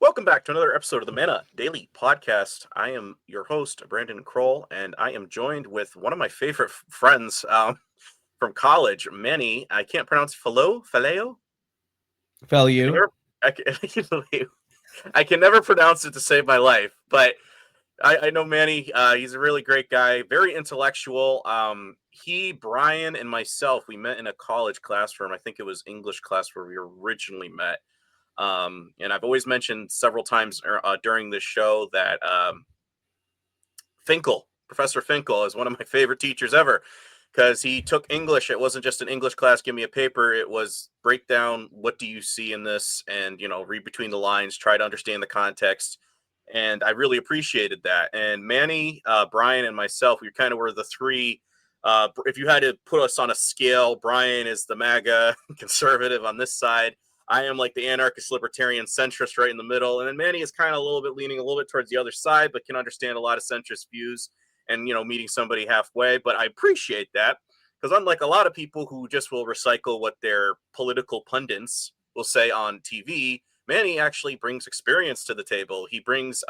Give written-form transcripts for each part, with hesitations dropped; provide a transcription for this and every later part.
Welcome back to another episode of the Mana Daily Podcast. I am your host, Brandon Kroll, and I am joined with one of my favorite friends from college, Manny. I can't pronounce Faleo? I can Value. never, I can, I can never pronounce it to save my life, but I know Manny. He's a really great guy, very intellectual. Brian, and myself, we met in a college classroom. I think it was English class where we originally met. And I've always mentioned several times during this show that Professor Finkel, is one of my favorite teachers ever because he took English. It wasn't just an English class, give me a paper. It was break down what do you see in this and, read between the lines, try to understand the context. And I really appreciated that. And Manny, Brian, and myself, we kind of were the three. If you had to put us on a scale, Brian is the MAGA conservative on this side. I am like the anarchist libertarian centrist right in the middle. And then Manny is kind of a little bit leaning a little bit towards the other side, but can understand a lot of centrist views and, meeting somebody halfway. But I appreciate that because unlike a lot of people who just will recycle what their political pundits will say on TV, Manny actually brings experience to the table. He brings,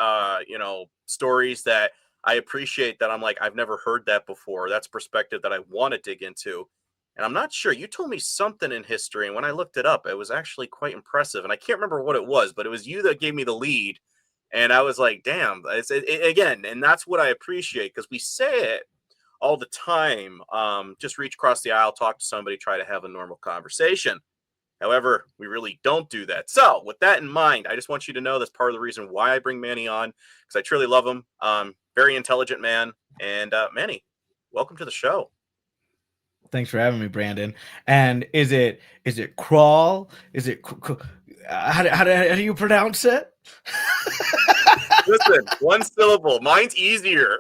stories that I appreciate that I'm like, I've never heard that before. That's perspective that I want to dig into. And I'm not sure. You told me something in history, and when I looked it up, it was actually quite impressive. And I can't remember what it was, but it was you that gave me the lead. And I was like, damn, again, and that's what I appreciate because we say it all the time. Just reach across the aisle, talk to somebody, try to have a normal conversation. However, we really don't do that. So, with that in mind, I just want you to know that's part of the reason why I bring Manny on because I truly love him. Very intelligent man. And Manny, welcome to the show. Thanks for having me, Brandon. And is it crawl? Is it how do you pronounce it? Listen, one syllable. Mine's easier.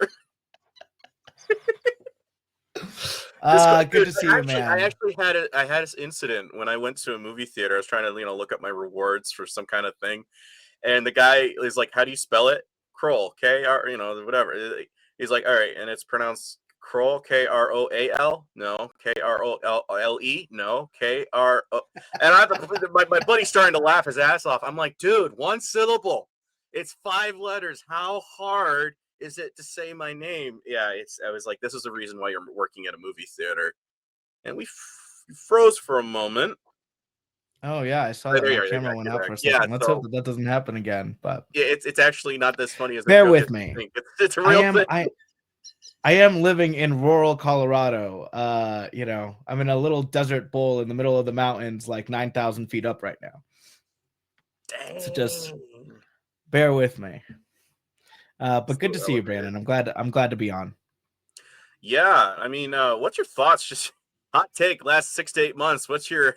Good to see you, man. I had this incident when I went to a movie theater. I was trying to, look up my rewards for some kind of thing. And the guy is like, how do you spell it? Kroll, K-R, whatever. He's like, all right. And it's pronounced Kroll, K-R-O-A-L? No. K-R-O-L-L-E? No. K-R-O. And my buddy's starting to laugh his ass off. I'm like, dude, one syllable. It's 5 letters. How hard is it to say my name? Yeah, I was like, this is the reason why you're working at a movie theater. And we froze for a moment. Oh yeah, I saw that my camera went out for a second. Let's hope that doesn't happen again. But yeah, it's actually not this funny as bear with me. It's a real thing. I am living in rural Colorado. I'm in a little desert bowl in the middle of the mountains, like 9,000 feet up right now. Dang. So just bear with me. But good to see you, Brandon. I'm glad to be on. Yeah, I mean, what's your thoughts? Just hot take. Last 6 to 8 months. What's your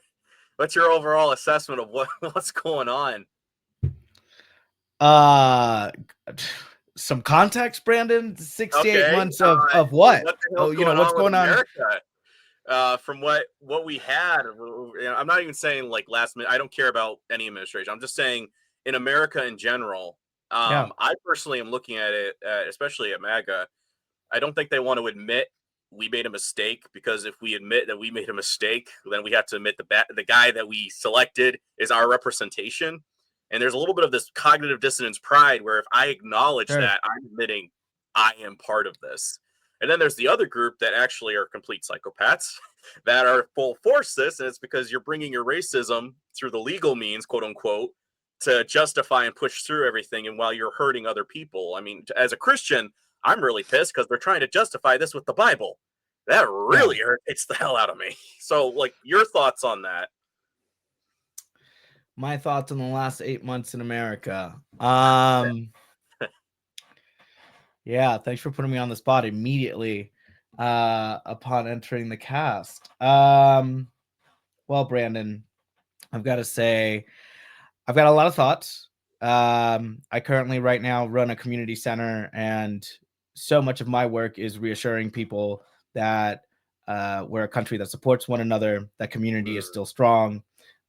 overall assessment of what's going on? Some context, Brandon. 6 to 8 months of what? What's going on? America? From what we had, I'm not even saying like last minute. I don't care about any administration. I'm just saying in America in general. I personally am looking at it, especially at MAGA. I don't think they want to admit we made a mistake because if we admit that we made a mistake, then we have to admit the guy that we selected is our representation. And there's a little bit of this cognitive dissonance pride where if I acknowledge that, I'm admitting I am part of this. And then there's the other group that actually are complete psychopaths that are full force this. And it's because you're bringing your racism through the legal means, quote unquote, to justify and push through everything. And while you're hurting other people, I mean, as a Christian, I'm really pissed because they're trying to justify this with the Bible. That really hurts the hell out of me. So, like, your thoughts on that? My thoughts on the last 8 months in America. Yeah, thanks for putting me on the spot immediately upon entering the cast. Well, Brandon, I've got to say, I've got a lot of thoughts. I currently right now run a community center, and so much of my work is reassuring people that we're a country that supports one another, that community is still strong,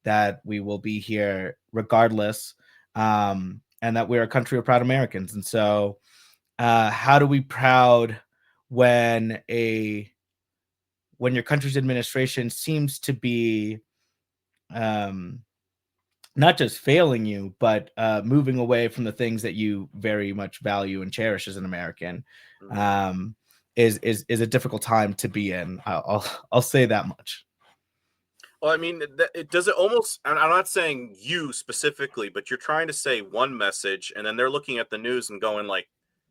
that we will be here regardless, and that we're a country of proud Americans. And so how do we proud when your country's administration seems to be not just failing you, but moving away from the things that you very much value and cherish as an American, is a difficult time to be in. I'll say that much. Well, I mean, it does it almost. I'm not saying you specifically, but you're trying to say one message, and then they're looking at the news and going like,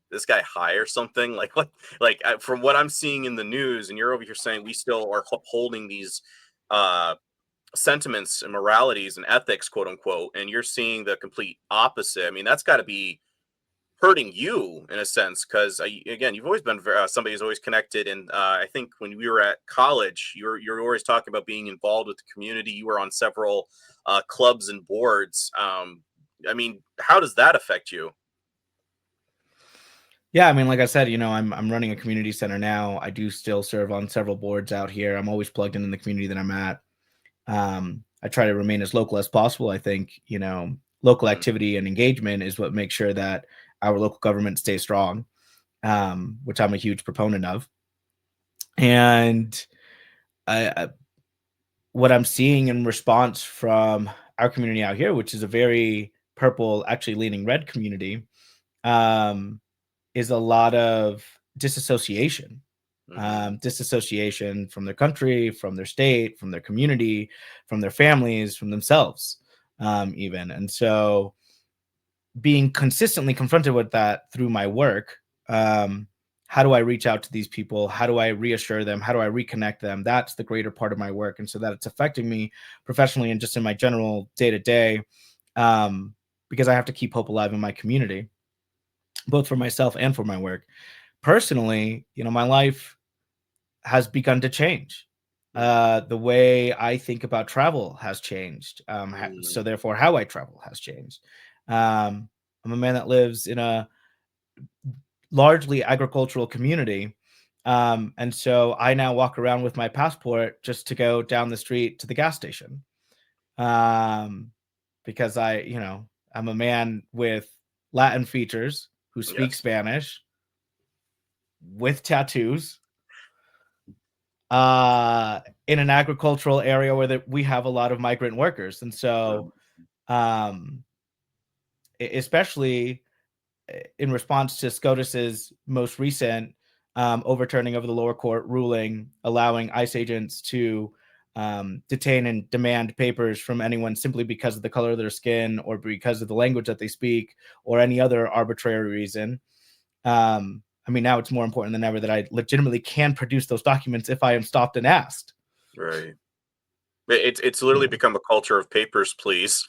"This guy high or something." Like what? Like from what I'm seeing in the news, and you're over here saying we still are upholding these uh, sentiments and moralities and ethics, quote unquote, and you're seeing the complete opposite. I mean, that's got to be hurting you in a sense because again you've always been somebody who's always connected and I think when we were at college you're always talking about being involved with the community. You were on several clubs and boards. I mean, how does that affect you? Yeah, I mean, like I said, I'm running a community center now. I do still serve on several boards out here. I'm always plugged in the community that I'm at. I try to remain as local as possible. I think, local Mm, activity and engagement is what makes sure that our local government stays strong, which I'm a huge proponent of. And what I'm seeing in response from our community out here, which is a very purple, actually leaning red community, is a lot of disassociation. mm-hmm. Disassociation from their country, from their state, from their community, from their families, from themselves, even. And so being consistently confronted with that through my work, how do I reach out to these people? How do I reassure them? How do I reconnect them? That's the greater part of my work. And so that it's affecting me professionally and just in my general day to day, because I have to keep hope alive in my community, both for myself and for my work. Personally, my life has begun to change. The way I think about travel has changed. So Mm, therefore, how I travel has changed. I'm a man that lives in a largely agricultural community. And so I now walk around with my passport just to go down the street to the gas station. Because I'm a man with Latin features who speaks yes. Spanish with tattoos, in an agricultural area where we have a lot of migrant workers. And so, um, especially in response to SCOTUS's most recent overturning of the lower court ruling, allowing ICE agents to detain and demand papers from anyone simply because of the color of their skin or because of the language that they speak or any other arbitrary reason. I mean, now it's more important than ever that I legitimately can produce those documents if I am stopped and asked. Right. It's literally Yeah. become a culture of papers, please.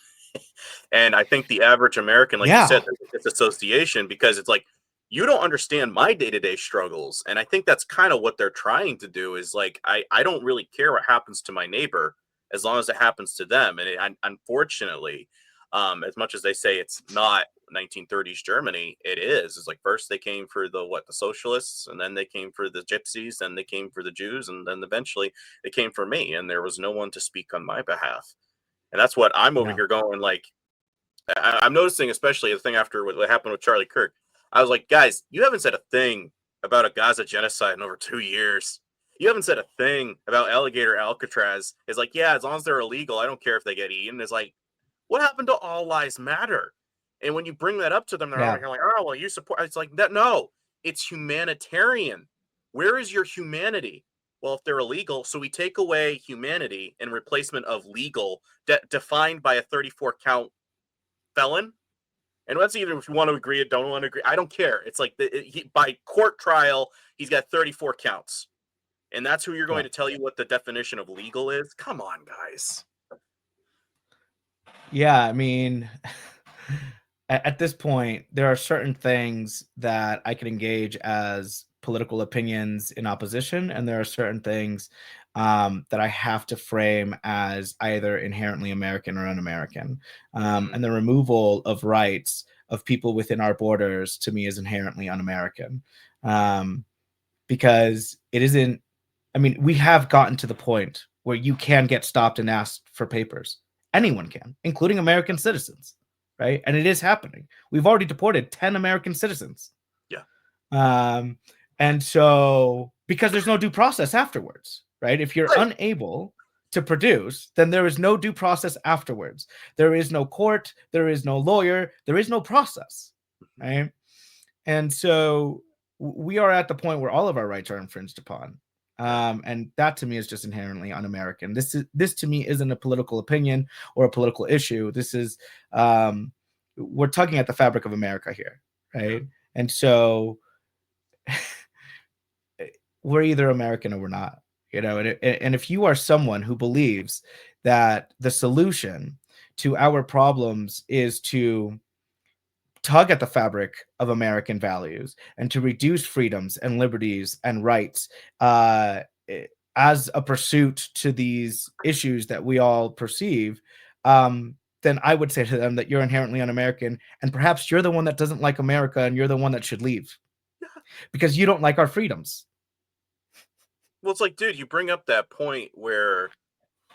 And I think the average American, like you Yeah. said, there's this association because it's like you don't understand my day-to-day struggles. And I think that's kind of what they're trying to do is like I don't really care what happens to my neighbor as long as it happens to them. And unfortunately, as much as they say it's not 1930s Germany, it is. It's like first they came for the socialists, and then they came for the gypsies, then they came for the Jews, and then eventually they came for me, and there was no one to speak on my behalf. And that's what I'm over Yeah. here going like. I'm noticing, especially the thing after what happened with Charlie Kirk. I was like, guys, you haven't said a thing about a Gaza genocide in over 2 years. You haven't said a thing about alligator Alcatraz. It's like, yeah, as long as they're illegal, I don't care if they get eaten. It's like, what happened to all lives matter? And when you bring that up to them, they're Yeah. like, oh, well, you support. It's like that. No, it's humanitarian. Where is your humanity? Well, if they're illegal, so we take away humanity in replacement of legal, defined by a 34 count felon. And let's either if you want to agree or don't want to agree. I don't care. It's like by court trial, he's got 34 counts. And that's who you're going Yeah. to tell you what the definition of legal is? Come on, guys. Yeah. I mean, at this point, there are certain things that I can engage as political opinions in opposition, and there are certain things that I have to frame as either inherently American or un-American. And the removal of rights of people within our borders to me is inherently un-American, because it isn't. I mean, we have gotten to the point where you can get stopped and asked for papers. Yeah. Anyone can, including American citizens, right? And it is happening. We've already deported 10 American citizens. Yeah. And so, because there's no due process afterwards, right? If you're Right. unable to produce, then there is no due process afterwards. There is no court, there is no lawyer, there is no process, right? And so we are at the point where all of our rights are infringed upon. Yeah. And that to me is just inherently un-American. This to me isn't a political opinion or a political issue. This is we're tugging at the fabric of America here, right? Yeah. And so we're either American or we're not, you know. And if you are someone who believes that the solution to our problems is to tug at the fabric of American values and to reduce freedoms and liberties and rights uh, as a pursuit to these issues that we all perceive, then I would say to them that you're inherently un-American, and perhaps you're the one that doesn't like America, and you're the one that should leave because you don't like our freedoms. Well, it's like, dude, you bring up that point where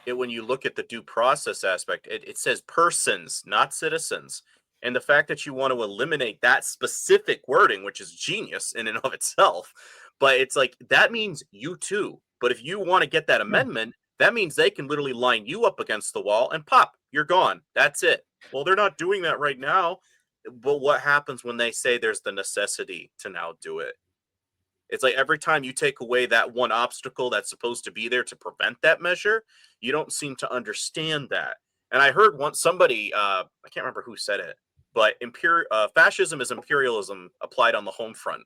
when you look at the due process aspect, it says persons, not citizens. And the fact that you want to eliminate that specific wording, which is genius in and of itself, but it's like that means you too. But if you want to get that Yeah. amendment, that means they can literally line you up against the wall and pop, you're gone. That's it. Well, they're not doing that right now. But what happens when they say there's the necessity to now do it? It's like every time you take away that one obstacle that's supposed to be there to prevent that measure, you don't seem to understand that. And I heard once somebody, I can't remember who said it, but fascism is imperialism applied on the home front.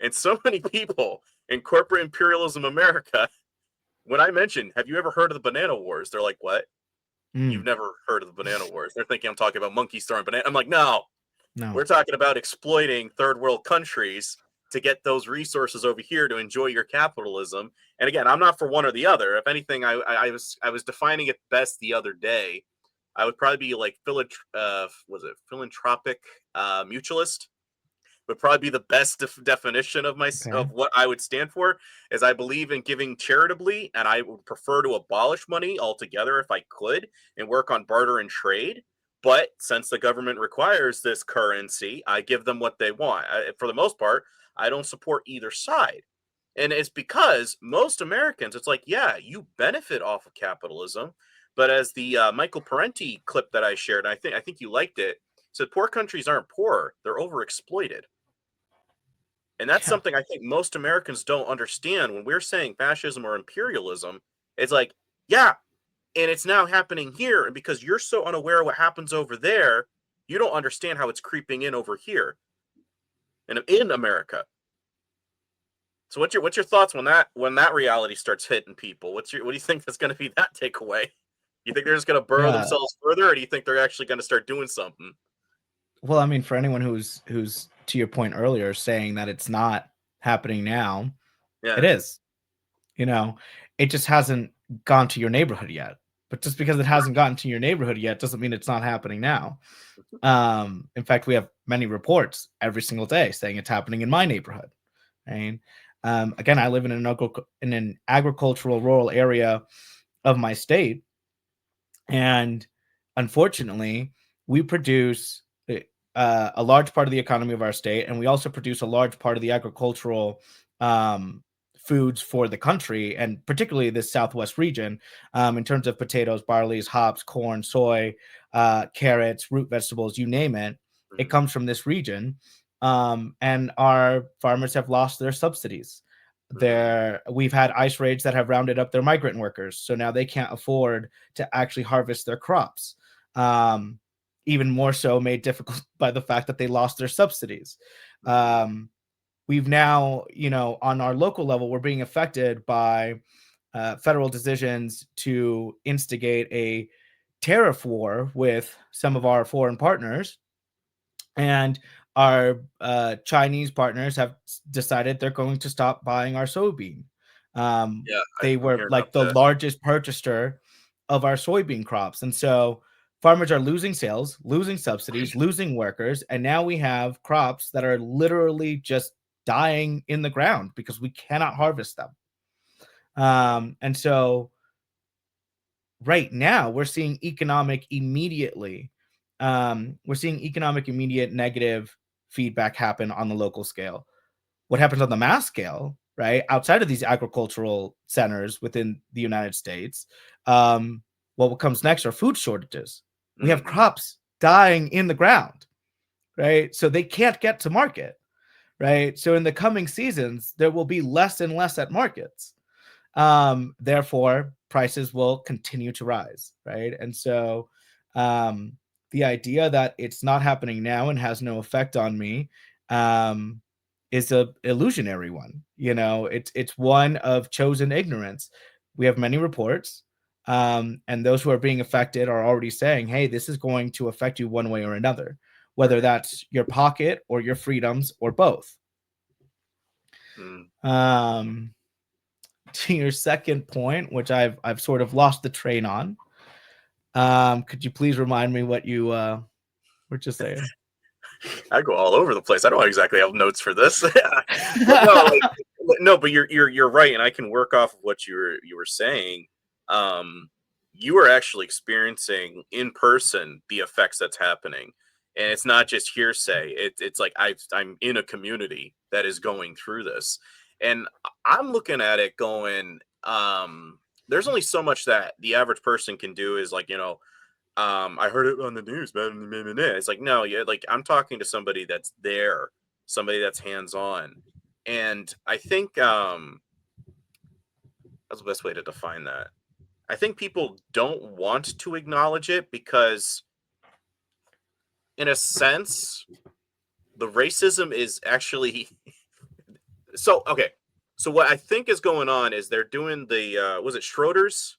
And so many people in corporate imperialism America, when I mentioned, have you ever heard of the banana wars? They're like, what? You've Mm, never heard of the banana wars. They're thinking I'm talking about monkeys throwing banana. I'm like, no, no. we're talking about exploiting third world countries to get those resources over here to enjoy your capitalism. And again, I'm not for one or the other. If anything, I was defining it best the other day. I would probably be like was it philanthropic mutualist? Would probably be the best definition of Okay. of what I would stand for. Is I believe in giving charitably, and I would prefer to abolish money altogether if I could, and work on barter and trade. But since the government requires this currency, I give them what they want. For the most part, I don't support either side. And it's because most Americans, it's like, yeah, you benefit off of capitalism. But as the Michael Parenti clip that I shared, I think you liked it, said poor countries aren't poor, they're overexploited. And that's Yeah. something I think most Americans don't understand when we're saying fascism or imperialism. It's like, yeah, and it's now happening here. And because you're so unaware of what happens over there, you don't understand how it's creeping in over here in America. So what's your thoughts when that reality starts hitting people? What do you think that's going to be that takeaway? You think they're just going to burrow Yeah. themselves further, or do you think they're actually going to start doing something? Well, I mean, for anyone who's to your point earlier saying that it's not happening now, it Yeah, is. You know, it just hasn't gone to your neighborhood yet. But just because it hasn't gotten to your neighborhood yet doesn't mean it's not happening now. In fact, we have many reports every single day saying it's happening in my neighborhood. And again, I live in an agricultural rural area of my state, and unfortunately, we produce a large part of the economy of our state, and we also produce a large part of the agricultural um, foods for the country, and particularly this Southwest region, in terms of potatoes, barleys, hops, corn, soy, carrots, root vegetables, you name it. It mm-hmm. comes from this region, and our farmers have lost their subsidies. Mm-hmm. We've had ice raids that have rounded up their migrant workers, so now they can't afford to actually harvest their crops. Um, Even more so made difficult by the fact that they lost their subsidies. Mm-hmm. We've now, on our local level, we're being affected by federal decisions to instigate a tariff war with some of our foreign partners, and our Chinese partners have decided they're going to stop buying our soybean. Yeah, They I'm were hearing like about the that. largest purchaser of our soybean crops, and so farmers are losing sales, losing subsidies, losing workers, and now we have crops that are literally just dying in the ground because we cannot harvest them. And so right now we're seeing economic immediate negative feedback happen on the local scale. What happens on the mass scale, right, outside of these agricultural centers within the United States, what comes next are food shortages. We have Mm-hmm. crops dying in the ground, right? So they can't get to market, right? So in the coming seasons, there will be less and less at markets. Therefore, prices will continue to rise, right? And so um, the idea that it's not happening now and has no effect on me um, is a illusionary one. You know, it's one of chosen ignorance. We have many reports, and those who are being affected are already saying, "Hey, this is going to affect you one way or another, whether Right. that's your pocket or your freedoms or both." Mm. Um, to your second point, which I've sort of lost the train on. Could you please remind me what you were just saying? I go all over the place. I don't exactly have notes for this. But no, like no, but you're right, and I can work off of what you were saying. Um, you are actually experiencing in person the effects that's happening, and it's not just hearsay. It's like I'm in a community that is going through this, and I'm looking at it going. There's only so much that the average person can do. Is like I heard it on the news, man. It's like, no, yeah, like I'm talking to somebody that's there, somebody that's hands on. And I think that's the best way to define that. I think people don't want to acknowledge it because, in a sense, the racism is actually so okay. So what I think is going on is they're doing the was it Schroeder's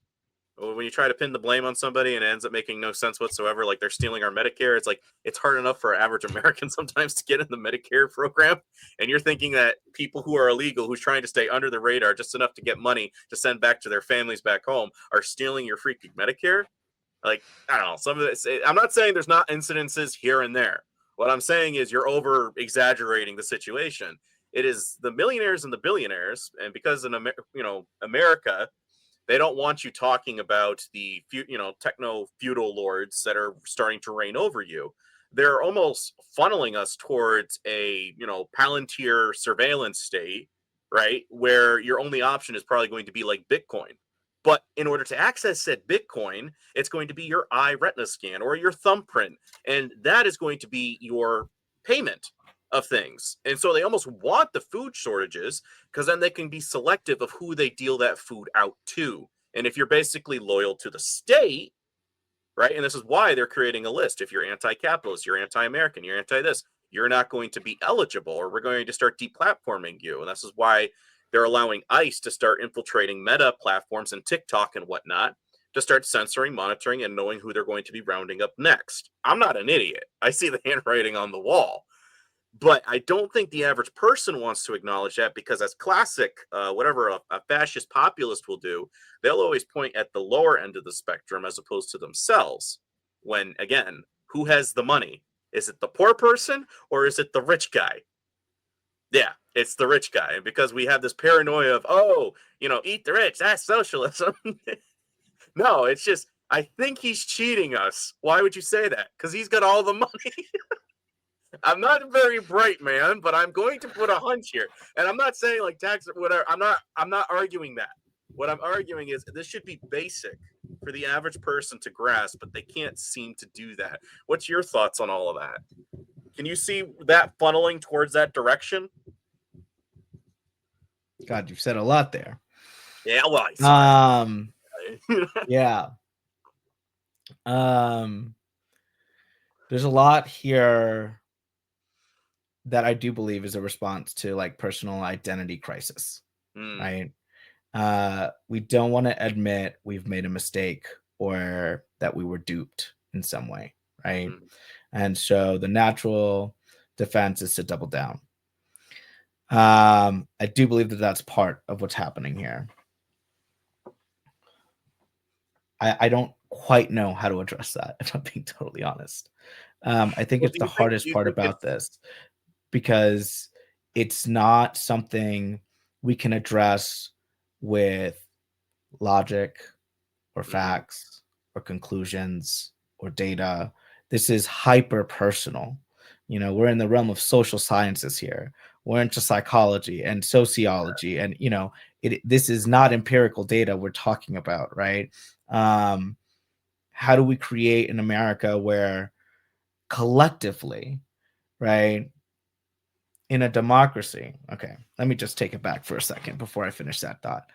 when you try to pin the blame on somebody and it ends up making no sense whatsoever, like they're stealing our Medicare. It's like it's hard enough for average American sometimes to get in the Medicare program, and you're thinking that people who are illegal, who's trying to stay under the radar just enough to get money to send back to their families back home, are stealing your freaking Medicare. Like, I don't know, some of this. I'm not saying there's not incidences here and there. What I'm saying is you're over exaggerating the situation. It is the millionaires and the billionaires, and because in America, they don't want you talking about the techno feudal lords that are starting to reign over you. They're almost funneling us towards a palantir surveillance state, right, where your only option is probably going to be like Bitcoin. But in order to access said Bitcoin, it's going to be your eye retina scan or your thumbprint, and that is going to be your payment of things. And so they almost want the food shortages because then they can be selective of who they deal that food out to. And if you're basically loyal to the state, right? And this is why they're creating a list. If you're anti-capitalist, you're anti-American, you're anti-this, you're not going to be eligible, or we're going to start deplatforming you. And this is why they're allowing ICE to start infiltrating Meta platforms and TikTok and whatnot to start censoring, monitoring, and knowing who they're going to be rounding up next. I'm not an idiot. I see the handwriting on the wall. But I don't think the average person wants to acknowledge that because that's classic. Whatever a fascist populist will do, they'll always point at the lower end of the spectrum as opposed to themselves. When, again, who has the money? Is it the poor person or is it the rich guy? Yeah, it's the rich guy. And because we have this paranoia of, oh, eat the rich, that's socialism. No, it's just, I think he's cheating us. Why would you say that? Because he's got all the money. I'm not very bright, man, but I'm going to put a hunch here. And I'm not saying like tax or whatever. I'm not arguing that. What I'm arguing is this should be basic for the average person to grasp, but they can't seem to do that. What's your thoughts on all of that? Can you see that funneling towards that direction? God, you've said a lot there. Yeah, well, sorry. Yeah. There's a lot here that I do believe is a response to like personal identity crisis, right? We don't want to admit we've made a mistake or that we were duped in some way, right? And so the natural defense is to double down. I do believe that that's part of what's happening here. I don't quite know how to address that, if I'm being totally honest. I think Well, it's the hardest part about this because it's not something we can address with logic or facts or conclusions or data. This is hyper personal. We're in the realm of social sciences here. we're into psychology and sociology, and this is not empirical data we're talking about, right? How do we create an America where collectively, right, in a democracy? Okay, let me just take it back for a second before I finish that thought.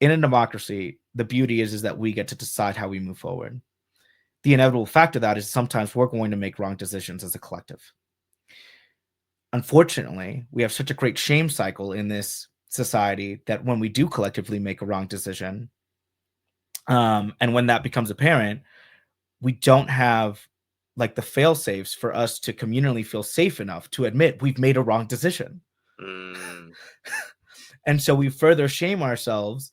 In a democracy, the beauty is that we get to decide how we move forward. The inevitable fact of that is sometimes we're going to make wrong decisions as a collective. Unfortunately, we have such a great shame cycle in this society that when we do collectively make a wrong decision, and when that becomes apparent, we don't have like the fail safes for us to communally feel safe enough to admit we've made a wrong decision. And so we further shame ourselves,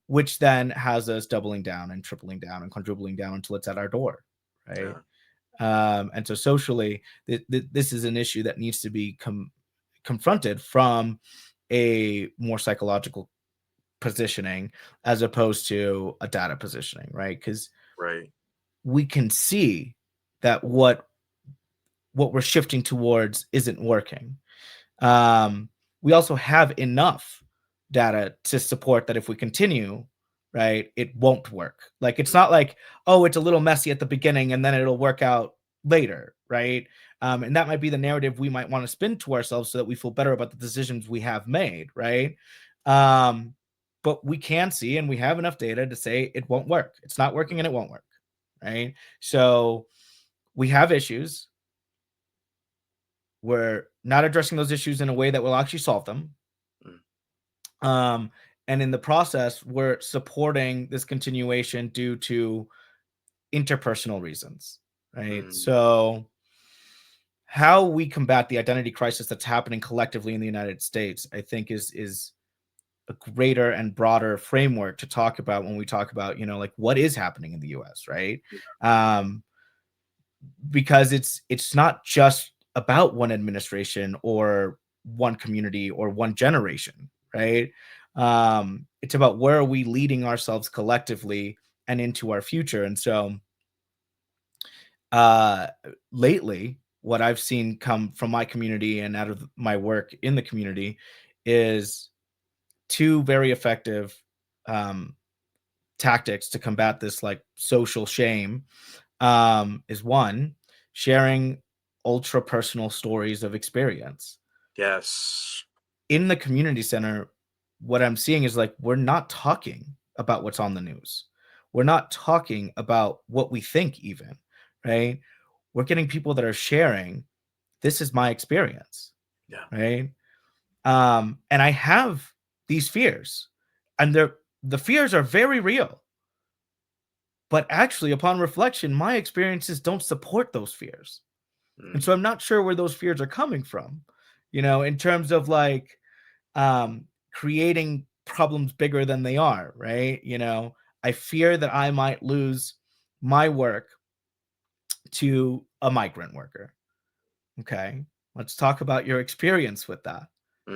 which then has us doubling down and tripling down and quadrupling down until it's at our door, right? And so socially, this is an issue that needs to be confronted from a more psychological positioning as opposed to a data positioning, right? Because we can see that what we're shifting towards isn't working. We also have enough data to support that if we continue, right, it won't work. Like, it's not like, oh, it's a little messy at the beginning and then it'll work out later, right? And that might be the narrative we might want to spin to ourselves so that we feel better about the decisions we have made, right? But we can see, and we have enough data to say it won't work. It's not working and it won't work, right? So we have issues. We're not addressing those issues in a way that will actually solve them. And in the process, we're supporting this continuation due to interpersonal reasons, right? So how we combat the identity crisis that's happening collectively in the United States, I think is a greater and broader framework to talk about when we talk about, like, what is happening in the US, right? Because it's not just about one administration or one community or one generation, right? It's about where are we leading ourselves collectively and into our future. And so lately, what I've seen come from my community and out of my work in the community is two very effective tactics to combat this like social shame. Is one, sharing ultra personal stories of experience. Yes. In the community center, what I'm seeing is like, we're not talking about what's on the news. We're not talking about what we think even, right? We're getting people that are sharing, this is my experience. Yeah. Right. And I have these fears, and the fears are very real. But actually, upon reflection, my experiences don't support those fears. And so I'm not sure where those fears are coming from, in terms of like creating problems bigger than they are, right? I fear that I might lose my work to a migrant worker. Okay, let's talk about your experience with that.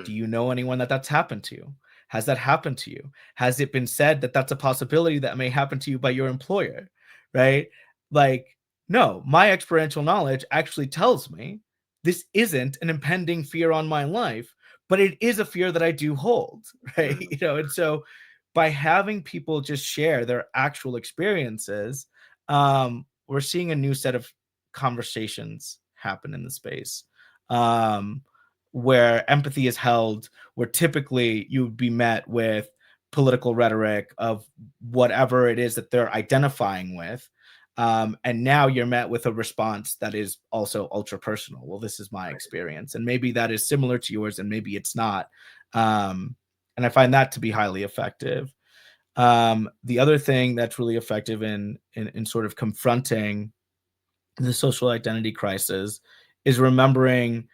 Do you know anyone that's happened to? Has that happened to you? Has it been said that that's a possibility that may happen to you by your employer? Right? Like, no, my experiential knowledge actually tells me this isn't an impending fear on my life, but it is a fear that I do hold, right? And so by having people just share their actual experiences, we're seeing a new set of conversations happen in the space, where empathy is held, where typically you would be met with political rhetoric of whatever it is that they're identifying with. And now you're met with a response that is also ultra personal. Well, this is my experience. And maybe that is similar to yours, and maybe it's not. And I find that to be highly effective. The other thing that's really effective in sort of confronting the social identity crisis is remembering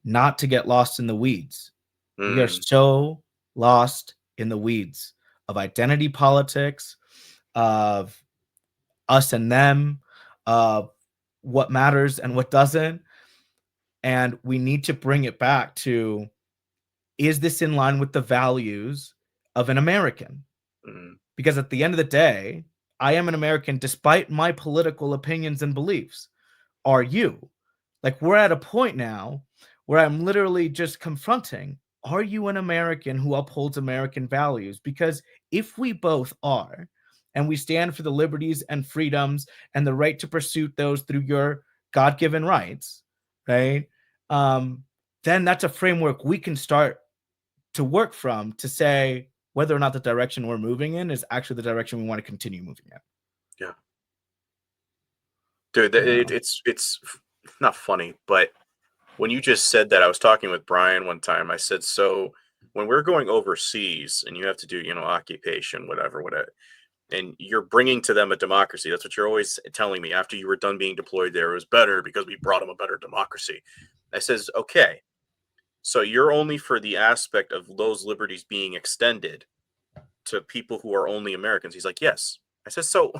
not to get lost in the weeds. We are so lost in the weeds of identity politics, of us and them, of what matters and what doesn't. And we need to bring it back to, is this in line with the values of an American? Because at the end of the day, I am an American despite my political opinions and beliefs. Are you? Like, we're at a point now where I'm literally just confronting, are you an American who upholds American values? Because if we both are, and we stand for the liberties and freedoms and the right to pursue those through your God-given rights, right? Then that's a framework we can start to work from to say whether or not the direction we're moving in is actually the direction we want to continue moving in. Yeah. Dude, it's not funny, but when you just said that, I was talking with Brian one time. I said, so when we're going overseas and you have to do, occupation, whatever, and you're bringing to them a democracy, that's what you're always telling me. After you were done being deployed there, it was better because we brought them a better democracy. I says, okay, so you're only for the aspect of those liberties being extended to people who are only Americans. He's like, yes. I said, so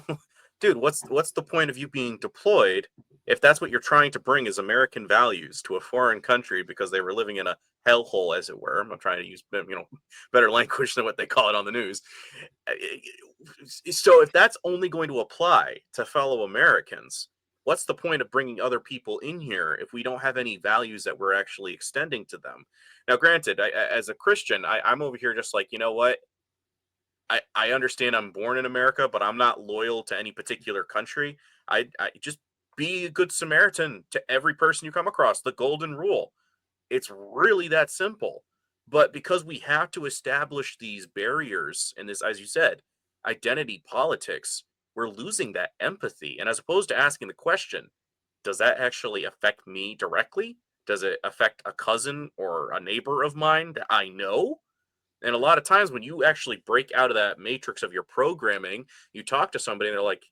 dude, what's the point of you being deployed if that's what you're trying to bring is American values to a foreign country because they were living in a hellhole, as it were. I'm trying to use better language than what they call it on the news. So if that's only going to apply to fellow Americans, what's the point of bringing other people in here if we don't have any values that we're actually extending to them? Now, granted, as a Christian, I'm over here just like, you know what? I understand I'm born in America, but I'm not loyal to any particular country. I just be a good Samaritan to every person you come across. The golden rule. It's really that simple. But because we have to establish these barriers and this, as you said, identity politics, we're losing that empathy. And as opposed to asking the question, does that actually affect me directly? Does it affect a cousin or a neighbor of mine that I know? And a lot of times when you actually break out of that matrix of your programming, you talk to somebody and they're like,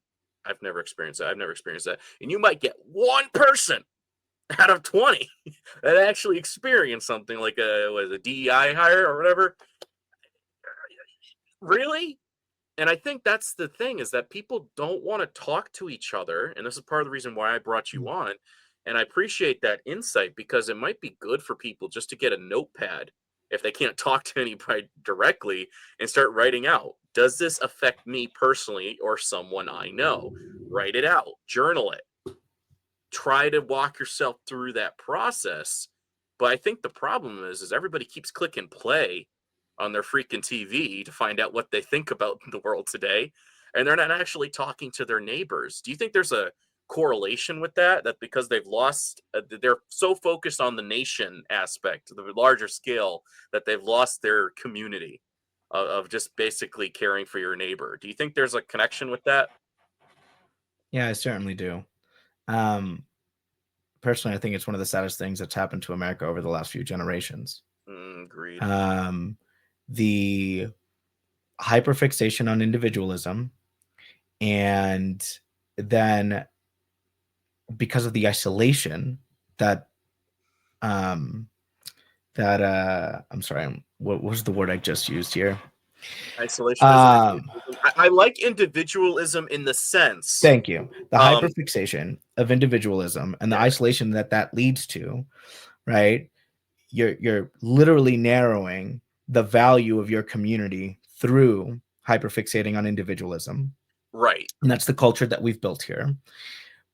I've never experienced that. I've never experienced that. And you might get one person out of 20 that actually experienced something like a DEI hire or whatever. Really? And I think that's the thing, is that people don't want to talk to each other. And this is part of the reason why I brought you on. And I appreciate that insight, because it might be good for people just to get a notepad if they can't talk to anybody directly and start writing out, does this affect me personally or someone I know? Write it out, journal it, try to walk yourself through that process. But I think the problem is everybody keeps clicking play on their freaking TV to find out what they think about the world today, and they're not actually talking to their neighbors. Do you think there's a correlation with that because they've lost, they're so focused on the nation aspect, the larger scale, that they've lost their community of just basically caring for your neighbor? Do you think there's a connection with that? Yeah, I certainly do. Personally, I think it's one of the saddest things that's happened to America over the last few generations. Agreed. The hyperfixation on individualism, and then because of the isolation that I'm sorry, what was the word I just used here? Isolationism. I like individualism in the sense. Thank you. The hyperfixation of individualism and the isolation that leads to, right? You're literally narrowing the value of your community through hyperfixating on individualism. Right. And that's the culture that we've built here.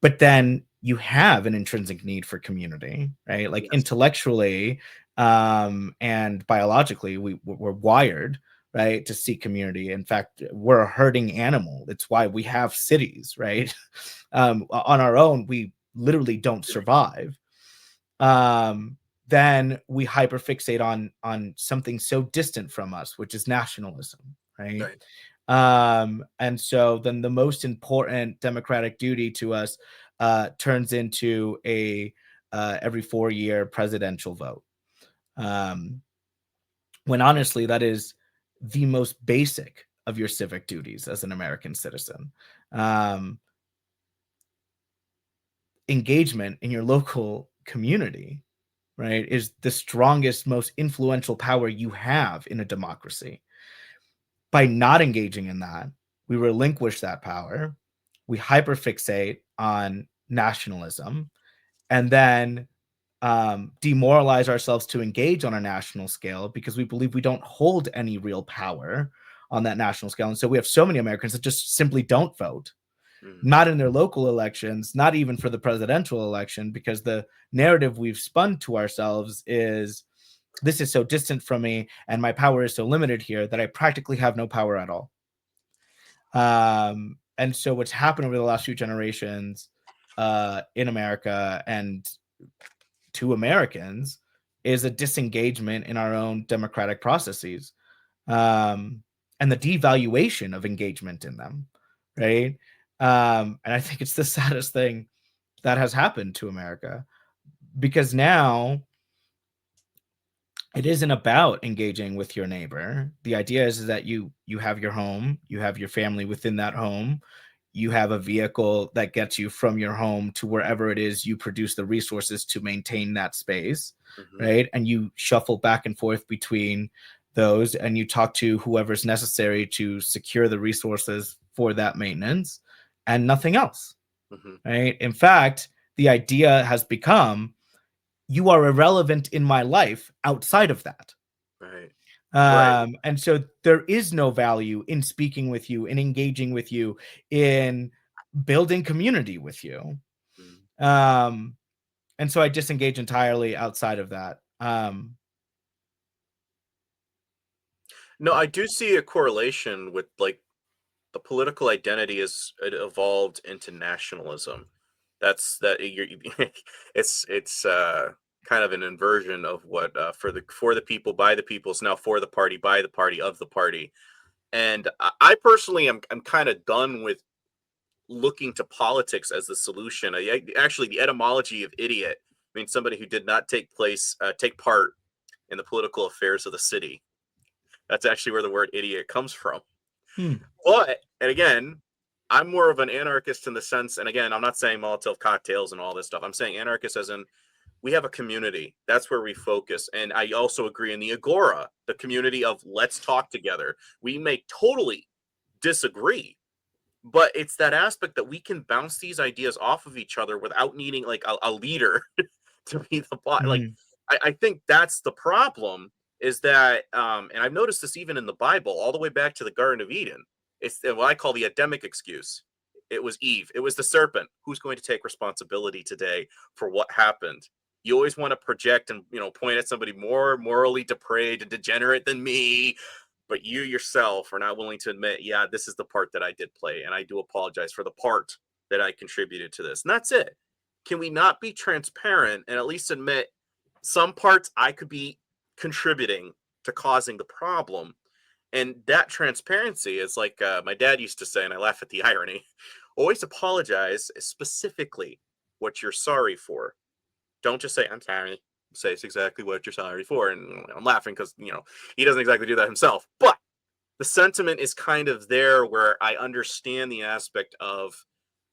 But then you have an intrinsic need for community, right? Like, yes, intellectually and biologically, we're wired, right, to seek community. In fact, we're a herding animal. It's why we have cities, right? On our own, we literally don't survive. Then we hyperfixate on something so distant from us, which is nationalism, right? And so then the most important democratic duty to us turns into a every 4-year presidential vote, when honestly that is the most basic of your civic duties as an American citizen. Engagement in your local community, right, is the strongest, most influential power you have in a democracy. By not engaging in that, we relinquish that power, we hyperfixate on nationalism, and then demoralize ourselves to engage on a national scale because we believe we don't hold any real power on that national scale. And so we have so many Americans that just simply don't vote, Mm-hmm. not in their local elections, not even for the presidential election, because the narrative we've spun to ourselves is this is so distant from me and my power is so limited here that I practically have no power at all. And so what's happened over the last few generations in America and to Americans is a disengagement in our own democratic processes, and the devaluation of engagement in them, right? And I think it's the saddest thing that has happened to America, because now it isn't about engaging with your neighbor. The idea is that you have your home, you have your family within that home, you have a vehicle that gets you from your home to wherever it is you produce the resources to maintain that space, Mm-hmm. right? And you shuffle back and forth between those, and you talk to whoever's necessary to secure the resources for that maintenance and nothing else, Mm-hmm. right? In fact, the idea has become you are irrelevant in my life outside of that. Right. Right. And so there is no value in speaking with you, in engaging with you, in building community with you. Mm-hmm. And so I disengage entirely outside of that. No, I do see a correlation with like the political identity is it evolved into nationalism. That's that it's kind of an inversion of what for the people by the people is now for the party by the party of the party. And I personally am kind of done with looking to politics as the solution. Actually, the etymology of idiot means somebody who did not take part in the political affairs of the city. That's actually where the word idiot comes from. hmm. But, and again, I'm more of an anarchist in the sense, and again, I'm not saying Molotov cocktails and all this stuff. I'm saying anarchist as in we have a community. That's where we focus. And I also agree in the agora, the community of let's talk together. We may totally disagree, but it's that aspect that we can bounce these ideas off of each other without needing like a leader to be the boss. Like, Hmm. I think that's the problem is that, and I've noticed this even in the Bible, all the way back to the Garden of Eden. It's what I call the Adamic excuse. It was Eve. It was the serpent. Who's going to take responsibility today for what happened? You always want to project and point at somebody more morally depraved and degenerate than me, but you yourself are not willing to admit, yeah, this is the part that I did play, and I do apologize for the part that I contributed to this. And that's it. Can we not be transparent and at least admit some parts I could be contributing to causing the problem? And that transparency is like my dad used to say, and I laugh at the irony, always apologize specifically what you're sorry for. Don't just say, I'm sorry. Say it's exactly what you're sorry for. And I'm laughing because, he doesn't exactly do that himself. But the sentiment is kind of there where I understand the aspect of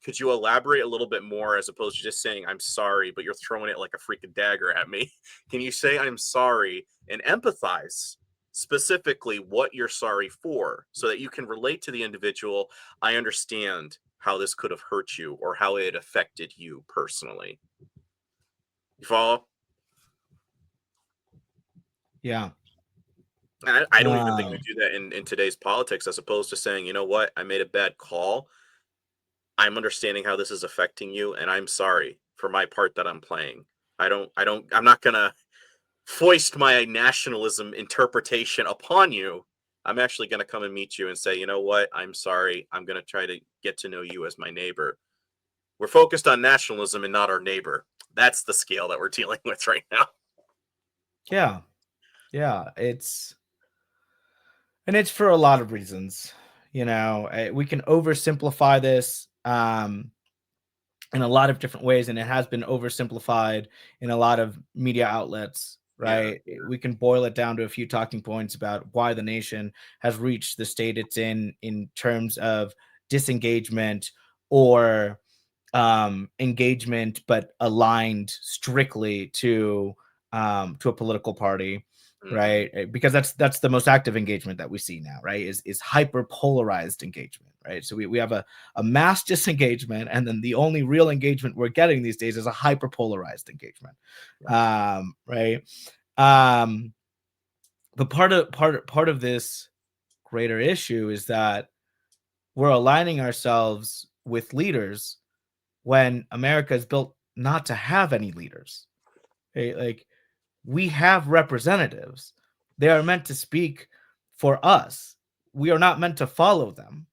could you elaborate a little bit more as opposed to just saying I'm sorry, but you're throwing it like a freaking dagger at me. Can you say I'm sorry and empathize specifically what you're sorry for so that you can relate to the individual? I understand how this could have hurt you or how it affected you personally. You follow? Yeah. And I don't even think we do that in today's politics, as opposed to saying, you know what, I made a bad call. I'm understanding how this is affecting you, and I'm sorry for my part that I'm playing. I'm not gonna foist my nationalism interpretation upon you. I'm actually gonna come and meet you and say, you know what, I'm sorry. I'm gonna try to get to know you as my neighbor. We're focused on nationalism and not our neighbor. That's the scale that we're dealing with right now. Yeah. Yeah. It's for a lot of reasons. We can oversimplify this in a lot of different ways, and it has been oversimplified in a lot of media outlets, Yeah. right? We can boil it down to a few talking points about why the nation has reached the state it's in terms of disengagement or engagement, but aligned strictly to a political party, Mm-hmm. right? Because that's the most active engagement that we see now, right? Is hyper polarized engagement, right? So we have a mass disengagement, and then the only real engagement we're getting these days is a hyper polarized engagement, right? Um, but part of this greater issue is that we're aligning ourselves with leaders when America is built not to have any leaders. Okay? Like, we have representatives. They are meant to speak for us. We are not meant to follow them,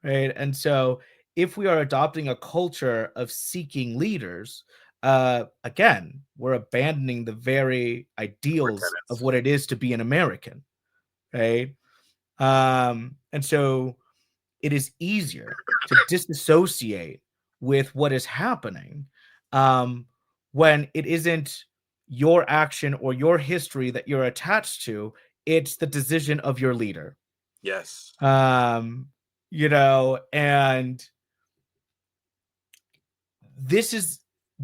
right? And so if we are adopting a culture of seeking leaders, again, we're abandoning the very Core ideals of tenets. what it is to be an American, right? And so it is easier to disassociate with what is happening um, when it isn't your action or your history that you're attached to. It's the decision of your leader. Yes. Um, and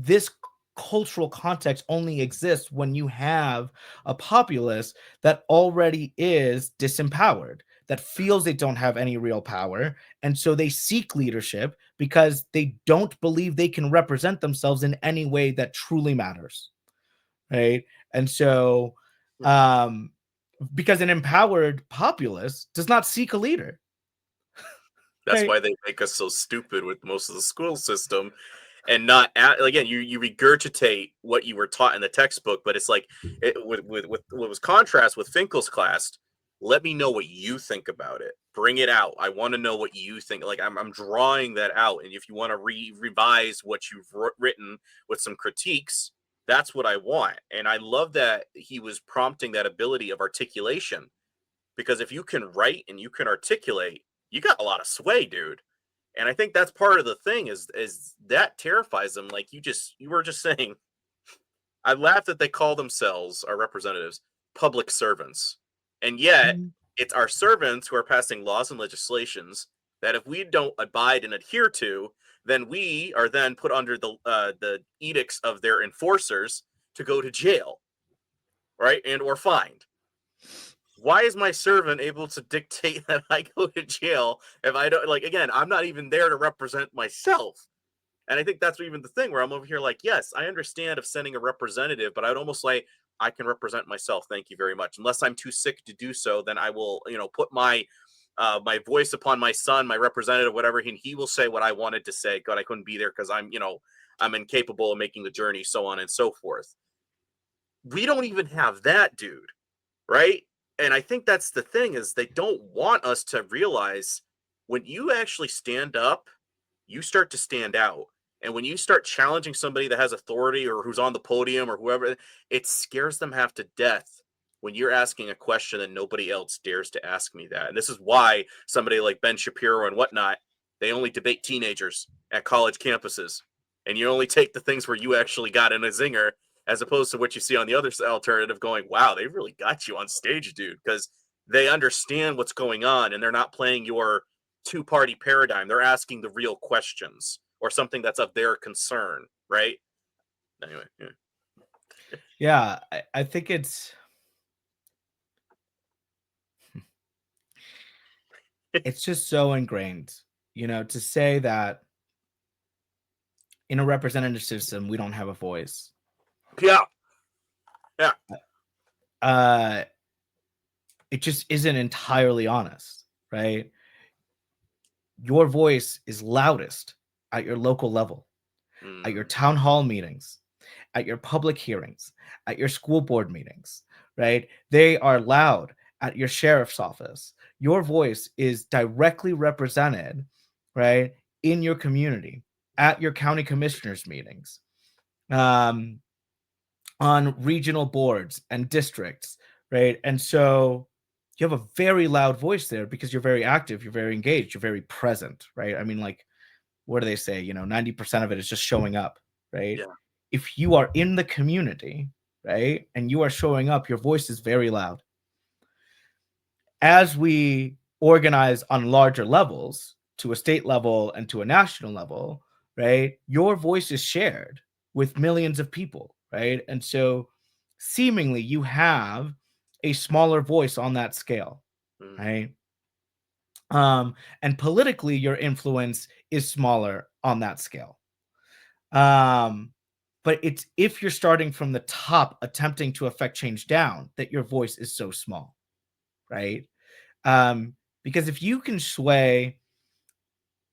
this cultural context only exists when you have a populace that already is disempowered, that feels they don't have any real power, and so they seek leadership because they don't believe they can represent themselves in any way that truly matters, right? And so um because an empowered populace does not seek a leader, That's right? why they make us so stupid with most of the school system, and not again, you regurgitate what you were taught in the textbook, but it's like with what was contrast with Finkel's class. Let me know what you think about it. Bring it out. I want to know what you think. Like I'm drawing that out, and if you want to revise what you've written with some critiques, that's what I want. And I love that he was prompting that ability of articulation, because if you can write and you can articulate, you got a lot of sway, dude. And I think that's part of the thing is that terrifies them. Like you were just saying, I laugh that they call themselves, our representatives, public servants. And yet Mhm. it's our servants who are passing laws and legislations that if we don't abide and adhere to, then we are then put under the edicts of their enforcers to go to jail, right? And or fined. Why is my servant able to dictate that I go to jail if I don't, like, again, I'm not even there to represent myself. And I think that's even the thing where I'm over here like, yes, I understand of sending a representative, but I'd almost like, I can represent myself. Thank you very much. Unless I'm too sick to do so, then I will, put my voice upon my son, my representative, whatever, and he will say what I wanted to say. God, I couldn't be there because I'm incapable of making the journey, so on and so forth. We don't even have that, dude, right? And I think that's the thing is they don't want us to realize when you actually stand up, you start to stand out. And when you start challenging somebody that has authority or who's on the podium or whoever, it scares them half to death when you're asking a question that nobody else dares to ask me that. And this is why somebody like Ben Shapiro and whatnot, they only debate teenagers at college campuses. And you only take the things where you actually got in a zinger, as opposed to what you see on the other alternative going, wow, they really got you on stage, dude, because they understand what's going on and they're not playing your two-party paradigm. They're asking the real questions or something that's of their concern, right? Anyway, yeah. Yeah, I think it's just so ingrained, to say that in a representative system we don't have a voice. Yeah, yeah. Uh, it just isn't entirely honest, right? Your voice is loudest at your local level, at your Mm, town hall meetings, at your public hearings, at your school board meetings, right? They are loud at your sheriff's office. Your voice is directly represented, right, in your community, at your county commissioners meetings, um, on regional boards and districts, right? And so you have a very loud voice there because you're very active, you're very engaged, you're very present, right? I mean, like, what do they say? 90% of it is just showing up, right? yeah. If you are in the community, right, and you are showing up, your voice is very loud. As we organize on larger levels, to a state level and to a national level, right, your voice is shared with millions of people, right? And so seemingly you have a smaller voice on that scale, Mm, right? And politically, your influence is smaller on that scale. Um, but it's if you're starting from the top, attempting to affect change down, that your voice is so small, right? Because if you can sway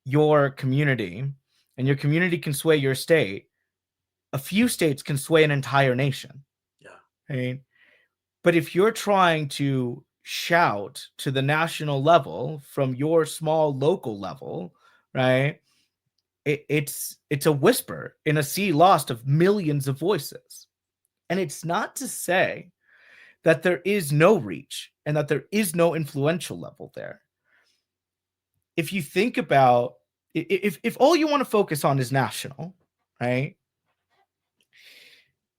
your community and your community can sway your state, a few states can sway an entire nation. Yeah. Right? But if you're trying to shout to the national level from your small local level, right? It's a whisper in a sea lost of millions of voices. And it's not to say that there is no reach and that there is no influential level there. If you think about if all you want to focus on is national, right?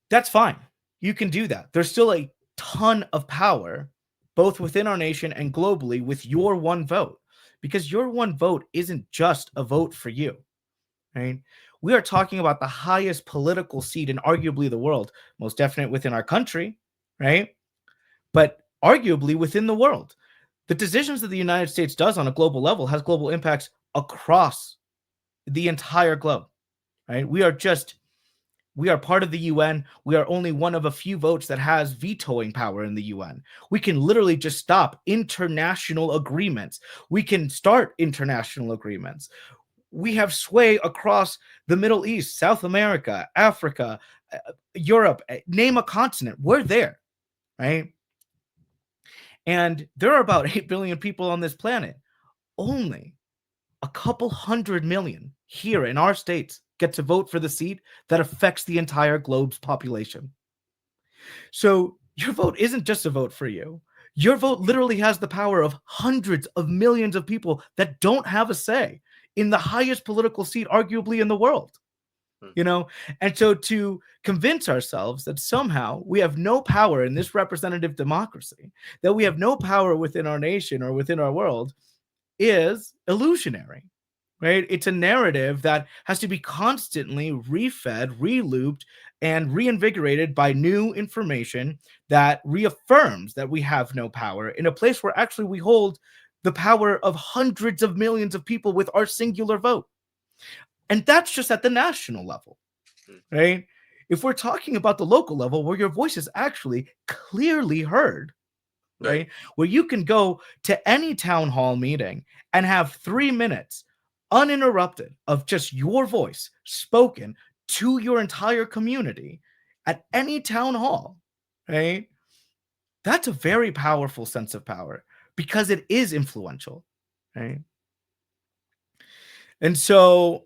That's fine. You can do that. There's still a ton of power both within our nation and globally with your one vote, because your one vote isn't just a vote for you, right? We are talking about the highest political seat in arguably the world, most definite within our country, right? But arguably within the world. The decisions that the United States does on a global level has global impacts across the entire globe, right? We are part of the UN. We are only one of a few votes that has vetoing power in the UN. We can literally just stop international agreements. We can start international agreements. We have sway across the Middle East, South America, Africa, Europe, name a continent. We're there, right? And there are about 8 billion people on this planet. Only a couple 100 million here in our states get to vote for the seat that affects the entire globe's population. So your vote isn't just a vote for you. Your vote literally has the power of hundreds of millions of people that don't have a say in the highest political seat, arguably in the world. You know, and so to convince ourselves that somehow we have no power in this representative democracy, that we have no power within our nation or within our world, is illusionary, right? It's a narrative that has to be constantly refed, relooped, and reinvigorated by new information that reaffirms that we have no power in a place where actually we hold the power of hundreds of millions of people with our singular vote. And that's just at the national level, right? If we're talking about the local level where your voice is actually clearly heard, right? Where you can go to any town hall meeting and have 3 minutes uninterrupted of just your voice spoken to your entire community at any town hall, right? That's a very powerful sense of power because it is influential, right? And so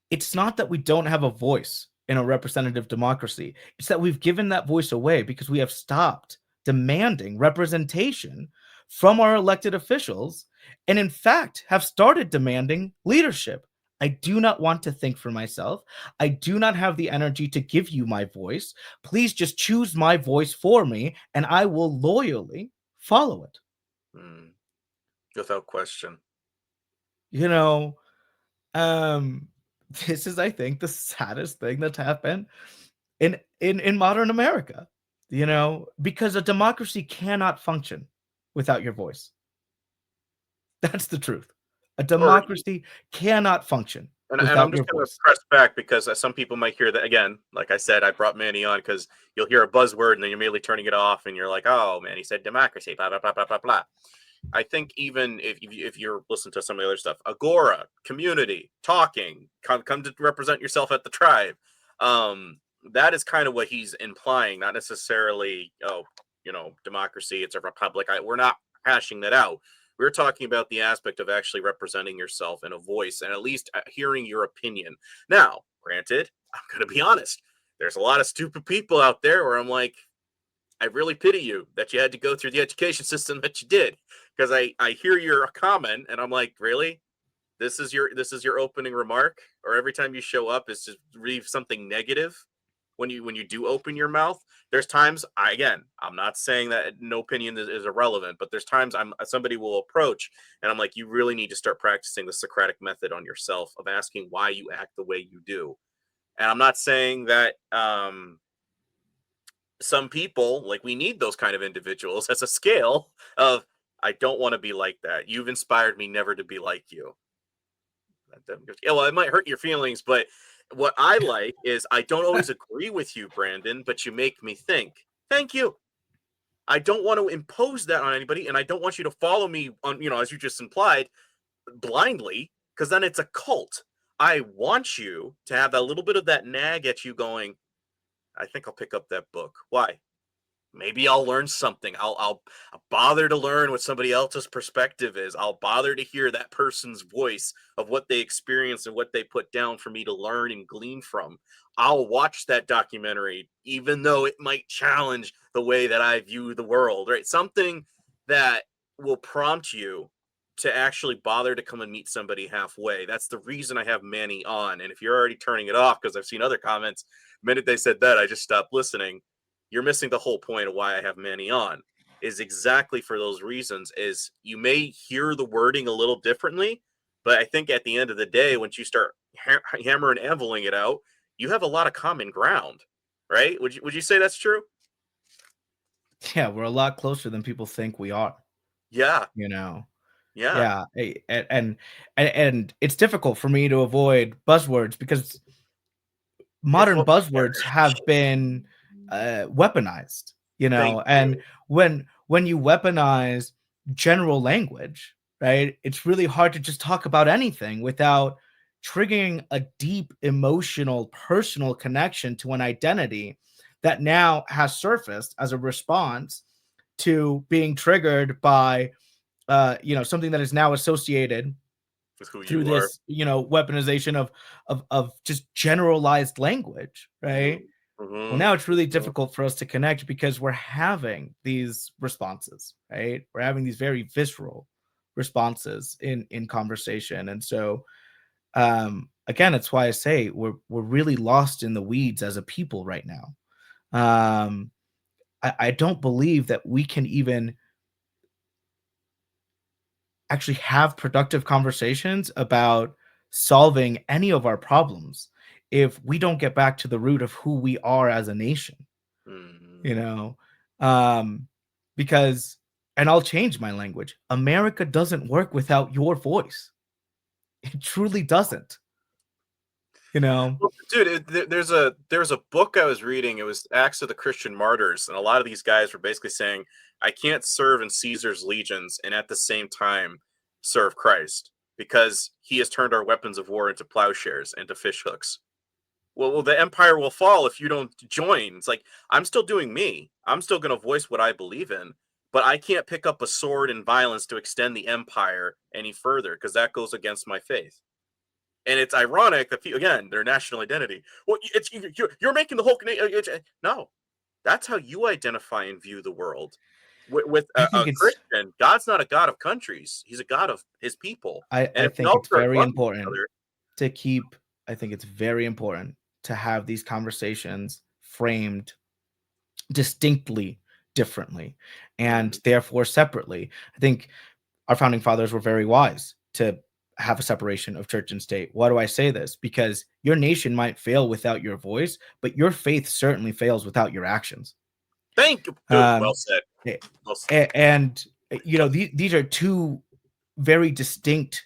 it's not that we don't have a voice in a representative democracy. It's that we've given that voice away because we have stopped demanding representation from our elected officials and, in fact, have started demanding leadership. I do not want to think for myself. I do not have the energy to give you my voice. Please just choose my voice for me, and I will loyally follow it. Without question. You know, this is, I think, the saddest thing that's happened in modern America, you know, because a democracy cannot function without your voice. That's the truth. A democracy cannot function And without I'm your just going to voice. press back because some people might hear that again. Like I said, I brought Manny on because you'll hear a buzzword and then you're immediately turning it off and you're like, "Oh, man, he said democracy." Blah blah blah blah blah blah. I think even if you're listening to some of the other stuff, agora, community, talking, come to represent yourself at the tribe. That is kind of what he's implying, not necessarily, democracy. It's a republic. We're not hashing that out. We're talking about the aspect of actually representing yourself in a voice and at least hearing your opinion. Now, granted, I'm going to be honest. There's a lot of stupid people out there where I'm like, I really pity you that you had to go through the education system that you did, because I hear your comment and I'm like, really? This is your opening remark, or every time you show up is to leave something negative when you do open your mouth. There's times I'm not saying that no opinion is irrelevant, but there's times somebody will approach and I'm like, you really need to start practicing the Socratic method on yourself of asking why you act the way you do. And I'm not saying that some people, like, we need those kind of individuals as a scale of, I don't want to be like that. You've inspired me never to be like you. Yeah, well, it might hurt your feelings, but what I like is I don't always agree with you, Brandon, but you make me think. Thank you. I don't want to impose that on anybody, and I don't want you to follow me on, as you just implied, blindly. because then it's a cult. I want you to have that little bit of that nag at you going, I think I'll pick up that book. Why? Maybe I'll learn something. I'll bother to learn what somebody else's perspective is. I'll bother to hear that person's voice of what they experience and what they put down for me to learn and glean from. I'll watch that documentary, even though it might challenge the way that I view the world, right? Something that will prompt you to actually bother to come and meet somebody halfway. That's the reason I have Manny on. And if you're already turning it off, because I've seen other comments, the minute they said that, I just stopped listening. You're missing the whole point of why I have Manny on, is exactly for those reasons. Is you may hear the wording a little differently, but I think at the end of the day, once you start hammer and anviling it out, you have a lot of common ground, right? Would you say that's true? Yeah, we're a lot closer than people think we are, Yeah, you know? yeah. Yeah, and it's difficult for me to avoid buzzwords because It's modern what we buzzwords have been weaponized, you Thank know, and you. when you weaponize general language, right, it's really hard to just talk about anything without triggering a deep emotional personal connection to an identity that now has surfaced as a response to being triggered by something that is now associated With who through you are. this, weaponization of just generalized language, right? Mm-hmm. Well, now it's really Mm-hmm. difficult for us to connect because we're having these responses, right? We're having these very visceral responses in conversation. And so again, it's why I say we're really lost in the weeds as a people right now. I don't believe that we can even actually have productive conversations about solving any of our problems if we don't get back to the root of who we are as a nation, you Mm-hmm. know? Um, because, and I'll change my language, America doesn't work without your voice. It truly doesn't, you know? Well, dude, there's a book I was reading. It was Acts of the Christian Martyrs, and a lot of these guys were basically saying, "I can't serve in Caesar's legions and at the same time serve Christ because he has turned our weapons of war into plowshares, into fish hooks. Well, the empire will fall if you don't join." It's like I'm still doing me. I'm still going to voice what I believe in, but I can't pick up a sword and violence to extend the empire any further because that goes against my faith. And it's ironic that again their national identity. Well, it's you're making the whole no. That's how you identify and view the world. With I a think it's Christian, God's not a God of countries; He's a God of His people. And I if we think all it's start very loving each important other, to keep I think it's very important to have these conversations framed distinctly differently and mm, therefore separately. I think our founding fathers were very wise to have a separation of church and state. Why do I say this? Because your nation might fail without your voice, but your faith certainly fails without your actions. thank you, dude. Well Um, said. a- Well said. and these are two very distinct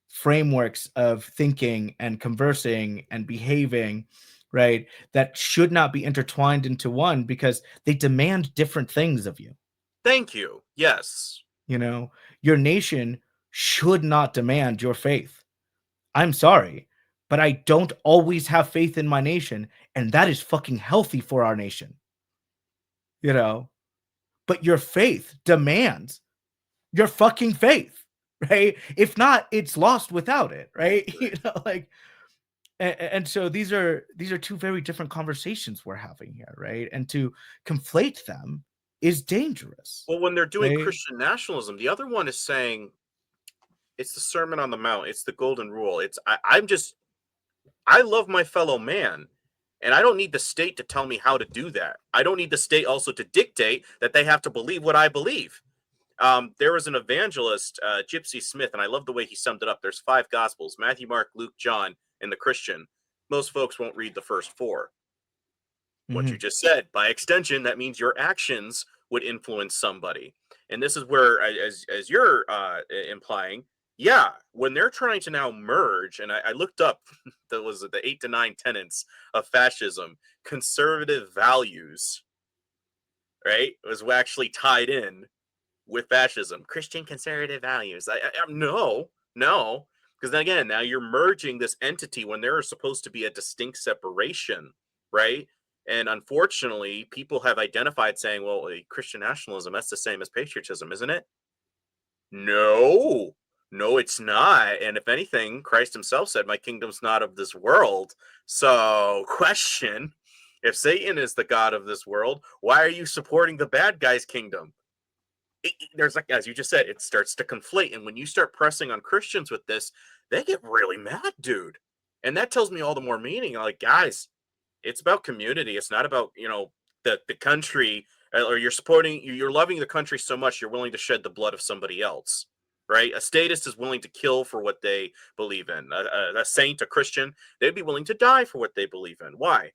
frameworks of thinking and conversing and behaving, right? That should not be intertwined into one because they demand different things of you. Thank you. Yes. You know, your nation should not demand your faith. I'm sorry, but I don't always have faith in my nation, and that is fucking healthy for our nation, you know. But your faith demands your fucking faith, right? If not, it's lost without it, right? You know, like and so these are two very different conversations we're having here, right? And to conflate them is dangerous, Well, when they're doing right? Christian nationalism, the other one is saying it's the Sermon on the Mount. It's the Golden Rule. I love my fellow man, and I don't need the state to tell me how to do that. I don't need the state also to dictate that they have to believe what I believe. There was an evangelist, Gypsy Smith, and I love the way he summed it up. There's five gospels: Matthew, Mark, Luke, John, and the Christian. Most folks won't read the first four. What you Mhm. just said, by extension, that means your actions would influence somebody. And this is where, as you're implying, yeah, when they're trying to now merge, and I looked up that was the 8 to 9 tenets of fascism, conservative values, right, was actually tied in with fascism. Christian conservative values. No, no. Because then again, now you're merging this entity when there is supposed to be a distinct separation, right? And unfortunately, people have identified saying, well, Christian nationalism, that's the same as patriotism, isn't it? No, no, it's not. And if anything, Christ himself said, my kingdom's not of this world. So, question, if Satan is the God of this world, why are you supporting the bad guy's kingdom? There's like, as you just said, it starts to conflate. And when you start pressing on Christians with this, they get really mad, dude. And that tells me all the more meaning. Like, guys, it's about community. It's not about, the country, or you're loving the country so much you're willing to shed the blood of somebody else, right? A statist is willing to kill for what they believe in. A saint, a Christian, they'd be willing to die for what they believe in. Why?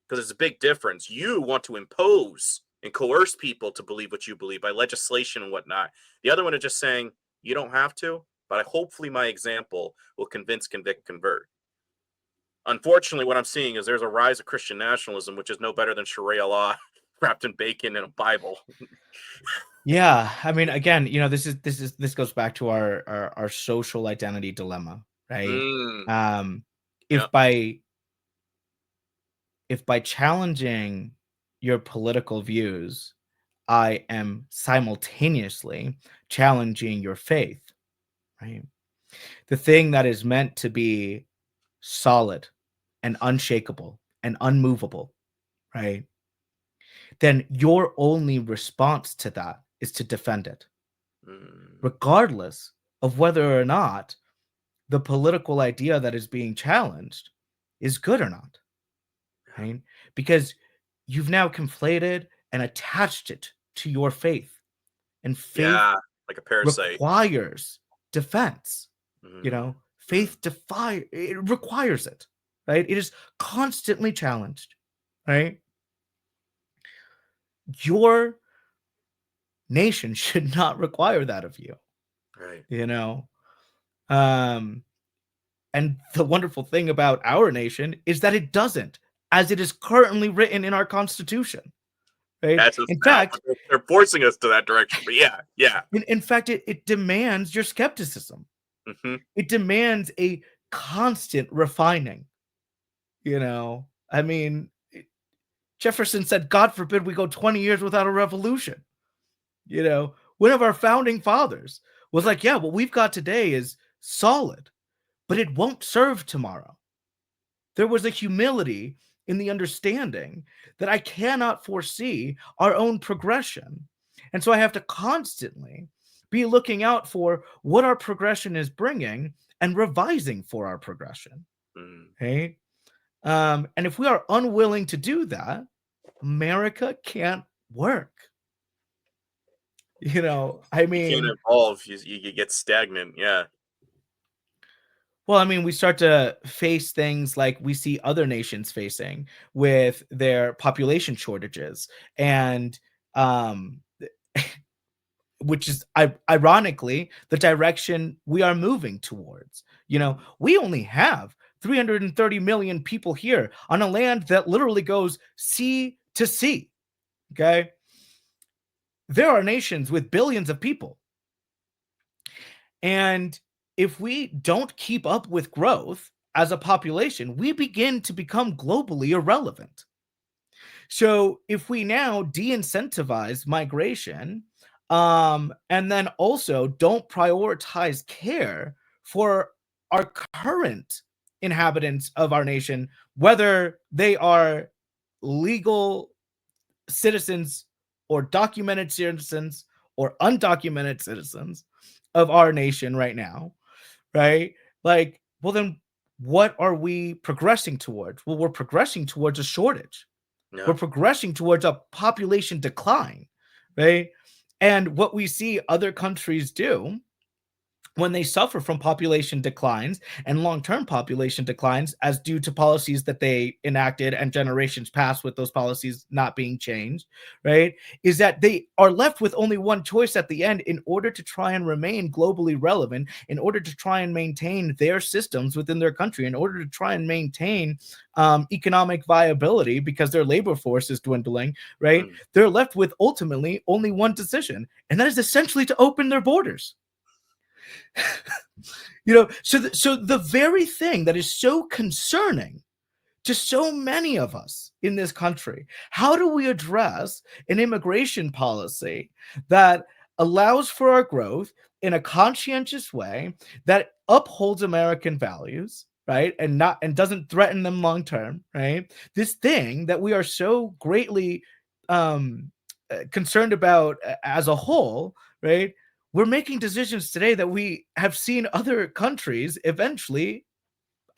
Because it's a big difference. You want to impose and coerce people to believe what you believe by legislation and whatnot. The other one is just saying, you don't have to, but hopefully my example will convince, convict, convert. Unfortunately, what I'm seeing is there's a rise of Christian nationalism, which is no better than Sharia law wrapped in bacon and a Bible. Yeah, I mean, again, this goes back to our social identity dilemma, right? If Yeah. by challenging your political views, I am simultaneously challenging your faith, right? The thing that is meant to be solid and unshakable and unmovable, right? Then your only response to that is to defend it, regardless of whether or not the political idea that is being challenged is good or not, right? Because you've now conflated and attached it to your faith, and faith Yeah, like a parasite. requires defense. Mm. Faith it requires it, right? It is constantly challenged, right? Your nation should not require that of you, Right. And the wonderful thing about our nation is that it doesn't, as it is currently written in our Constitution, right? That's us In now. fact, They're forcing us to that direction. But yeah. in fact, it demands your skepticism. Mm-hmm. It demands a constant refining. I mean, Jefferson said, God forbid we go 20 years without a revolution. One of our founding fathers was like, yeah, what we've got today is solid, but it won't serve tomorrow. There was a humility in the understanding that I cannot foresee our own progression. And so I have to constantly be looking out for what our progression is bringing and revising for our progression. Right? And if we are unwilling to do that, America can't work. I mean, you can't evolve. You get stagnant. Yeah. Well, I mean, we start to face things like we see other nations facing with their population shortages, and which is ironically the direction we are moving towards. We only have 330 million people here on a land that literally goes sea to sea. Okay. There are nations with billions of people. And if we don't keep up with growth as a population, we begin to become globally irrelevant. So if we now de-incentivize migration, and then also don't prioritize care for our current inhabitants of our nation, whether they are legal citizens or documented citizens or undocumented citizens of our nation right now, right? Like, well, then what are we progressing towards? Well, we're progressing towards a shortage. Yeah. We're progressing towards a population decline, right? And what we see other countries do when they suffer from population declines and long-term population declines as due to policies that they enacted and generations past with those policies not being changed, right, is that they are left with only one choice at the end in order to try and remain globally relevant, in order to try and maintain their systems within their country, in order to try and maintain economic viability because their labor force is dwindling, right? They're left with ultimately only one decision, and that is essentially to open their borders. So the very thing that is so concerning to so many of us in this country, how do we address an immigration policy that allows for our growth in a conscientious way, that upholds American values, right, and doesn't threaten them long term, right? This thing that we are so greatly um, concerned about as a whole, right? We're making decisions today that we have seen other countries eventually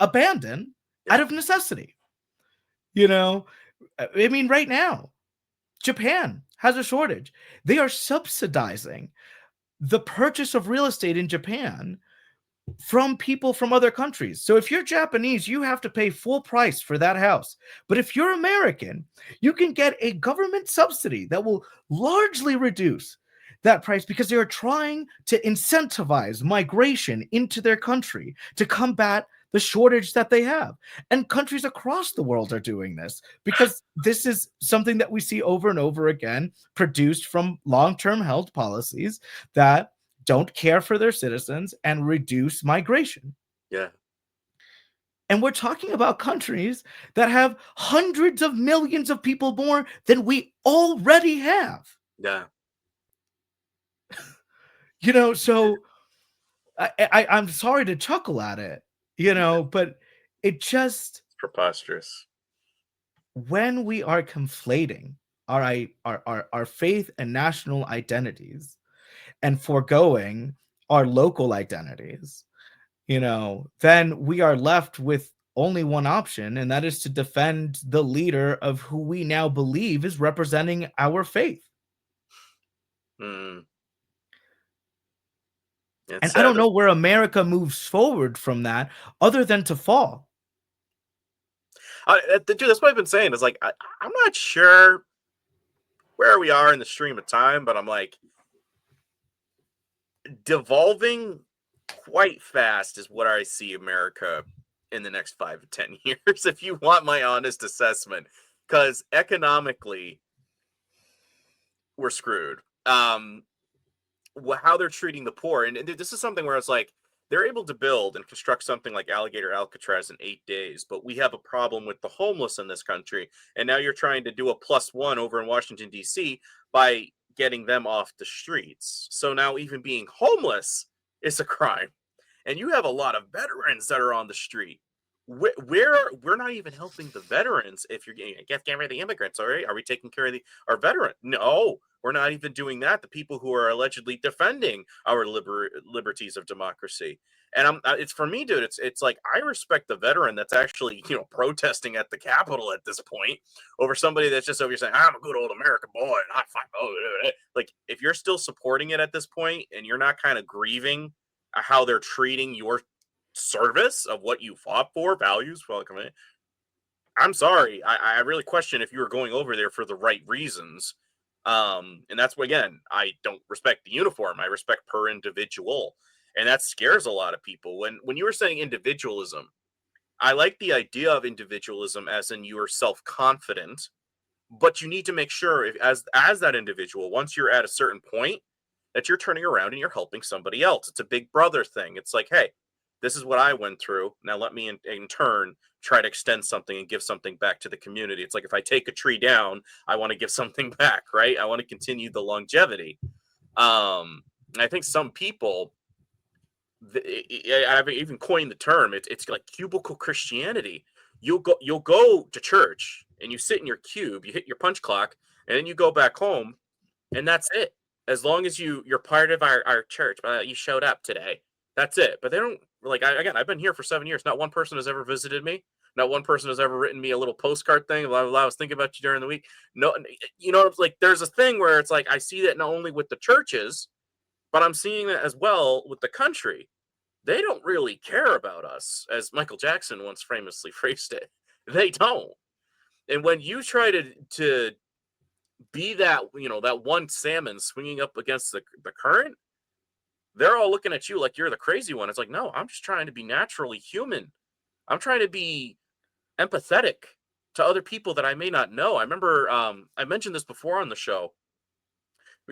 abandon out Yeah. of necessity. You know, I mean, right now, Japan has a shortage. They are subsidizing the purchase of real estate in Japan from people from other countries. So if you're Japanese, you have to pay full price for that house. But if you're American, you can get a government subsidy that will largely reduce that price because they are trying to incentivize migration into their country to combat the shortage that they have. And countries across the world are doing this because this is something that we see over and over again, produced from long-term held policies that don't care for their citizens and reduce migration. Yeah. And we're talking about countries that have hundreds of millions of people more than we already have. Yeah. So I'm sorry to chuckle at it, but it just, It's preposterous. when we are conflating our faith and national identities and foregoing our local identities, then we are left with only one option, and that is to defend the leader of who we now believe is representing our faith. Mm. It's And I sad. don't know where America moves forward from that other than to fall. Dude, that's what I've been saying. Is like I'm not sure where we are in the stream of time, but I'm like devolving quite fast is what I see America in the next 5 to 10 years. If you want my honest assessment, because economically we're screwed. How they're treating the poor, and this is something where it's like they're able to build and construct something like Alligator Alcatraz in 8 days, but we have a problem with the homeless in this country, and now you're trying to do a +1 over in Washington D.C. by getting them off the streets. So now even being homeless is a crime, and you have a lot of veterans that are on the street. We're not even helping the veterans. If you're getting get rid of the immigrants, all right? Are we taking care of our veteran? No, we're not even doing that. The people who are allegedly defending our liberties of democracy, and it's for me, dude. It's like I respect the veteran that's actually protesting at the Capitol at this point over somebody that's just over here saying I'm a good old American boy and I fight. Like if you're still supporting it at this point and you're not kind of grieving how they're treating your service of what you fought for, values. Well, I'm sorry. I really question if you were going over there for the right reasons. And that's what, again, I don't respect the uniform. I respect per individual. And that scares a lot of people. When you were saying individualism, I like the idea of individualism as in you are self-confident, but you need to make sure if, as that individual, once you're at a certain point, that you're turning around and you're helping somebody else. It's a big brother thing. It's like, hey, this is what I went through. Now let me in turn try to extend something and give something back to the community. It's like if I take a tree down, I want to give something back, right? I want to continue the longevity. I think some people, I've even coined the term. It's like cubicle Christianity. You'll go to church and you sit in your cube, you hit your punch clock, and then you go back home, and that's it. As long as you're part of our church, you showed up today. That's it. But they don't like. Again, I've been here for 7 years. Not one person has ever visited me. Not one person has ever written me a little postcard thing. Blah, blah, blah. I was thinking about you during the week. No, it's like there's a thing where it's like I see that not only with the churches, but I'm seeing that as well with the country. They don't really care about us, as Michael Jackson once famously phrased it. They don't. And when you try to be that that one salmon swinging up against the current, they're all looking at you like you're the crazy one. It's like, no, I'm just trying to be naturally human. I'm trying to be empathetic to other people that I may not know. I remember I mentioned this before on the show.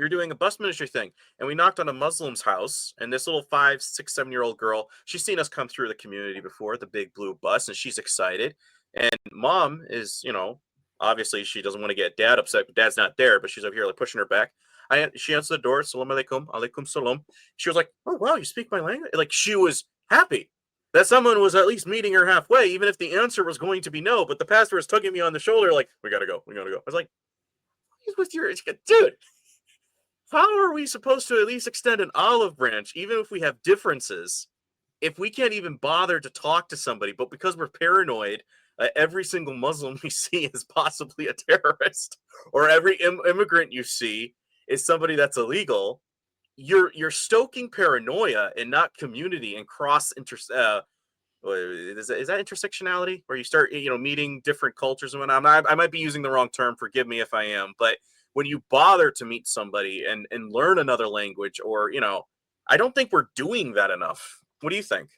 We were doing a bus ministry thing, and we knocked on a Muslim's house, and this little 5, 6, 7-year old girl, she's seen us come through the community before, the big blue bus, and she's excited. And mom is, obviously she doesn't want to get dad upset, but dad's not there, but she's over here like pushing her back. She answered the door, salam alaikum, alaikum salam. She was like, oh wow, you speak my language? Like, she was happy that someone was at least meeting her halfway, even if the answer was going to be no. But the pastor was tugging me on the shoulder, like, we gotta go. I was like, what is with your dude? How are we supposed to at least extend an olive branch, even if we have differences, if we can't even bother to talk to somebody? But because we're paranoid, every single Muslim we see is possibly a terrorist, or every immigrant you see is somebody that's illegal. You're stoking paranoia and not community and is that intersectionality, where you start meeting different cultures and whatnot? I might be using the wrong term, forgive me if I am, but when you bother to meet somebody and learn another language, or I don't think we're doing that enough. What do you think?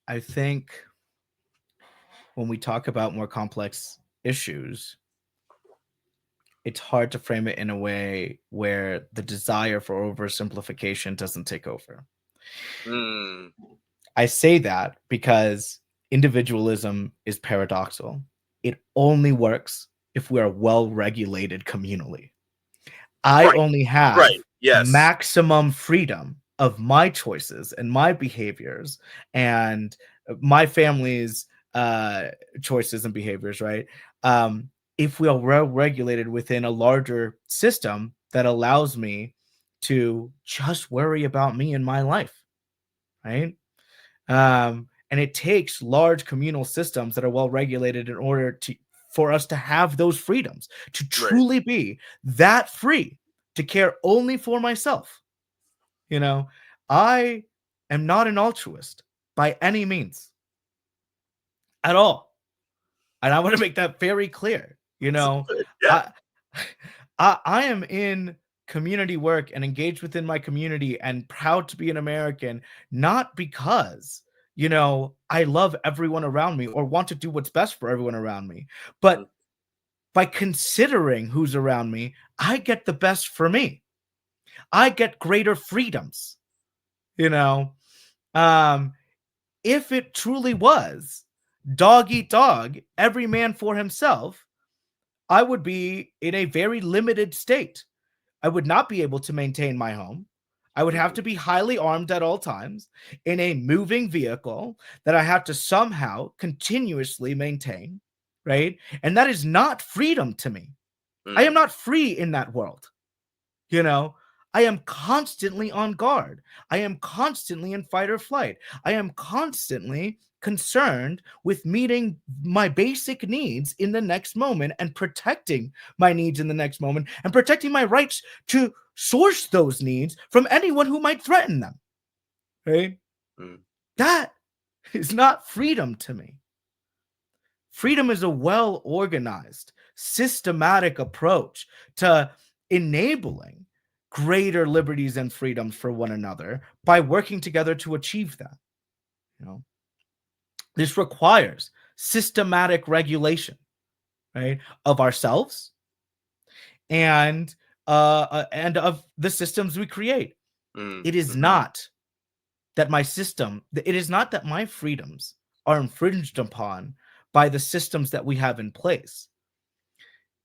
I think when we talk about more complex issues, it's hard to frame it in a way where the desire for oversimplification doesn't take over. I say that because individualism is paradoxical. It only works if we are well-regulated communally. I only have maximum freedom of my choices and my behaviors and my family's choices and behaviors, right? If we are well-regulated within a larger system that allows me to just worry about me and my life, right? And it takes large communal systems that are well-regulated in order for us to have those freedoms, to truly be that free, to care only for myself. I am not an altruist by any means at all. And I want to make that very clear. I am in community work and engaged within my community and proud to be an American, not because, I love everyone around me or want to do what's best for everyone around me, but by considering who's around me, I get the best for me. I get greater freedoms. If it truly was dog eat dog, every man for himself, I would be in a very limited state. I would not be able to maintain my home. I would have to be highly armed at all times in a moving vehicle that I have to somehow continuously maintain, right? And that is not freedom to me. I am not free in that world. I am constantly on guard. I am constantly in fight or flight. I am constantly concerned with meeting my basic needs in the next moment and protecting my needs in the next moment and protecting my rights to source those needs from anyone who might threaten them. Right? That is not freedom to me. Freedom is a well-organized, systematic approach to enabling greater liberties and freedoms for one another by working together to achieve that. This requires systematic regulation, right, of ourselves and of the systems we create. It is not that my freedoms are infringed upon by the systems that we have in place.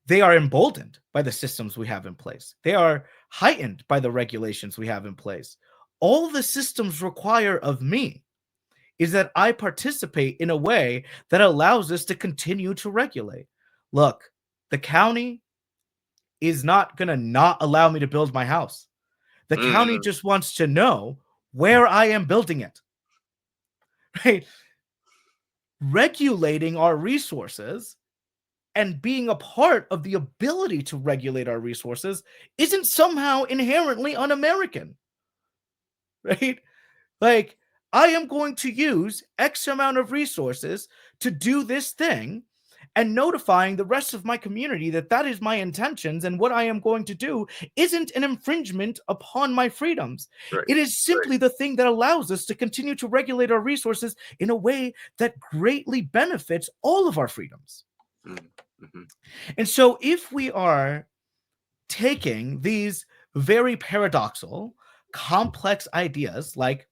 They are emboldened by the systems we have in place. They are heightened by the regulations we have in place. All the systems require of me is that I participate in a way that allows us to continue to regulate. Look, the county is not going to not allow me to build my house. The county just wants to know where I am building it. Right? Regulating our resources and being a part of the ability to regulate our resources isn't somehow inherently un-American, right? Like, I am going to use X amount of resources to do this thing, and notifying the rest of my community that that is my intentions and what I am going to do isn't an infringement upon my freedoms. It is simply the thing that allows us to continue to regulate our resources in a way that greatly benefits all of our freedoms. Mm-hmm. And so if we are taking these very paradoxical, complex ideas like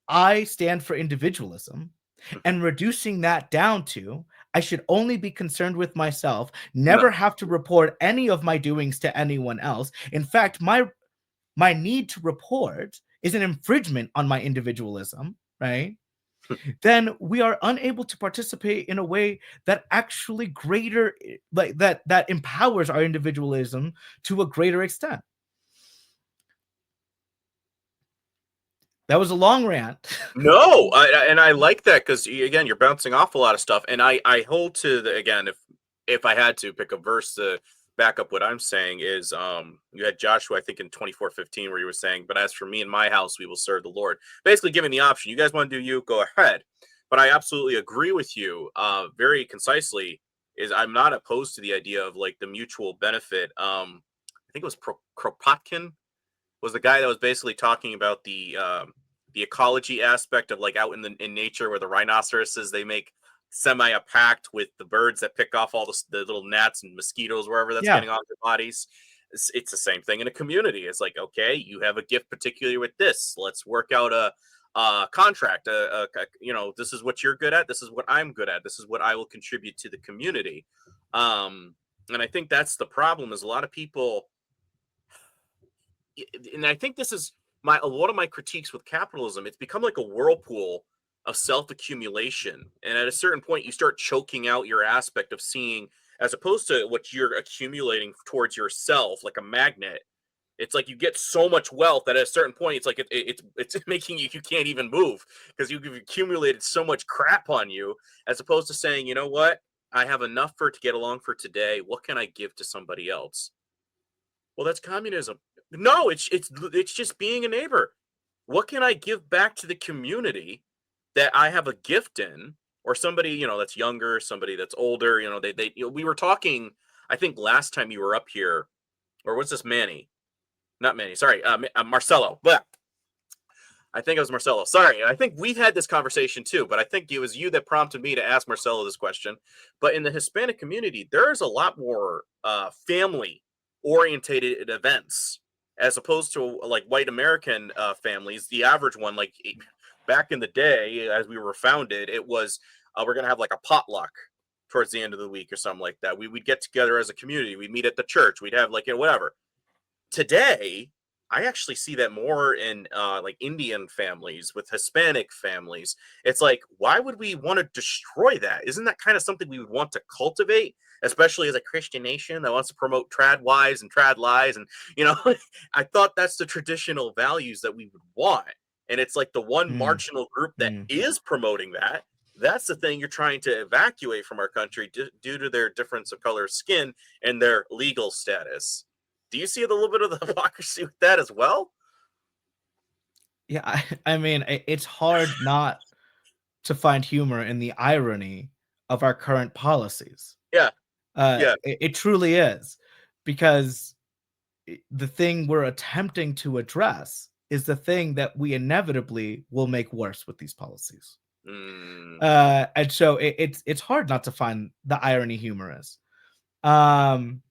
I stand for individualism and reducing that down to I should only be concerned with myself, never No. have to report any of my doings to anyone else. In fact, my need to report is an infringement on my individualism, right? Then we are unable to participate in a way that actually greater like that empowers our individualism to a greater extent. That was a long rant. No, and I like that because again, you're bouncing off a lot of stuff, and I hold to the again if I had to pick a verse to back up what I'm saying is you had Joshua I think in 24:15 where he was saying, but as for me and my house we will serve the Lord. Basically giving the option, you guys want to do you, go ahead. But I absolutely agree with you very concisely is I'm not opposed to the idea of like the mutual benefit. I think it was Kropotkin was the guy that was basically talking about the ecology aspect of like out in nature where the rhinoceroses they make semi a pact with the birds that pick off all the little gnats and mosquitoes wherever that's Yeah. getting on their bodies. It's the same thing in a community. It's like, okay, you have a gift particularly with this. Let's work out a contract. This is what you're good at. This is what I'm good at. This is what I will contribute to the community. And I think that's the problem is a lot of people and I think this is my a lot of my critiques with capitalism. It's become like a whirlpool of self accumulation, and at a certain point, you start choking out your aspect of seeing, as opposed to what you're accumulating towards yourself, like a magnet. It's like you get so much wealth that at a certain point, it's like it's making you can't even move because you've accumulated so much crap on you, as opposed to saying, you know what, I have enough for to get along for today. What can I give to somebody else? Well, that's communism. No, it's just being a neighbor. What can I give back to the community that I have a gift in, or somebody that's younger, somebody that's older? We were talking. I think last time you were up here, or was this Manny? Not Manny. Sorry, Marcelo. But I think it was Marcelo. Sorry, I think we've had this conversation too, but I think it was you that prompted me to ask Marcelo this question. But in the Hispanic community, there's a lot more family orientated events as opposed to like white American families. The average one, like back in the day, as we were founded, it was we're gonna have like a potluck towards the end of the week or something like that. We'd get together as a community. We'd meet at the church. We'd have like whatever. Today I actually see that more in like Indian families with Hispanic families. It's like, why would we want to destroy that? Isn't that kind of something we would want to cultivate, especially as a Christian nation that wants to promote trad wives and trad lies? And I thought that's the traditional values that we would want. And it's like the one Mm, marginal group that mm. is promoting that. That's the thing you're trying to evacuate from our country due to their difference of color of skin and their legal status. Do you see a little bit of the hypocrisy with that as well? Yeah, I mean, it's hard not to find humor in the irony of our current policies. Yeah, yeah. It truly is, because the thing we're attempting to address is the thing that we inevitably will make worse with these policies. Mm, And so it's hard not to find the irony humorous. Um,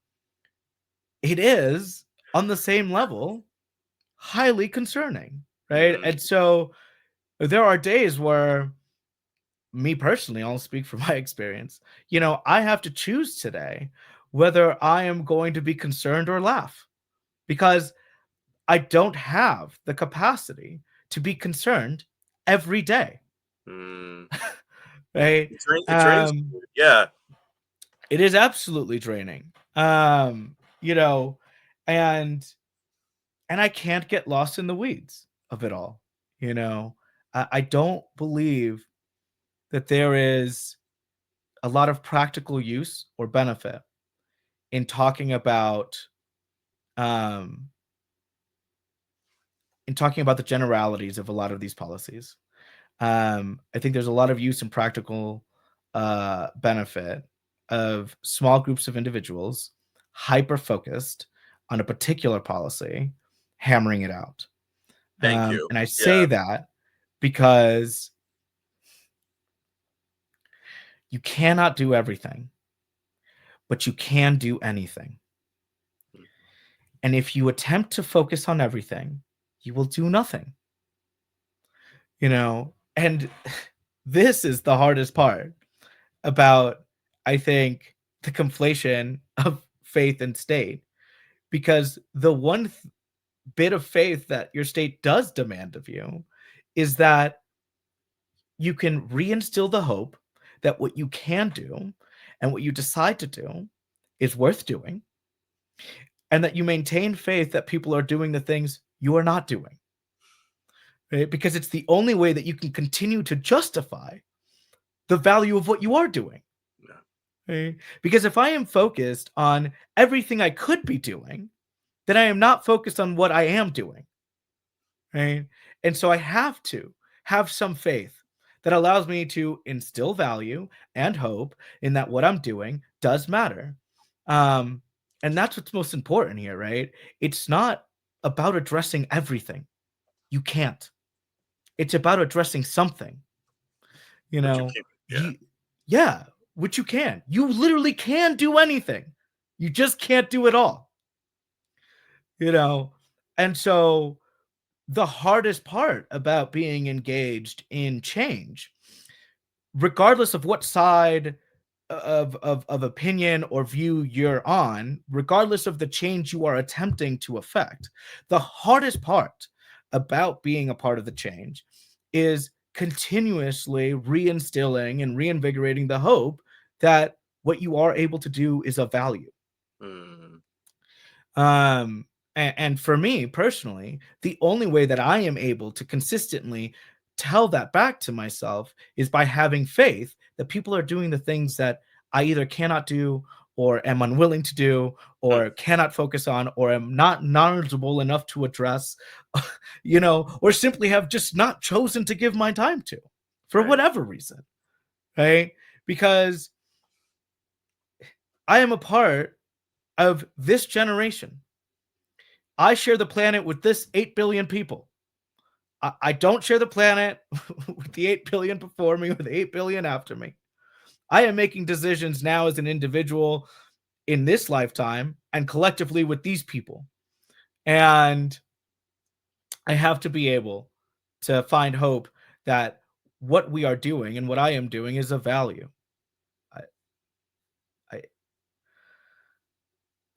it is on the same level highly concerning, right? mm, And so there are days where me personally, I'll speak from my experience, I have to choose today whether I am going to be concerned or laugh, because I don't have the capacity to be concerned every day, mm. right? It drains Um, you. Yeah. it is absolutely draining. You know, and I can't get lost in the weeds of it all. I don't believe that there is a lot of practical use or benefit in talking about um, the generalities of a lot of these policies. I think there's a lot of use and practical benefit of small groups of individuals hyper focused on a particular policy, hammering it out. Thank you. And I say Yeah. that because you cannot do everything. but you can do anything. And if you attempt to focus on everything, you will do nothing. And this is the hardest part about, I think, the conflation of faith and state, because the one bit of faith that your state does demand of you is that you can reinstill the hope that what you can do and what you decide to do is worth doing, and that you maintain faith that people are doing the things you are not doing, right? Because it's the only way that you can continue to justify the value of what you are doing. Yeah. Right? Because if I am focused on everything I could be doing, then I am not focused on what I am doing. Right? And so I have to have some faith that allows me to instill value and hope in that what I'm doing does matter. And that's what's most important here, right? It's not about addressing everything. You can't. It's about addressing something. You But you know, keep, yeah. you yeah, which you can. You literally can do anything. You just can't do it all. You know, and so the hardest part about being engaged in change, regardless of what side of opinion or view you're on, regardless of the change you are attempting to affect, the hardest part about being a part of the change is continuously reinstilling and reinvigorating the hope that what you are able to do is of value. Mm. And for me personally, the only way that I am able to consistently tell that back to myself is by having faith that people are doing the things that I either cannot do or am unwilling to do Mm. or cannot focus on or am not knowledgeable enough to address, or simply have just not chosen to give my time to for Right. whatever reason, right? Because I am a part of this generation. I share the planet with this 8 billion people. I don't share the planet with the 8 billion before me or the 8 billion after me. I am making decisions now as an individual in this lifetime and collectively with these people. And I have to be able to find hope that what we are doing and what I am doing is of value. I, I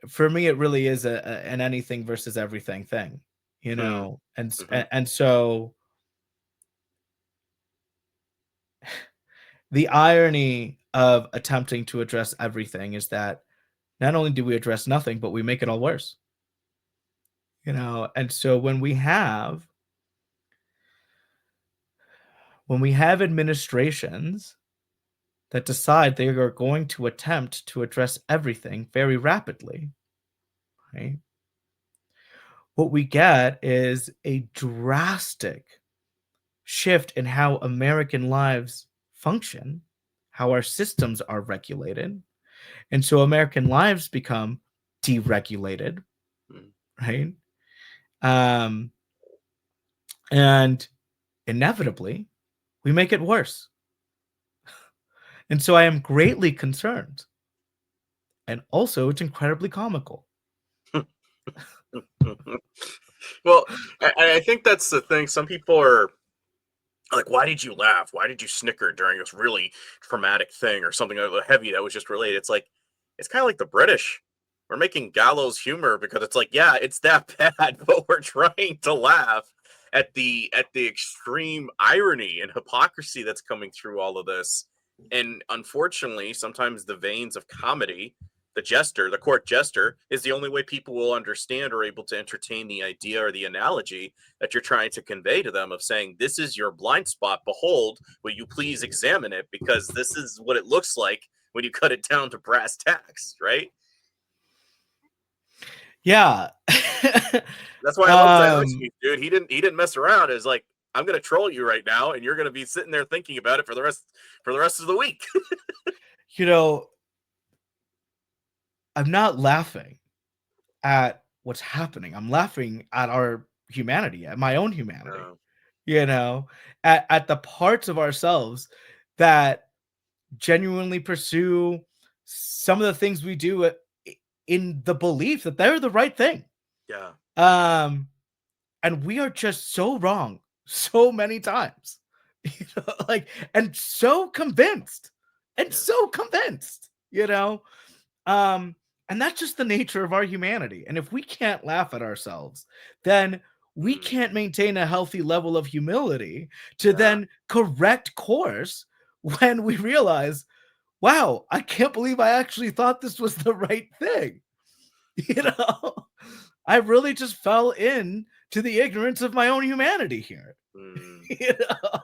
For me, it really is an anything versus everything thing, Mm. and Mm-hmm. and so the irony of attempting to address everything is that not only do we address nothing, but we make it all worse. And so when we have administrations that decide they are going to attempt to address everything very rapidly, right? What we get is a drastic shift in how American lives function, how our systems are regulated. And so American lives become deregulated, Mm. right? Um, and inevitably, we make it worse. And so I am greatly concerned. And also, it's incredibly comical. Well, I think that's the thing. Some people are like, why did you laugh? Why did you snicker during this really traumatic thing or something heavy that was just related? It's like, it's kind of like the British. We're making gallows humor because it's like, yeah, it's that bad, but we're trying to laugh at the extreme irony and hypocrisy that's coming through all of this. And unfortunately, sometimes the veins of comedy, the jester, the court jester, is the only way people will understand or able to entertain the idea or the analogy that you're trying to convey to them of saying, this is your blind spot. Behold, will you please examine it? Because this is what it looks like when you cut it down to brass tacks, right? Yeah. That's why I love um, Zioski, dude. He didn't mess around. It's like, I'm gonna troll you right now, and you're gonna be sitting there thinking about it for the rest of the week. you know, I'm not laughing at what's happening. I'm laughing at our humanity, at my own humanity, uh, you know, at the parts of ourselves that genuinely pursue some of the things we do in the belief that they're the right thing. Yeah. And we are just so wrong so many times. Like, and so convinced. And Yeah. so convinced, you know? And that's just the nature of our humanity. And if we can't laugh at ourselves, then we can't maintain a healthy level of humility to then correct course when we realize, wow, I can't believe I actually thought this was the right thing. You know, I really just fell in to the ignorance of my own humanity here. You know?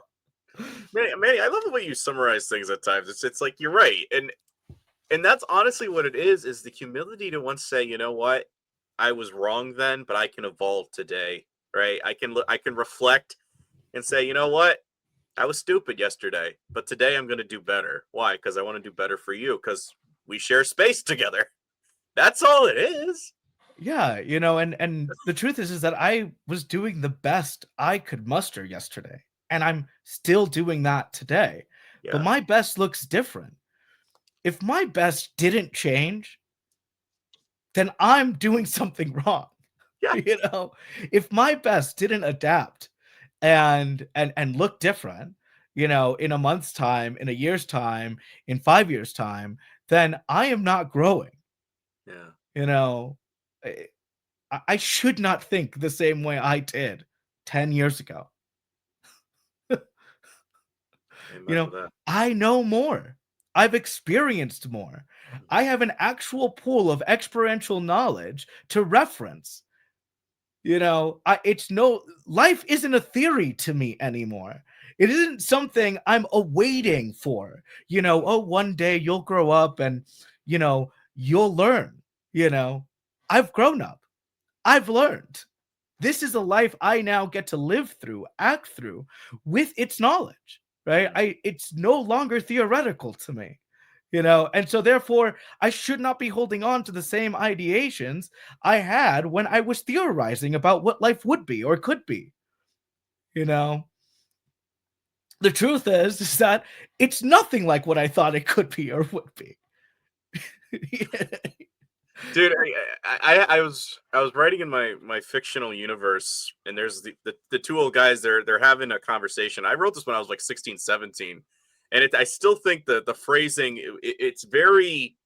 Manny, I love the way you summarize things at times. It's like you're right, and that's honestly what it is the humility to once say, you know what, I was wrong then, but I can evolve today, right? I can reflect and say, you know what, I was stupid yesterday, but today I'm going to do better. Why? Because I want to do better for you, because we share space together. That's all it is. Yeah, you know, and the truth is that I was doing the best I could muster yesterday, and I'm still doing that today. But Yeah. my best looks different. If my best didn't change, then I'm doing something wrong. Yeah. You know, if my best didn't adapt and look different, you know, in a month's time, in a year's time, in 5 years time, then I am not growing. Yeah. You know, I should not think the same way I did 10 years ago. You Amen to know, that. I know more. I've experienced more. I have an actual pool of experiential knowledge to reference. You know, it's no life isn't a theory to me anymore. It isn't something I'm awaiting for. You know, oh, one day you'll grow up and, you know, you'll learn. You know, I've grown up. I've learned. This is a life I now get to live through, act through with its knowledge, right? It's no longer theoretical to me, you know, and so therefore I should not be holding on to the same ideations I had when I was theorizing about what life would be or could be, you know. The truth is that it's nothing like what I thought it could be or would be. Dude, I was writing in my fictional universe, and there's the two old guys. They're having a conversation. I wrote this when I was like 16, 17, and I still think the phrasing it's very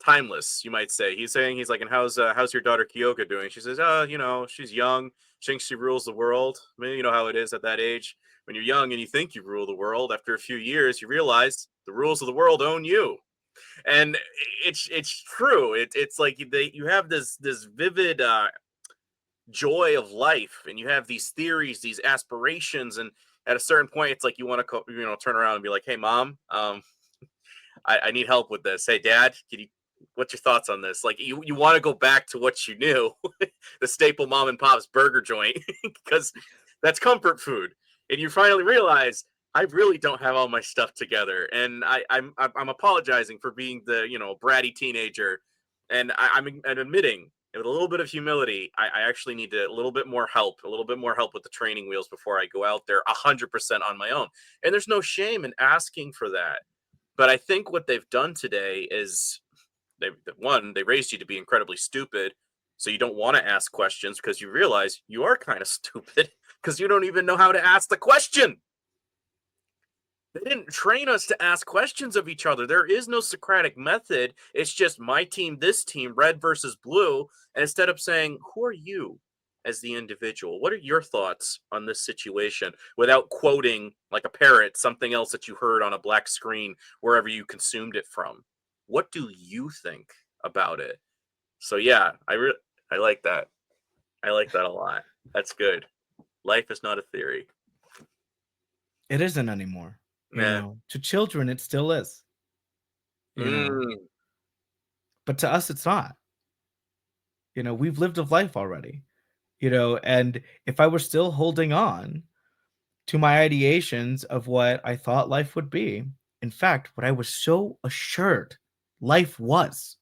timeless, you might say. He's saying, he's like, and how's your daughter Kyoka doing? She says, oh, you know, she's young. She thinks she rules the world. I mean, you know how it is at that age. When you're young and you think you rule the world, after a few years, you realize the rules of the world own you. And it's true. It's like you have this vivid joy of life, and you have these theories, these aspirations, and at a certain point, it's like you want to turn around and be like, "Hey, mom, I need help with this. Hey, dad, can you? What's your thoughts on this?" Like you want to go back to what you knew, the staple mom and pop's burger joint, because that's comfort food, and you finally realize I really don't have all my stuff together, and I'm apologizing for being the bratty teenager, and I'm admitting with a little bit of humility, I actually need a little bit more help, with the training wheels before I go out there 100% on my own, and there's no shame in asking for that. But I think what they've done today is they raised you to be incredibly stupid, so you don't want to ask questions because you realize you are kind of stupid because you don't even know how to ask the question. They didn't train us to ask questions of each other. There is no Socratic method. It's just my team, this team, red versus blue. And instead of saying, who are you as the individual? What are your thoughts on this situation? Without quoting like a parrot, something else that you heard on a black screen, wherever you consumed it from. What do you think about it? So yeah, I like that. I like that a lot. That's good. Life is not a theory. It isn't anymore. You Yeah. know, to children, it still is, you know, Mm. but to us, it's not. You know, we've lived a life already, you know, and if I were still holding on to my ideations of what I thought life would be, in fact, what I was so assured life was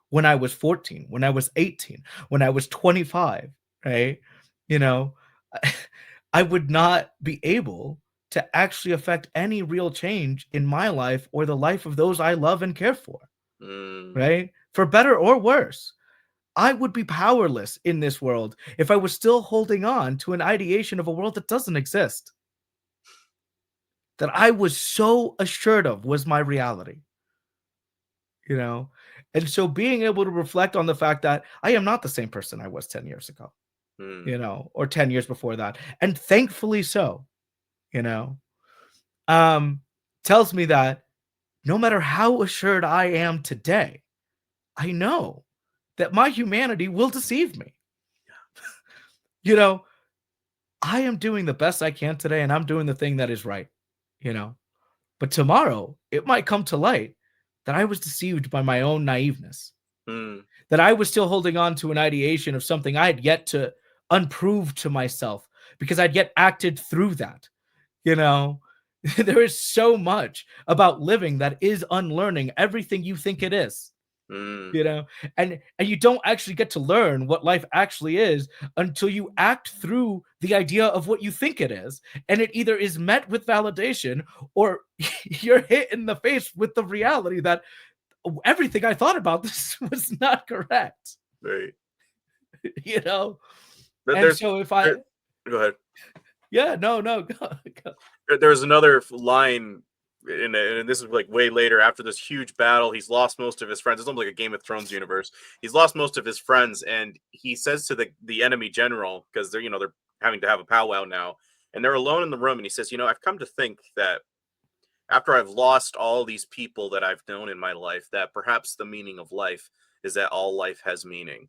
when I was 14, when I was 18, when I was 25, right? You know, I would not be able to actually affect any real change in my life or the life of those I love and care for, right? For better or worse. I would be powerless in this world if I was still holding on to an ideation of a world that doesn't exist, that I was so assured of was my reality, you know? And so being able to reflect on the fact that I am not the same person I was 10 years ago, or 10 years before that. And thankfully so, you know, tells me that no matter how assured I am today, I know that my humanity will deceive me. You know, I am doing the best I can today and I'm doing the thing that is right, you know. But tomorrow it might come to light that I was deceived by my own naiveness, that I was still holding on to an ideation of something I had yet to unprove to myself because I'd yet acted through that, you know. There is so much about living that is unlearning everything you think it is, you know, and you don't actually get to learn what life actually is until you act through the idea of what you think it is, and it either is met with validation or you're hit in the face with the reality that everything I thought about this was not correct, Right. you know. But And so if I go ahead. Yeah, no, go. There's another line, and this is like way later after this huge battle. He's lost most of his friends. It's almost like a Game of Thrones universe. He's lost most of his friends, and he says to the enemy general, because they're having to have a powwow now, and they're alone in the room, and he says, I've come to think that after I've lost all these people that I've known in my life, that perhaps the meaning of life is that all life has meaning.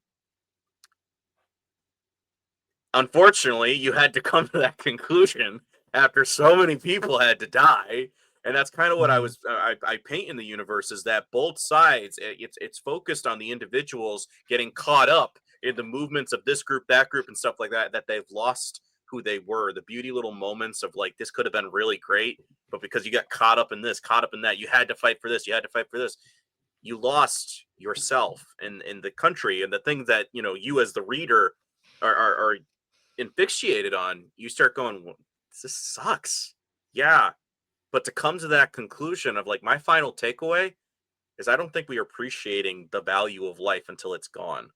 Unfortunately, you had to come to that conclusion after so many people had to die, and that's kind of what I paint in the universe, is that both sides, it's focused on the individuals getting caught up in the movements of this group, that group, and stuff like that, that they've lost who they were, the beauty little moments of like, this could have been really great, but because you got caught up in this, caught up in that, you had to fight for this, you had to fight for this, you lost yourself in the country, and the thing that you as the reader are asphyxiated on. You start going, well, this sucks. Yeah. But to come to that conclusion of like, my final takeaway is I don't think we are appreciating the value of life until it's gone.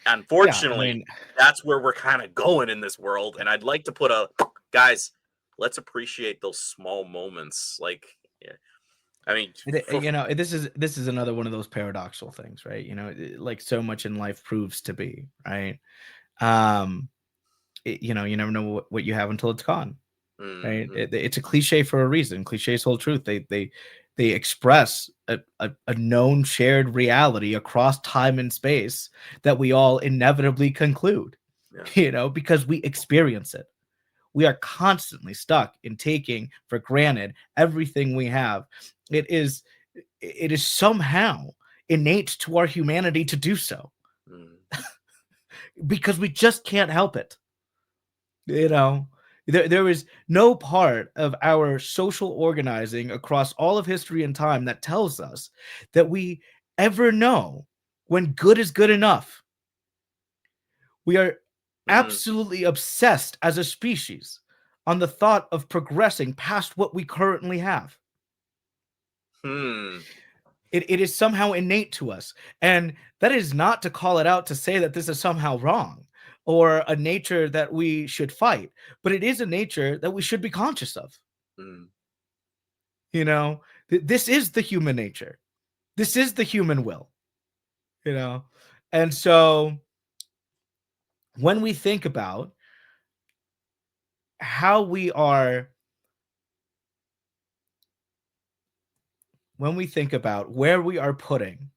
Unfortunately, that's where we're kind of going in this world. And I'd like to put guys, let's appreciate those small moments. Like, yeah. I mean, this is another one of those paradoxical things, right? Like so much in life proves to be, right? You never know what you have until it's gone, right? It's a cliche for a reason. Cliches hold truth. They express a known shared reality across time and space that we all inevitably conclude, because we experience it. We are constantly stuck in taking for granted everything we have. It is somehow innate to our humanity to do so. Because we just can't help it. There is no part of our social organizing across all of history and time that tells us that we ever know when good is good enough. We are absolutely obsessed as a species on the thought of progressing past what we currently have. It is somehow innate to us. And that is not to call it out to say that this is somehow wrong or a nature that we should fight, but it is a nature that we should be conscious of. This is the human nature. This is the human will. And so when we think about how we are, when we think about where we are putting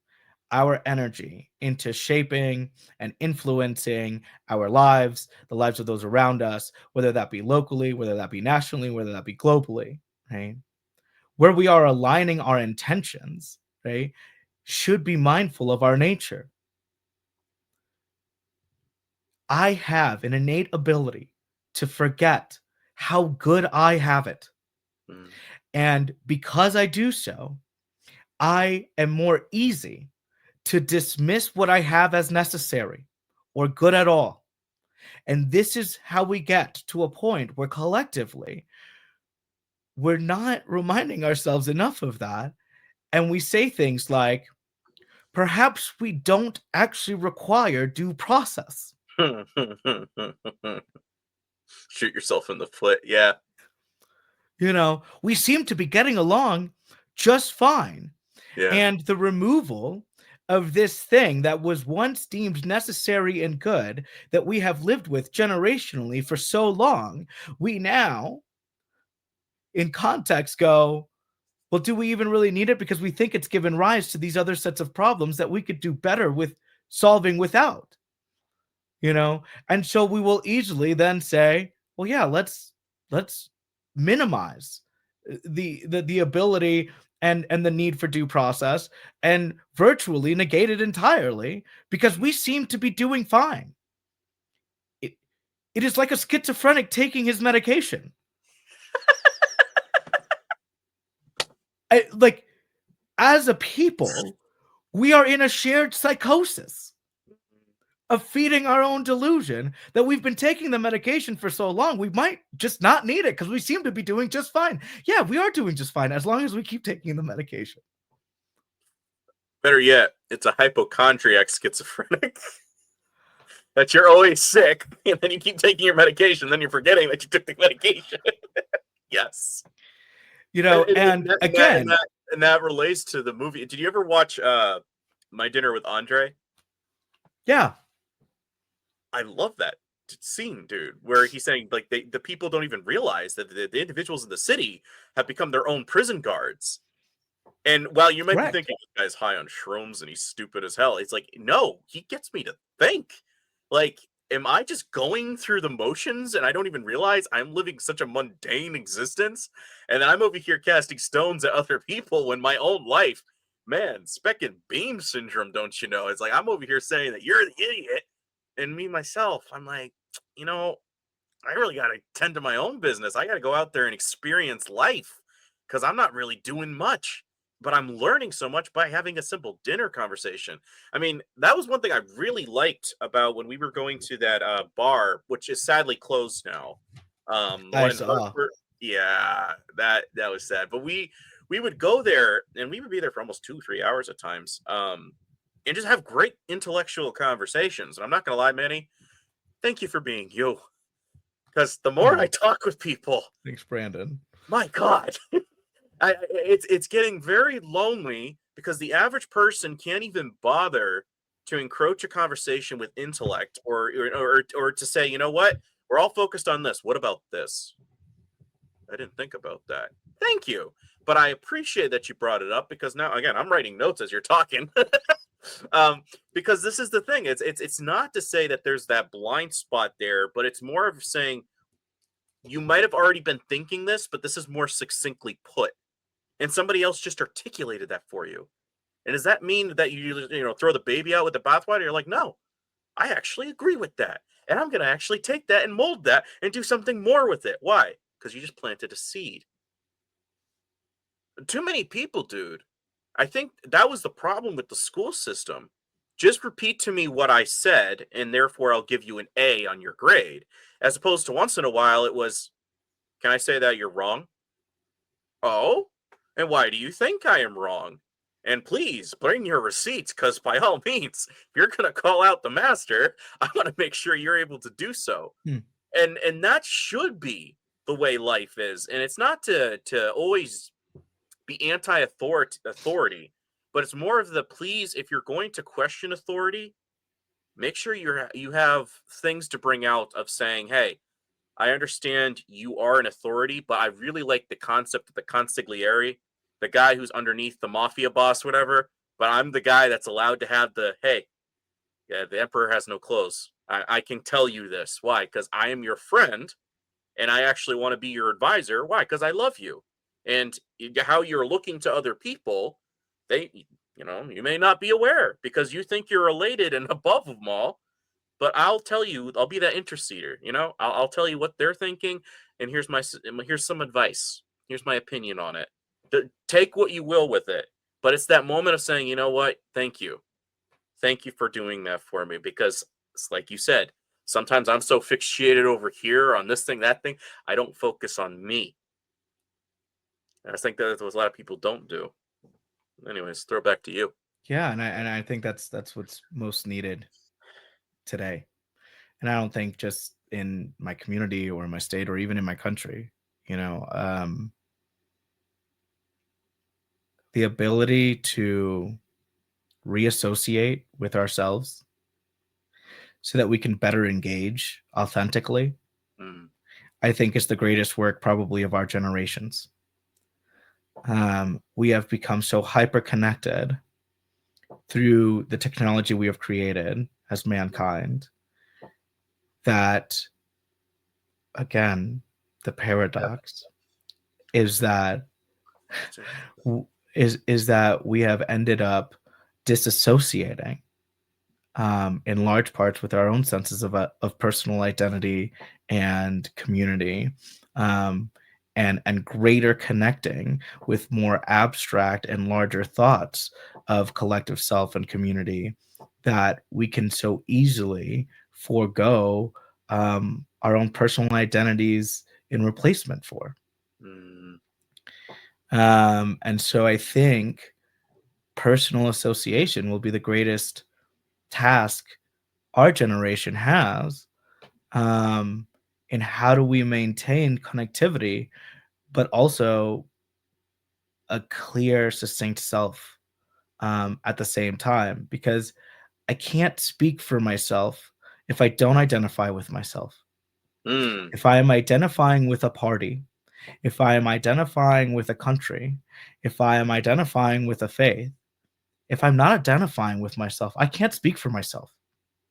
our energy into shaping and influencing our lives, the lives of those around us, whether that be locally, whether that be nationally, whether that be globally, right? Where we are aligning our intentions, right, should be mindful of our nature. I have an innate ability to forget how good I have it. And because I do so, I am more easy to dismiss what I have as necessary or good at all. And this is how we get to a point where collectively we're not reminding ourselves enough of that. And we say things like, perhaps we don't actually require due process. Shoot yourself in the foot. Yeah. We seem to be getting along just fine. Yeah. And the removal of this thing that was once deemed necessary and good, that we have lived with generationally for so long, we now, in context, go, well, do we even really need it? Because we think it's given rise to these other sets of problems that we could do better with solving without. And so we will easily then say, well, yeah, let's minimize the ability and the need for due process and virtually negate it entirely because we seem to be doing fine. It is like a schizophrenic taking his medication. Like, as a people, we are in a shared psychosis of feeding our own delusion that we've been taking the medication for so long, we might just not need it because we seem to be doing just fine. Yeah, we are doing just fine as long as we keep taking the medication. Better yet, it's a hypochondriac schizophrenic. That you're always sick, and then you keep taking your medication, then you're forgetting that you took the medication. Yes. And again... And that relates to the movie. Did you ever watch My Dinner with Andre? Yeah. I love that scene, dude, where he's saying, like, the people don't even realize that the individuals in the city have become their own prison guards. And while you might be thinking, this guy's high on shrooms and he's stupid as hell, it's like, no, he gets me to think. Like, am I just going through the motions and I don't even realize I'm living such a mundane existence? And then I'm over here casting stones at other people when my own life, man, speck and beam syndrome, don't you know? It's like, I'm over here saying that you're the idiot. And me, myself, I'm like, I really got to tend to my own business. I got to go out there and experience life because I'm not really doing much. But I'm learning so much by having a simple dinner conversation. I mean, that was one thing I really liked about when we were going to that bar, which is sadly closed now. I saw. Yeah, that was sad. But we would go there and we would be there for almost 2-3 hours at times, and just have great intellectual conversations. And I'm not gonna lie, Manny, thank you for being you. Because the more I talk with people, thanks, Brandon. My God. It's getting very lonely because the average person can't even bother to encroach a conversation with intellect or to say, you know what, we're all focused on this. What about this? I didn't think about that. Thank you. But I appreciate that you brought it up because now, again, I'm writing notes as you're talking. Because this is the thing. It's not to say that there's that blind spot there, but it's more of saying you might have already been thinking this, but this is more succinctly put. And somebody else just articulated that for you. And does that mean that you throw the baby out with the bathwater? You're like, no, I actually agree with that. And I'm going to actually take that and mold that and do something more with it. Why? Because you just planted a seed. Too many people, dude. I think that was the problem with the school system. Just repeat to me what I said, and therefore I'll give you an A on your grade. As opposed to once in a while, it was, can I say that you're wrong? Oh? And why do you think I am wrong? And please bring your receipts, because by all means, if you're going to call out the master, I want to make sure you're able to do so. And that should be the way life is. And it's not to always be anti-authority, but it's more of the, please, if you're going to question authority, make sure you have things to bring out of saying, hey, I understand you are an authority, but I really like the concept of the consigliere, the guy who's underneath the mafia boss, whatever. But I'm the guy that's allowed to have the, hey, yeah, the emperor has no clothes. I can tell you this. Why? Because I am your friend, and I actually want to be your advisor. Why? Because I love you. And how you're looking to other people, you may not be aware because you think you're elated and above them all. But I'll tell you, I'll be that interceder. I'll tell you what they're thinking, and here's some advice. Here's my opinion on it. Take what you will with it, but it's that moment of saying, you know what? Thank you for doing that for me, because it's like you said, Sometimes I'm so fixated over here on this thing, that thing, I don't focus on me. And I think that's what a lot of people don't do. Anyways, throw it back to you. Yeah, and I think that's what's most needed today. And I don't think just in my community or my state or even in my country, you know, the ability to reassociate with ourselves so that we can better engage authentically, Mm, I think is the greatest work probably of our generations. We have become so hyper connected through the technology we have created as mankind that, again, the paradox is that we have ended up disassociating in large parts with our own senses of personal identity and community, um, and greater connecting with more abstract and larger thoughts of collective self and community that we can so easily forego our own personal identities in replacement for. mm, And so I think personal association will be the greatest task our generation has, in how do we maintain connectivity, but also a clear, succinct self at the same time. Because I can't speak for myself if I don't identify with myself. mm. If I am identifying with a party, if I am identifying with a country, if I am identifying with a faith, if I'm not identifying with myself, I can't speak for myself.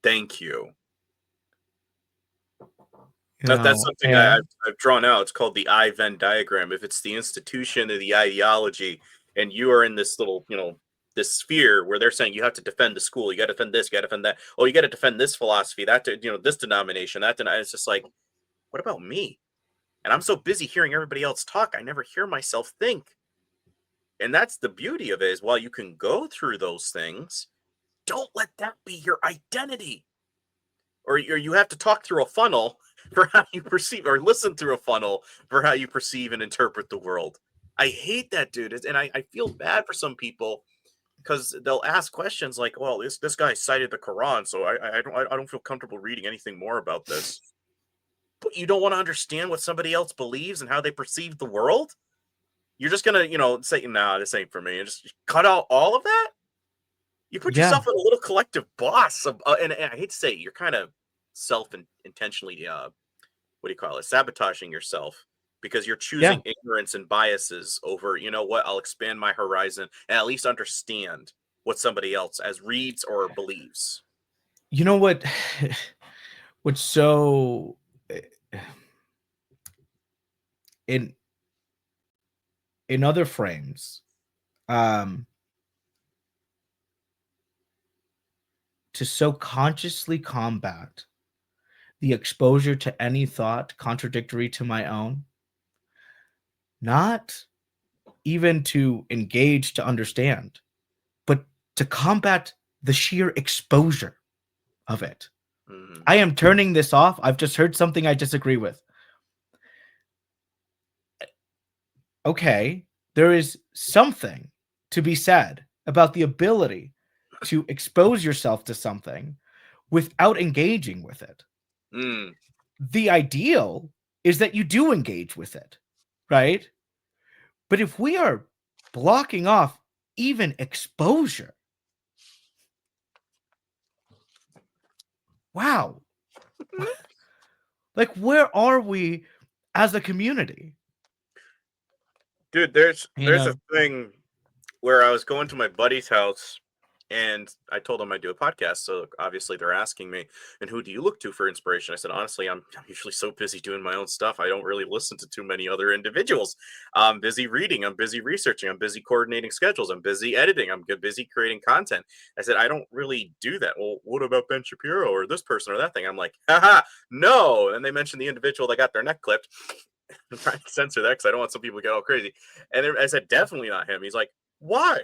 Thank you. You That's know, something and I've drawn out. It's called the I-Venn diagram. If it's the institution or the ideology, and you are in this little, this sphere where they're saying you have to defend the school, you got to defend this, you got to defend that. Oh, you got to defend this philosophy, that, this denomination, that. It's just like, what about me? And I'm so busy hearing everybody else talk, I never hear myself think. And that's the beauty of it, is while you can go through those things, don't let that be your identity. Or you have to talk through a funnel for how you perceive, or listen through a funnel for how you perceive and interpret the world. I hate that, dude. And I feel bad for some people because they'll ask questions like, well, this guy cited the Quran, so I don't feel comfortable reading anything more about this. But you don't want to understand what somebody else believes and how they perceive the world? You're just gonna, say, nah, this ain't for me, and just cut out all of that? You put yeah, yourself in a little collective boss of, and I hate to say it, you're kind of intentionally, what do you call it, sabotaging yourself, because you're yeah. choosing ignorance and biases over, you know what, I'll expand my horizon and at least understand what somebody else as reads or believes. You know what? What's so in other frames, um, to so consciously combat the exposure to any thought contradictory to my own, not even to engage to understand, but to combat the sheer exposure of it. Hmm. I am turning this off. I've just heard something I disagree with. Okay, there is something to be said about the ability to expose yourself to something without engaging with it. Mm. The ideal is that you do engage with it, right? But if we are blocking off even exposure, wow, like where are we as a community? Dude, there's a You thing where I was going to my buddy's house and I told him I do a podcast. So obviously they're asking me, and who do you look to for inspiration? I said, honestly, I'm usually so busy doing my own stuff. I don't really listen to too many other individuals. I'm busy reading. I'm busy researching. I'm busy coordinating schedules. I'm busy editing. I'm busy creating content. I said, I don't really do that. Well, what about Ben Shapiro or this person or that thing? I'm like, haha, no. And they mentioned the individual that got their neck clipped. I'm trying to censor that because I don't want some people to get all crazy. And I said, definitely not him. He's like, why?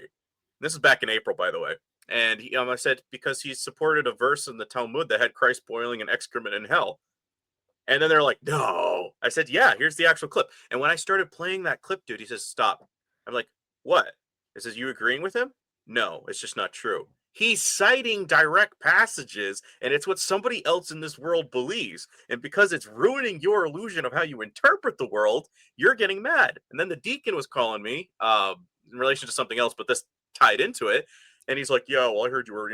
This is back in April, by the way. And I said, because he supported a verse in the Talmud that had Christ boiling in excrement in hell. And then they're like, no. I said, yeah, here's the actual clip. And when I started playing that clip, dude, he says, stop. I'm like, what? He says, you agreeing with him? No, it's just not true. He's citing direct passages, and it's what somebody else in this world believes. And because it's ruining your illusion of how you interpret the world, you're getting mad. And then the deacon was calling me in relation to something else, but this tied into it. And he's like, yeah, well, I heard you were,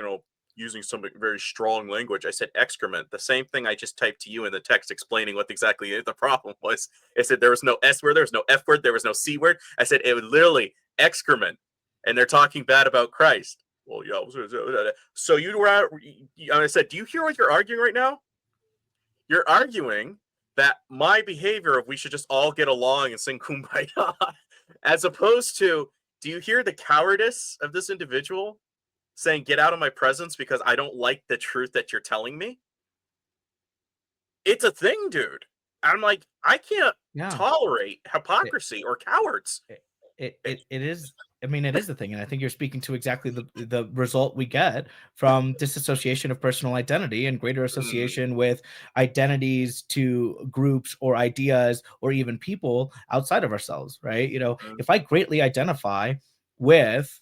using some very strong language. I said excrement, the same thing I just typed to you in the text explaining what exactly the problem was. I said there was no S word, there was no F word, there was no C word. I said it was literally excrement, and they're talking bad about Christ. Well, yeah. So you were, I said, do you hear what you're arguing right now? You're arguing that my behavior of we should just all get along and sing kumbaya, as opposed to, do you hear the cowardice of this individual saying, get out of my presence because I don't like the truth that you're telling me? It's a thing, dude. I'm like, I can't Yeah. tolerate It, hypocrisy or cowards. it is. I mean, it is the thing, and I think you're speaking to exactly the result we get from disassociation of personal identity and greater Mm, association with identities to groups or ideas or even people outside of ourselves, right? mm, If I greatly identify with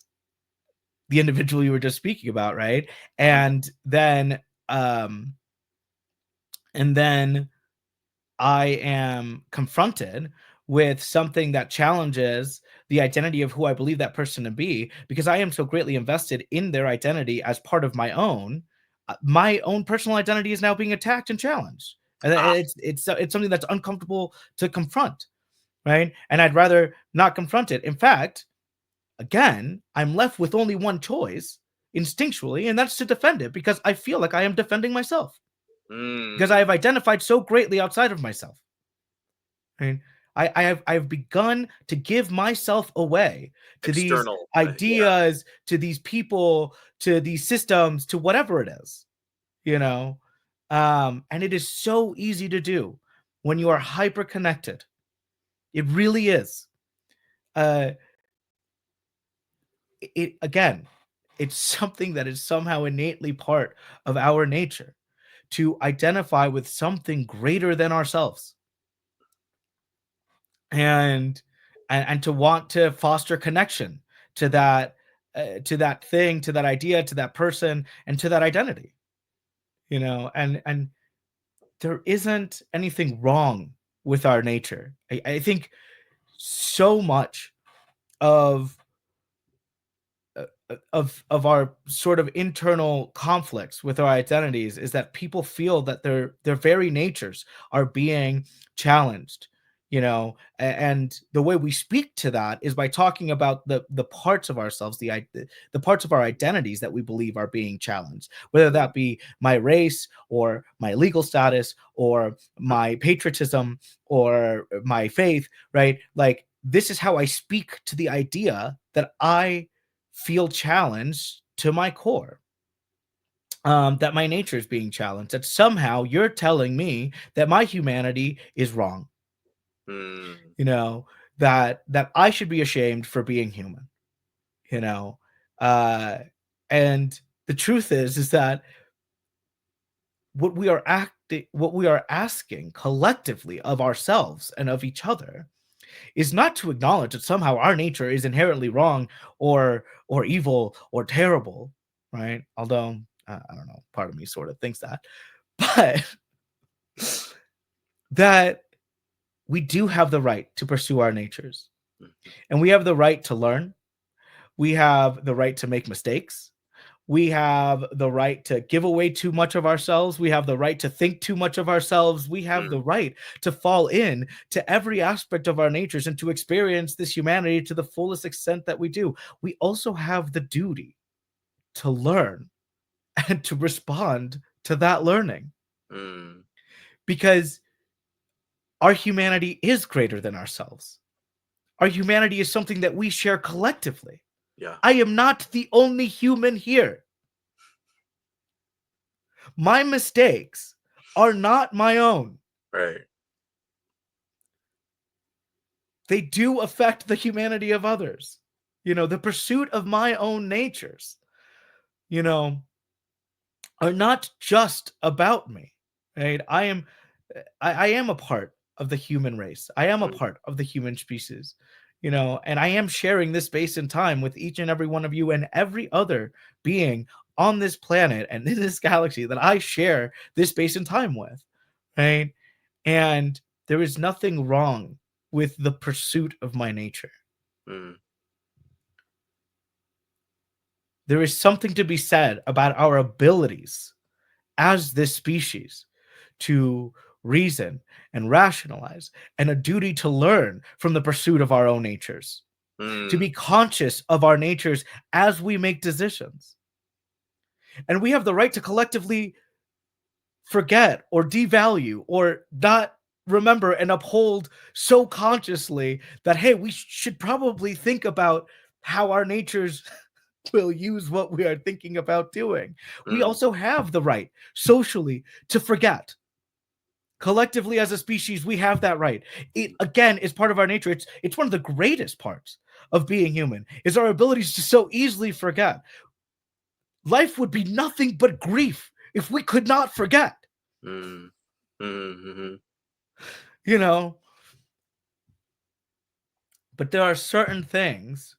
the individual you were just speaking about, right? mm, And then um and then I am confronted with something that challenges the identity of who I believe that person to be, because I am so greatly invested in their identity as part of my own personal identity is now being attacked and challenged. And ah, it's something that's uncomfortable to confront, right? And I'd rather not confront it. In fact, again, I'm left with only one choice instinctually, and that's to defend it because I feel like I am defending myself because I have mm, identified so greatly outside of myself. Right? I've begun to give myself away to these external. Yeah. ideas, to these people, to these systems, to whatever it is, you know. And it is so easy to do when you are Mm, hyper connected. It really is. Uh, it again, it's something that is somehow innately part of our nature to identify with something greater than ourselves and and to want to foster connection to that thing, to that idea, to that person, and to that identity, and there isn't anything wrong with our nature. I think so much of of our sort of internal conflicts with our identities is that people feel that their very natures are being challenged, and the way we speak to that is by talking about the parts of ourselves, the parts of our identities that we believe are being challenged, whether mm, that be my race or my legal status or my patriotism or my faith, right? Like, this is how I speak to the idea that I feel challenged to my core, that my nature is being challenged, that somehow you're telling me that my humanity is wrong, mm, you know that I should be ashamed for being human, you know uh and the truth is that what we are asking collectively of ourselves and of each other is not to acknowledge that somehow our nature is inherently wrong or evil or terrible, right? Although I don't know, part of me sort of thinks that, but that we do have the right to pursue our natures, mm, and we have the right to learn. We have the right to make mistakes. We have the right to give away too much of ourselves. We have the right to think too much of ourselves. We have mm, the right to fall in to every aspect of our natures and to experience this humanity to the fullest extent that we do. We also have the duty to learn and to respond to that learning, mm. because our humanity is greater than ourselves. Our humanity is something that we share collectively. Yeah. I am not the only human here. My mistakes are not my own. Right. They do affect the humanity of others. The pursuit of my own natures, you know, are not just about me, right? I am a part of the human race. I am a Mm, part of the human species, and I am sharing this space and time with each and every one of you and every other being on this planet and in this galaxy that I share this space and time with, right? And there is nothing wrong with the pursuit of my nature. mm, There is something to be said about our abilities as this species to reason and rationalize, and a duty to learn from the pursuit of our own natures, to mm, be conscious of our natures as we make decisions. And we have the right to collectively forget or devalue or not remember and uphold so consciously that, hey, we should probably think about how our natures will use what we are thinking about doing. We mm, also have the right socially to forget. Collectively as a species, we have that right. It again is part of our nature. It's one of the greatest parts of being human is our abilities to so easily forget. Life would be nothing but grief if we could not forget, mm, mm, you know. But there are certain things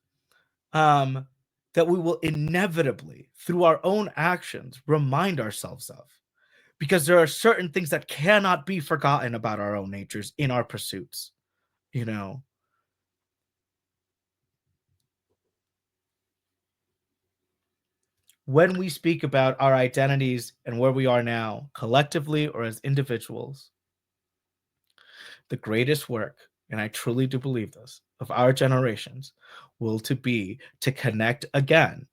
um that we will inevitably through our own actions remind ourselves of, because there are certain things that cannot be forgotten about our own natures in our pursuits, you know. When we speak about our identities and where we are now, collectively or as individuals, the greatest work, and I truly do believe this, of our generations will to be to connect again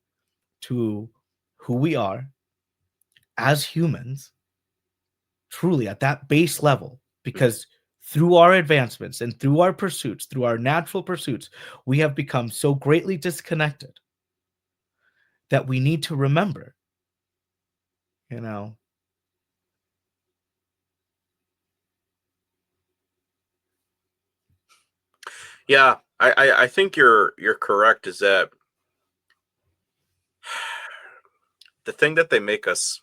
to who we are as humans, truly at that base level, mm. because through our advancements and through our pursuits, through our natural pursuits, we have become so greatly disconnected that we need to remember, you know. Yeah, I think you're correct. Is that the thing that they make us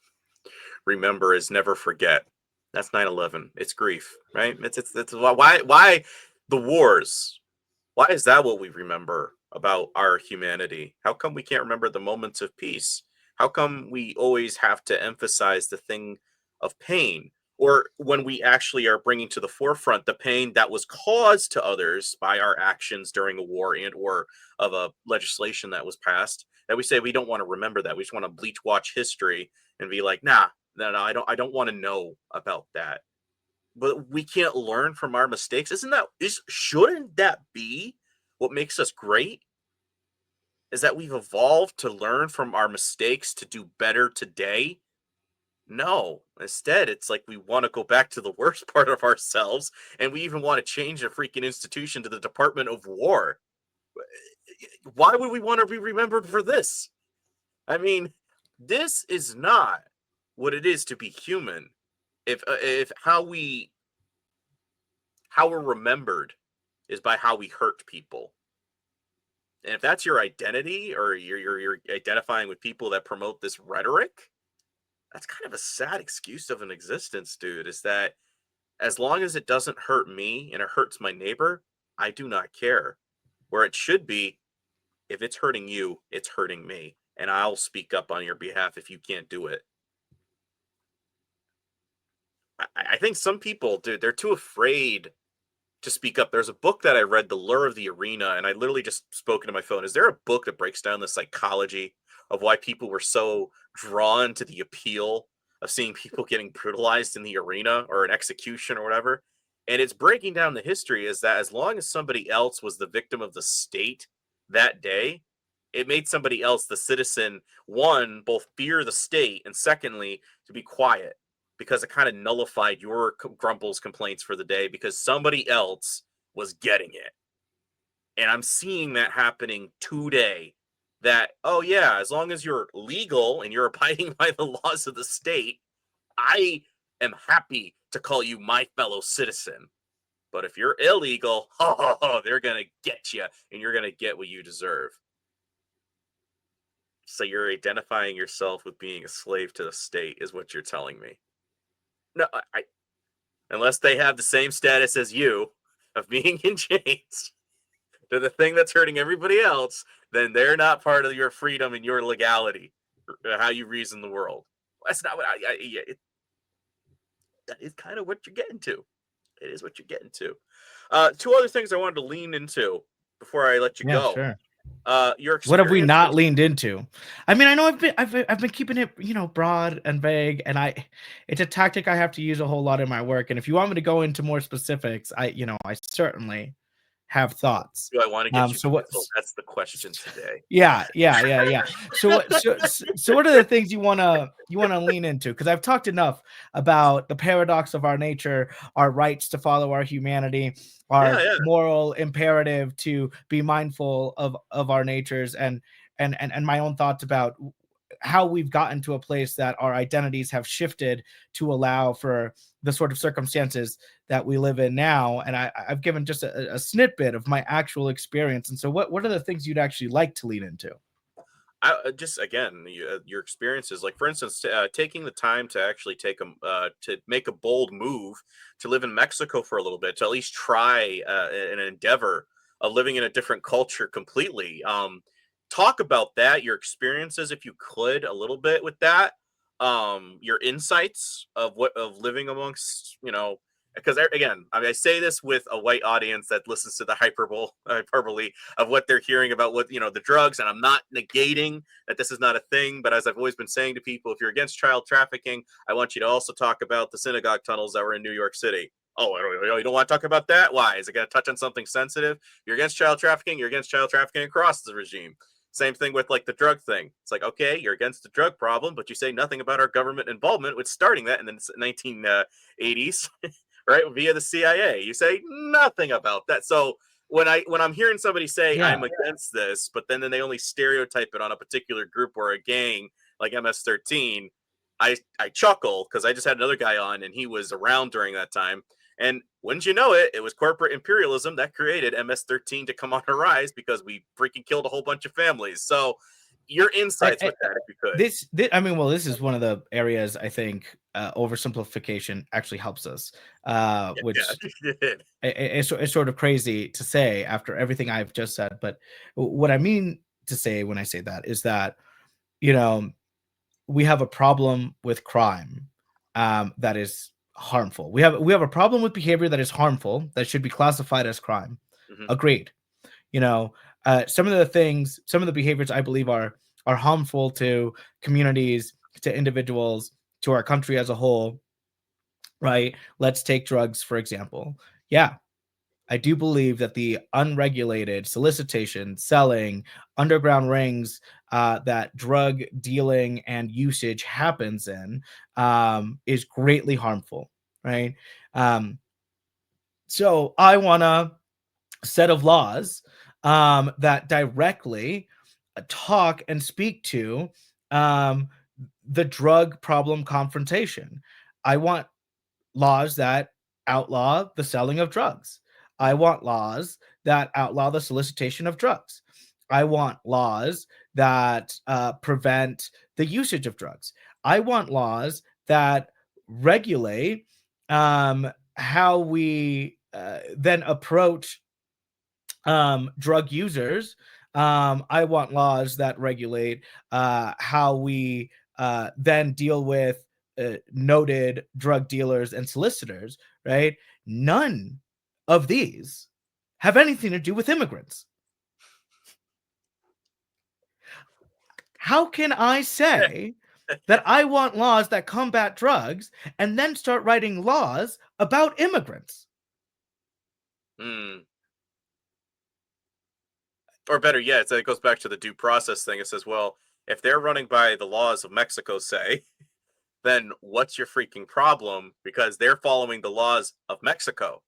remember is never forget. That's 9/11. It's grief, right? It's why the wars. Why is that what we remember about our humanity? How come we can't remember the moments of peace? How come we always have to emphasize the thing of pain? Or when we actually are bringing to the forefront the pain that was caused to others by our actions during a war and or of a legislation that was passed, that we say we don't want to remember that. We just want to bleach watch history and be like, nah, no, I don't want to know about that. But we can't learn from our mistakes. Shouldn't that be what makes us great? Is that we've evolved to learn from our mistakes to do better today? No. Instead, it's like we want to go back to the worst part of ourselves, and we even want to change the freaking institution to the Department of War. Why would we want to be remembered for this? I mean, this is not what it is to be human. If how we're remembered is by how we hurt people. And if that's your identity, or you're identifying with people that promote this rhetoric, that's kind of a sad excuse of an existence, dude. Is that as long as it doesn't hurt me and it hurts my neighbor, I do not care. Where it should be, if it's hurting you, it's hurting me. And I'll speak up on your behalf if you can't do it. I think some people, dude, they're too afraid to speak up. There's a book that I read, The Lure of the Arena, and I literally just spoke into my phone. Is there a book that breaks down the psychology of why people were so drawn to the appeal of seeing people getting brutalized in the arena or an execution or whatever? And it's breaking down the history is that as long as somebody else was the victim of the state that day, it made somebody else, the citizen, one, both fear the state, and secondly, to be quiet, because it kind of nullified your grumples complaints for the day because somebody else was getting it. And I'm seeing that happening today. That, oh yeah, as long as you're legal and you're abiding by the laws of the state, I am happy to call you my fellow citizen. But if you're illegal, they're gonna get you, and you're gonna get what you deserve. So you're identifying yourself with being a slave to the state, is what you're telling me. No, unless they have the same status as you of being in chains to the thing that's hurting everybody else, then they're not part of your freedom and your legality, how you reason the world. That's not what that is kind of what you're getting to. It is what you're getting to. Two other things I wanted to lean into before I let you Yeah, go. sure. Your What have we experience not with leaned into? I mean, I know I've been keeping it, broad and vague, and it's a tactic I have to use a whole lot in my work. And if you want me to go into more specifics, I certainly have thoughts. do I want to get you So what? canceled? That's the question today. Yeah. So what are the things you wanna lean into? Because I've talked enough about the paradox of our nature, our rights to follow our humanity, Yeah, our yeah. moral imperative to be mindful of our natures, and my own thoughts about how we've gotten to a place that our identities have shifted to allow for the sort of circumstances that we live in now. And I've given just a snippet of my actual experience. And so what are the things you'd actually like to lean into? Just again, your experiences, like for instance, taking the time to actually to make a bold move to live in Mexico for a little bit, to at least try an endeavor of living in a different culture completely. Talk about that, your experiences, if you could, a little bit with that. Your insights of what of living amongst, because again, I mean, I say this with a white audience that listens to the hyperbole of what they're hearing about what the drugs, and I'm not negating that this is not a thing, but as I've always been saying to people, if you're against child trafficking, I want you to also talk about the synagogue tunnels that were in New York City. Oh, you don't want to talk about that? Why? Is it going to touch on something sensitive? You're against child trafficking, you're against child trafficking across the regime. Same thing with like the drug thing. It's like, okay, you're against the drug problem, but you say nothing about our government involvement with starting that in the 1980s, right? Via the CIA. You say nothing about that. So when I'm hearing somebody say Yeah. I'm against this, but then they only stereotype it on a particular group or a gang like MS-13, I chuckle because I just had another guy on and he was around during that time. And wouldn't you know it, it was corporate imperialism that created MS-13 to come on a rise because we freaking killed a whole bunch of families. So your insights I, with that, if you could. I mean, well, this is one of the areas I think oversimplification actually helps us, which Yeah. it's sort of crazy to say after everything I've just said. But what I mean to say when I say that is that, you know, we have a problem with crime that is harmful. We have a problem with behavior that is harmful that should be classified as crime. Mhm. Agreed. You know, some of the behaviors I believe are harmful to communities, to individuals, to our country as a whole. Right? Let's take drugs for example. Yeah, I do believe that the unregulated solicitation, selling, underground rings that drug dealing and usage happens in is greatly harmful, right? Um, so I want a set of laws that directly talk and speak to um, the drug problem confrontation. I want laws that outlaw the selling of drugs. I want laws that outlaw the solicitation of drugs. I want laws that prevent the usage of drugs. I want laws that regulate how we then approach drug users. I want laws that regulate how we then deal with noted drug dealers and solicitors, right? None of these have anything to do with immigrants. How can I say that I want laws that combat drugs and then start writing laws about immigrants? Hmm. Or better yet, it goes back to the due process thing. It says, well, if they're running by the laws of Mexico, say, then what's your freaking problem? Because they're following the laws of Mexico.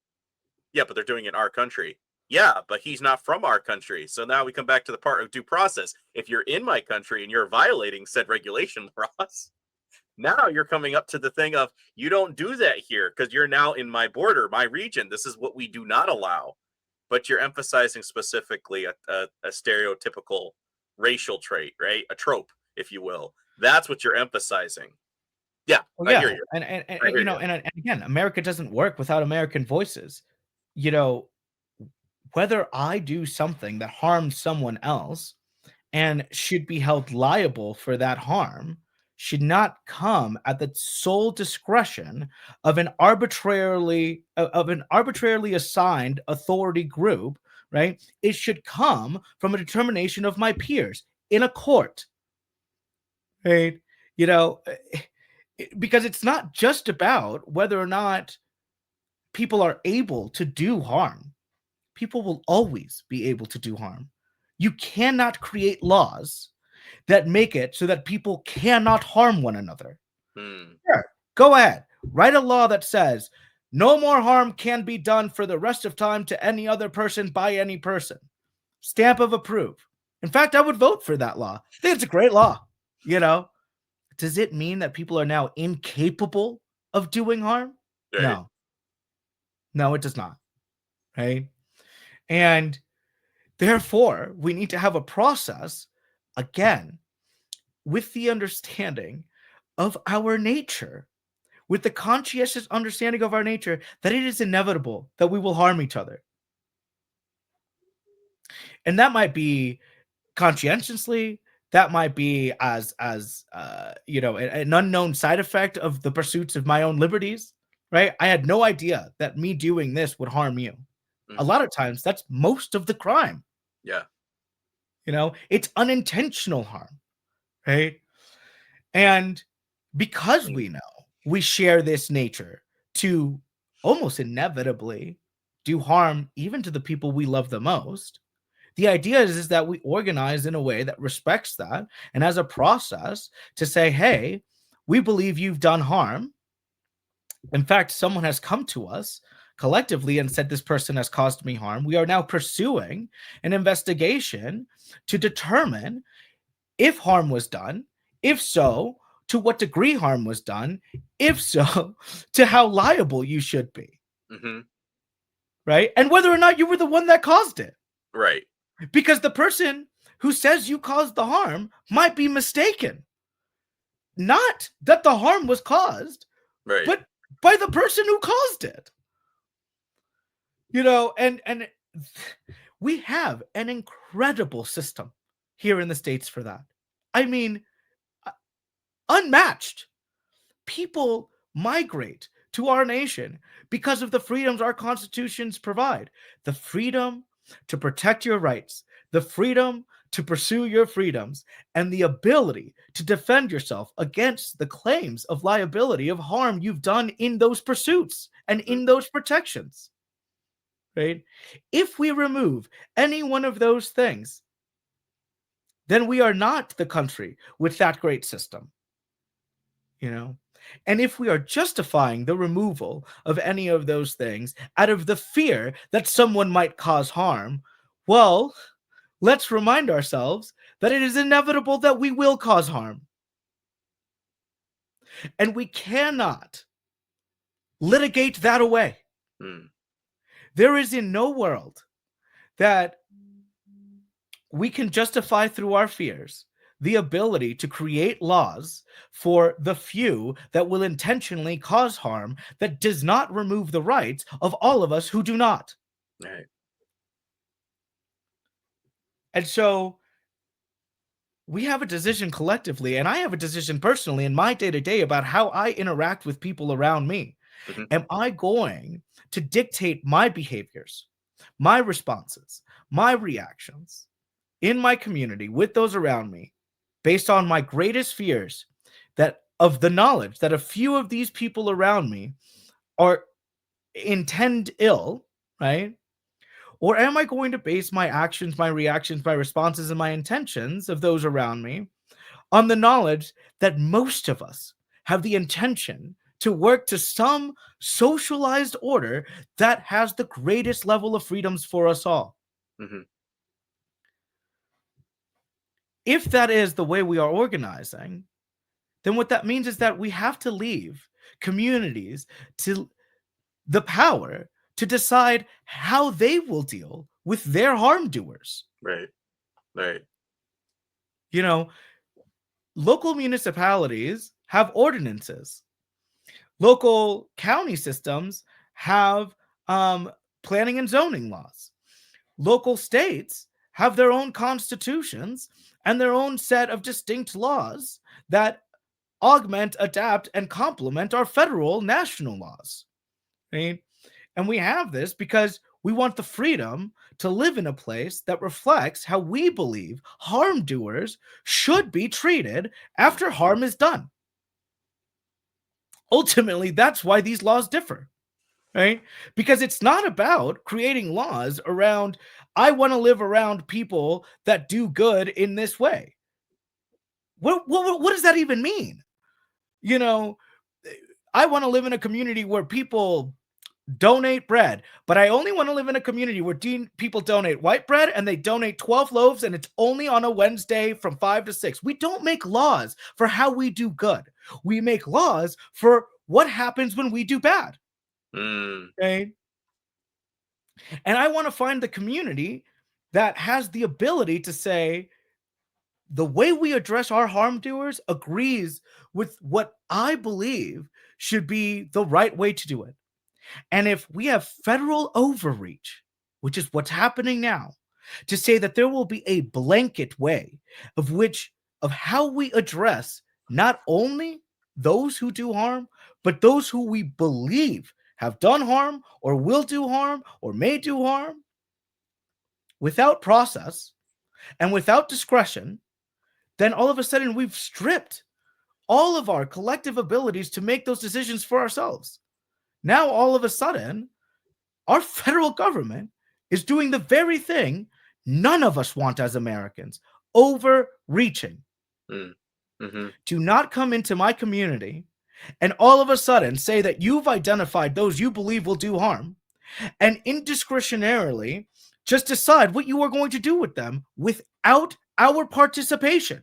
Yeah, but they're doing it in our country. Yeah, but he's not from our country. So now we come back to the part of due process. If you're in my country and you're violating said regulation, Ross, now you're coming up to the thing of you don't do that here because you're now in my border, my region. This is what we do not allow. But you're emphasizing specifically a stereotypical racial trait, right? A trope. if you will. That's what you're emphasizing. Yeah, Well, I hear yeah, you. and I hear you know, you. and again, America doesn't work without American voices. You know, whether I do something that harms someone else and should be held liable for that harm should not come at the sole discretion of an arbitrarily assigned authority group, right? It should come from a determination of my peers in a court, right? You know, because it's not just about whether or not people are able to do harm. People will always be able to do harm. You cannot create laws that make it so that people cannot harm one another. Hmm. Sure, go ahead. Write a law that says no more harm can be done for the rest of time to any other person by any person. Stamp of approve. In fact, I would vote for that law. I think it's a great law. You know, does it mean that people are now incapable of doing harm? Right. No. No, it does not. Right? And therefore, we need to have a process, again, with the understanding of our nature, with the conscientious understanding of our nature that it is inevitable that we will harm each other. And that might be conscientiously, that might be as you know, an unknown side effect of the pursuits of my own liberties, right? I had no idea that me doing this would harm you. A Mhm. lot of times that's most of the crime. Yeah. You know, it's unintentional harm, right? And because Mm. we know we share this nature to almost inevitably do harm even to the people we love the most, the idea is that we organize in a way that respects that and has a process to say, hey, we believe you've done harm. In fact, someone has come to us collectively and said this person has caused me harm. We are now pursuing an investigation to determine if harm was done, if so, to what degree harm was done, if so, to how liable you should be, Mhm. right? And whether or not you were the one that caused it. Right. Because the person who says you caused the harm might be mistaken. Not that the harm was caused, Right. but by the person who caused it. You know, and we have an incredible system here in the States for that. I mean, unmatched. People migrate to our nation because of the freedoms our constitutions provide. The freedom to protect your rights, the freedom to pursue your freedoms, and the ability to defend yourself against the claims of liability of harm you've done in those pursuits and Mm. in those protections. Right? If we remove any one of those things, then we are not the country with that great system. You know, and if we are justifying the removal of any of those things out of the fear that someone might cause harm, well, let's remind ourselves that it is inevitable that we will cause harm, and we cannot litigate that away. Mm. There is in no world that we can justify through our fears the ability to create laws for the few that will intentionally cause harm that does not remove the rights of all of us who do not. Right. And so we have a decision collectively, and I have a decision personally in my day to day about how I interact with people around me. Mhm. Am I going to dictate my behaviors, my responses, my reactions in my community with those around me based on my greatest fears that of the knowledge that a few of these people around me are intend ill, right? Or am I going to base my actions, my reactions, my responses, and my intentions of those around me on the knowledge that most of us have the intention to work to some socialized order that has the greatest level of freedoms for us all? Mhm. If that is the way we are organizing, then what that means is that we have to leave communities to the power to decide how they will deal with their harm doers. Right. Right. You know, local municipalities have ordinances. Local county systems have planning and zoning laws. Local states have their own constitutions and their own set of distinct laws that augment, adapt, and complement our federal national laws. Right? And we have this because we want the freedom to live in a place that reflects how we believe harm doers should be treated after harm is done. Ultimately, that's why these laws differ, right? Because it's not about creating laws around, I want to live around people that do good in this way. What does that even mean? You know, I want to live in a community where people donate bread, but I only want to live in a community where people donate white bread and they donate 12 loaves and it's only on a Wednesday from 5 to 6. We don't make laws for how we do good. We make laws for what happens when we do bad. Okay? And I want to find the community that has the ability to say, the way we address our harm doers agrees with what I believe should be the right way to do it. And if we have federal overreach, which is what's happening now, to say that there will be a blanket way of how we address not only those who do harm, but those who we believe have done harm or will do harm or may do harm, without process and without discretion, then all of a sudden we've stripped all of our collective abilities to make those decisions for ourselves. Now, all of a sudden, our federal government is doing the very thing none of us want as Americans, overreaching. Do not come into my community and all of a sudden say that you've identified those you believe will do harm and indiscretionarily just decide what you are going to do with them without our participation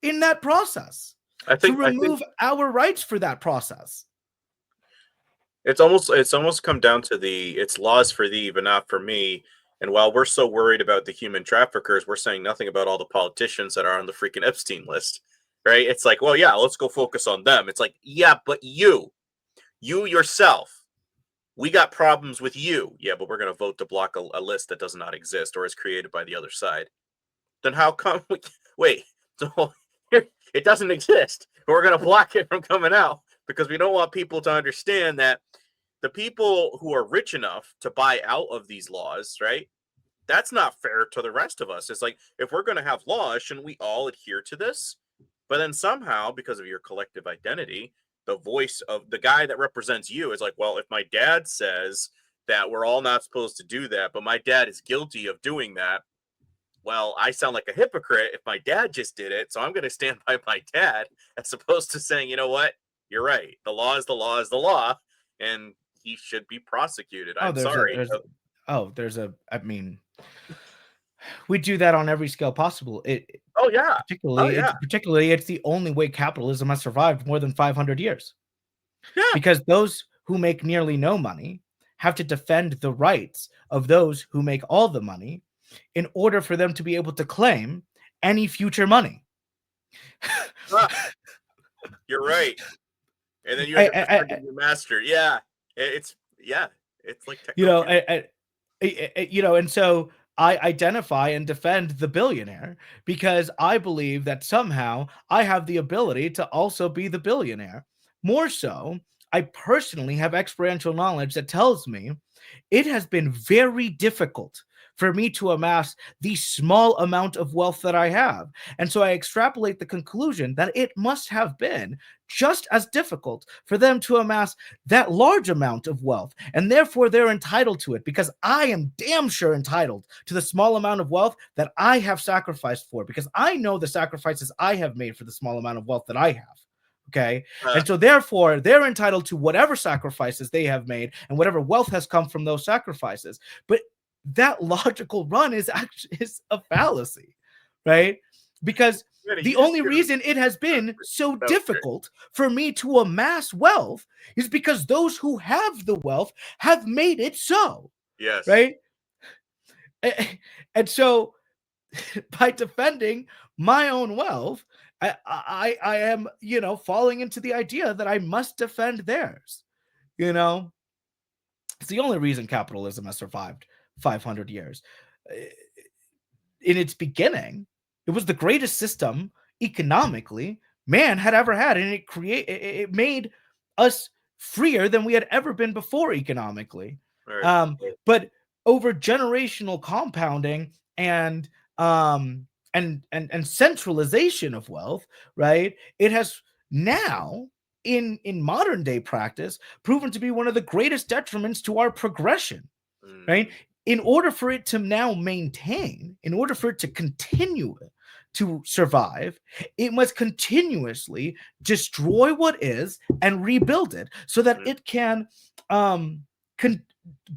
in that process. To remove our rights for that process. It's almost come down to it's laws for thee, but not for me. And while we're so worried about the human traffickers, we're saying nothing about all the politicians that are on the freaking Epstein list, right? It's like, well, yeah, let's go focus on them. It's like, yeah, but you yourself, we got problems with you. Yeah, but we're going to vote to block a list that does not exist or is created by the other side. Then how come? Wait, so it doesn't exist. We're going to block it from coming out because we don't want people to understand that the people who are rich enough to buy out of these laws, right? That's not fair to the rest of us. It's like, if we're going to have laws, shouldn't we all adhere to this? But then somehow, because of your collective identity, the voice of the guy that represents you is like, well, if my dad says that we're all not supposed to do that, but my dad is guilty of doing that, well, I sound like a hypocrite if my dad just did it, so I'm going to stand by my dad, as opposed to saying, you know what, you're right. The law is the law is the law, and he should be prosecuted. I'm sorry. I mean, we do that on every scale possible. Particularly, it's the only way capitalism has survived more than 500 years. Yeah. Because those who make nearly no money have to defend the rights of those who make all the money in order for them to be able to claim any future money. You're right. And then you have to defend your master. Yeah. It's like technology. And so I identify and defend the billionaire because I believe that somehow I have the ability to also be the billionaire. More so, I personally have experiential knowledge that tells me it has been very difficult for me to amass the small amount of wealth that I have. And so I extrapolate the conclusion that it must have been just as difficult for them to amass that large amount of wealth. And therefore they're entitled to it because I am damn sure entitled to the small amount of wealth that I have sacrificed for, because I know the sacrifices I have made for the small amount of wealth that I have. Okay. And so therefore they're entitled to whatever sacrifices they have made and whatever wealth has come from those sacrifices. But that logical run is a fallacy, right? Because the only reason it has been so difficult for me to amass wealth is because those who have the wealth have made it so. Yes. Right. And so by defending my own wealth, I am, falling into the idea that I must defend theirs. You know, it's the only reason capitalism has survived 500 years. In its beginning, it was the greatest system economically man had ever had, and it made us freer than we had ever been before economically. Right. But over generational compounding and centralization of wealth, right? It has now in modern day practice proven to be one of the greatest detriments to our progression, right? In order for it to now maintain, in order for it to continue to survive, it must continuously destroy what is and rebuild it so that it can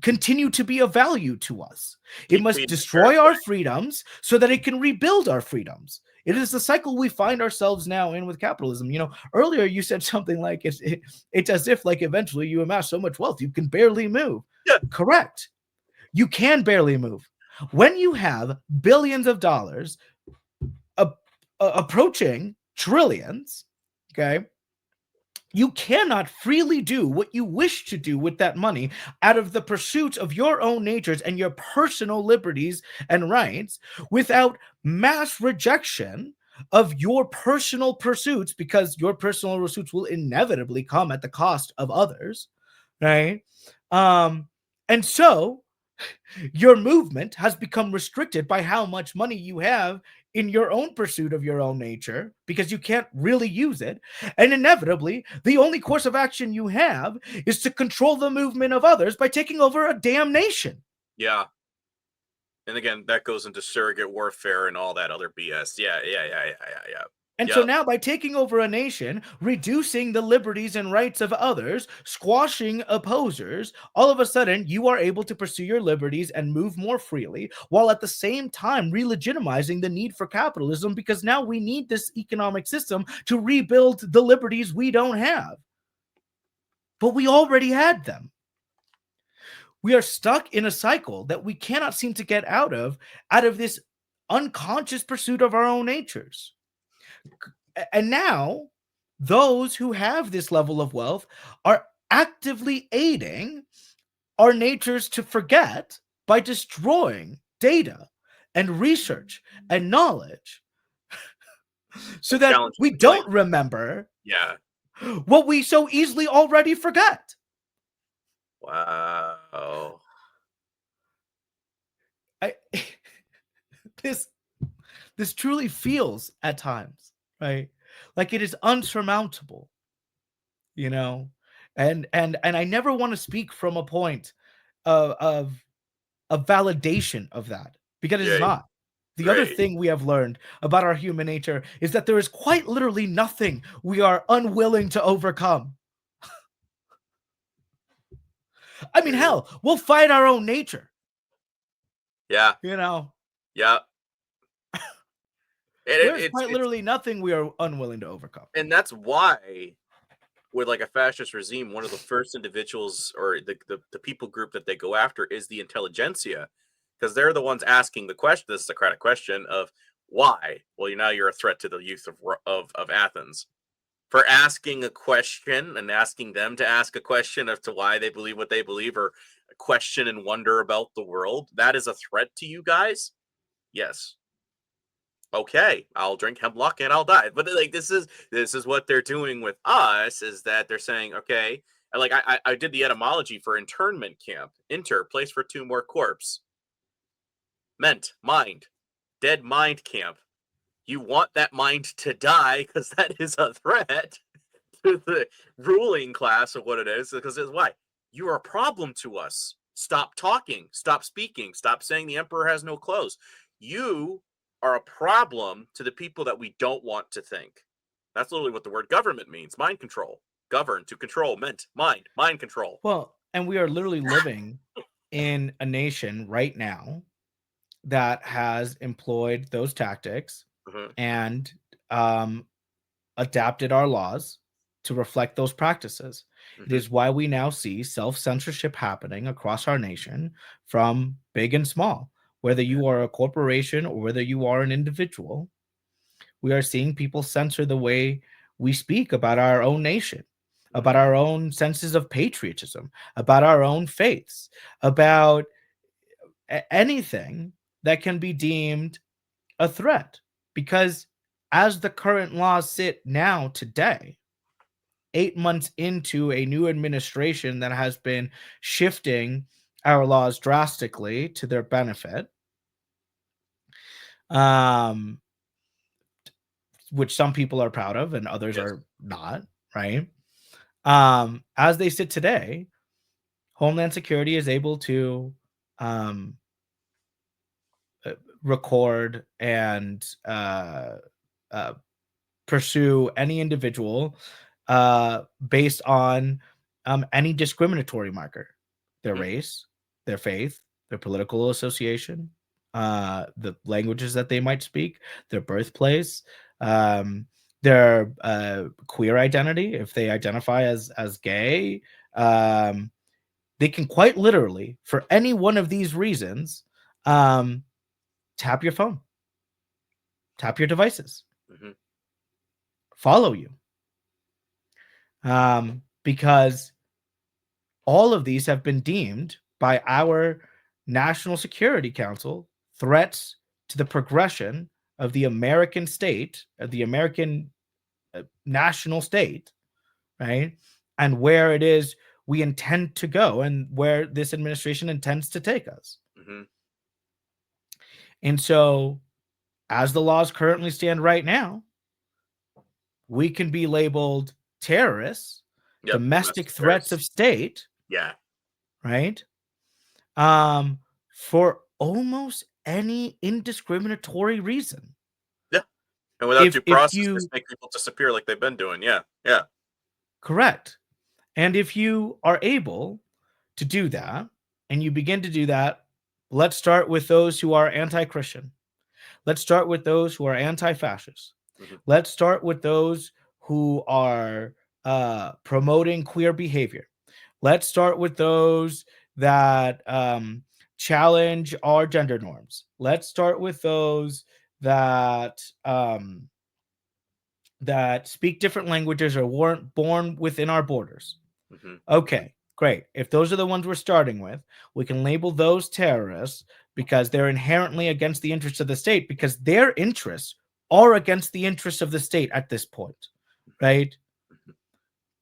continue to be of value to us. It must destroy our freedoms so that it can rebuild our freedoms. It is the cycle we find ourselves now in with capitalism. Earlier you said something like it's as if like eventually you amass so much wealth you can barely move. Yeah. Correct. You can barely move. When you have billions of dollars approaching trillions, okay, you cannot freely do what you wish to do with that money out of the pursuit of your own natures and your personal liberties and rights without mass rejection of your personal pursuits, because your personal pursuits will inevitably come at the cost of others, right? And so your movement has become restricted by how much money you have in your own pursuit of your own nature, because you can't really use it. And inevitably, the only course of action you have is to control the movement of others by taking over a damn nation. Yeah. And again, that goes into surrogate warfare and all that other BS. Yeah. And so now by taking over a nation, reducing the liberties and rights of others, squashing opposers, all of a sudden you are able to pursue your liberties and move more freely, while at the same time re-legitimizing the need for capitalism, because now we need this economic system to rebuild the liberties we don't have. But we already had them. We are stuck in a cycle that we cannot seem to get out of this unconscious pursuit of our own natures. And now those who have this level of wealth are actively aiding our natures to forget by destroying data and research and knowledge so that we don't remember what we so easily already forget. Wow. This truly feels at times, right, like it is unsurmountable, and I never want to speak from a point of validation of that, because it's not. The other thing we have learned about our human nature is that there is quite literally nothing we are unwilling to overcome. I mean, hell, we'll fight our own nature. Yeah. Yeah. There's quite literally nothing we are unwilling to overcome. And that's why, with like a fascist regime, one of the first individuals or the people group that they go after is the intelligentsia, because they're the ones asking the question, the Socratic question of why. Well, now you're a threat to the youth of Athens for asking a question and asking them to ask a question as to why they believe what they believe, or a question and wonder about the world. That is a threat to you guys. Yes. Okay, I'll drink hemlock and I'll die. But like this is what they're doing with us, is that they're saying, okay, like I did the etymology for internment camp. Inter, place for two more corpse. Meant, mind. Dead mind camp. You want that mind to die because that is a threat to the ruling class of what it is, because it's why you are a problem to us. Stop talking, stop speaking, stop saying the emperor has no clothes. You are a problem to the people that we don't want to think. That's literally what the word government means. Mind control. Govern, to control, meant mind control. Well, and we are literally living in a nation right now that has employed those tactics and adapted our laws to reflect those practices. It is why we now see self-censorship happening across our nation from big and small. Whether you are a corporation or whether you are an individual, We are seeing people censor the way we speak about our own nation, about Mhm. our own senses of patriotism, about our own faiths, about anything that can be deemed a threat. Because as the current laws sit now, today, 8 months into a new administration that has been shifting our laws drastically to their benefit, um, which some people are proud of and others Yes. are not, right? As they sit today, Homeland Security is able to um, record and uh, pursue any individual based on any discriminatory marker, their Mhm. race, their faith, their political association, the languages that they might speak, their birthplace, um, their queer identity, if they identify as gay. They can quite literally, for any one of these reasons, tap your phone, tap your devices, Mhm. follow you, because all of these have been deemed by our National Security Council threats to the progression of the American state, of the American national state, right? And where it is we intend to go and where this administration intends to take us. Mhm. And so, as the laws currently stand right now, we can be labeled terrorists, Yep. domestic Domestic threats terrorists. of state, Yeah. right? um, for almost any indiscriminatory reason. Yeah. And without due If process, you just make people disappear like they've been doing. Yeah. Yeah. correct, and if you are able to do that, and you begin to do that, let's start with those who are anti-Christian. Let's start with those who are anti-fascist. Mhm. Let's start with those who are promoting queer behavior. Let's start with those that challenge our gender norms. Let's start with those that that speak different languages or weren't born within our borders. Mhm. Mhm. Okay, great. If those are the ones we're starting with, we can label those terrorists because they're inherently against the interests of the state, because their interests are against the interests of the state at this point, right? Mhm.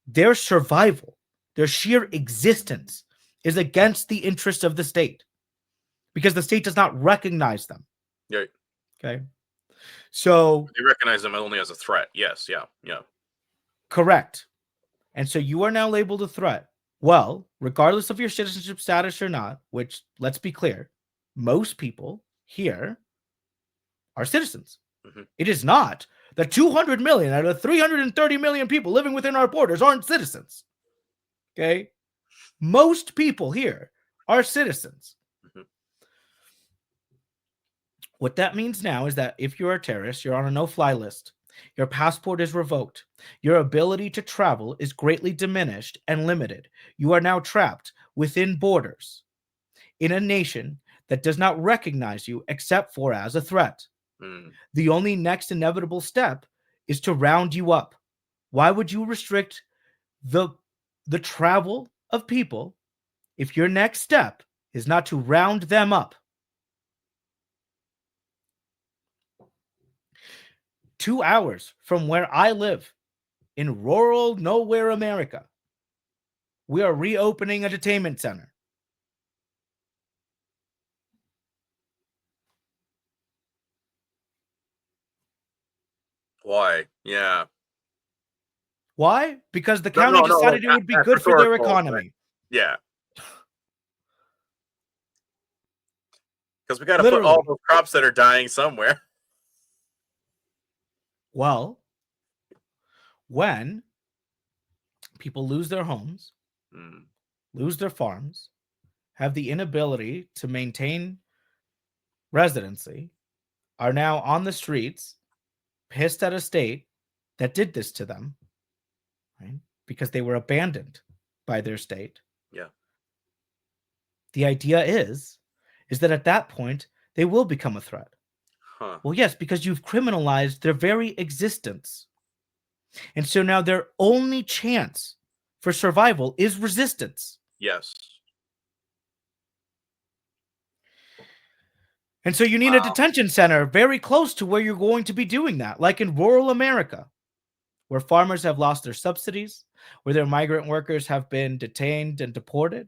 Their survival, their sheer existence is against the interests of the state because the state does not recognize them. Yeah. Okay. So, They recognize them only as a threat. Yes. Yeah. Yeah. correct. And so you are now labeled a threat. Well, regardless of your citizenship status or not, which let's be clear, most people here are citizens. Mhm. It is not that 200 million out of 330 million people living within our borders aren't citizens. Okay. Most people here are citizens. Mhm. What that means now is that if you're a terrorist, you're on a no-fly list. Your passport is revoked. Your ability to travel is greatly diminished and limited. You are now trapped within borders in a nation that does not recognize you except for as a threat. Mm. The only next inevitable step is to round you up. Why would you restrict the the travel of people if your next step is not to round them up? 2 hours from where I live in rural nowhere America, we are reopening a detainment center. Why? Yeah. Why? Because the No. county No. No. Like decided it would be that's good for their rhetorical. But economy. yeah, because we got to put all Literally. those crops that are dying somewhere. Well, when people lose their homes, Mm. lose their farms, have the inability to maintain residency, are now on the streets, pissed at a state that did this to them, right? Because they were abandoned by their state. Yeah. The idea is that at that point they will become a threat. Huh. Well, yes, because you've criminalized their very existence. And so now their only chance for survival is resistance. Yes. And so you need a Wow. detention center very close to where you're going to be doing that, like in rural America, where farmers have lost their subsidies, where their migrant workers have been detained and deported,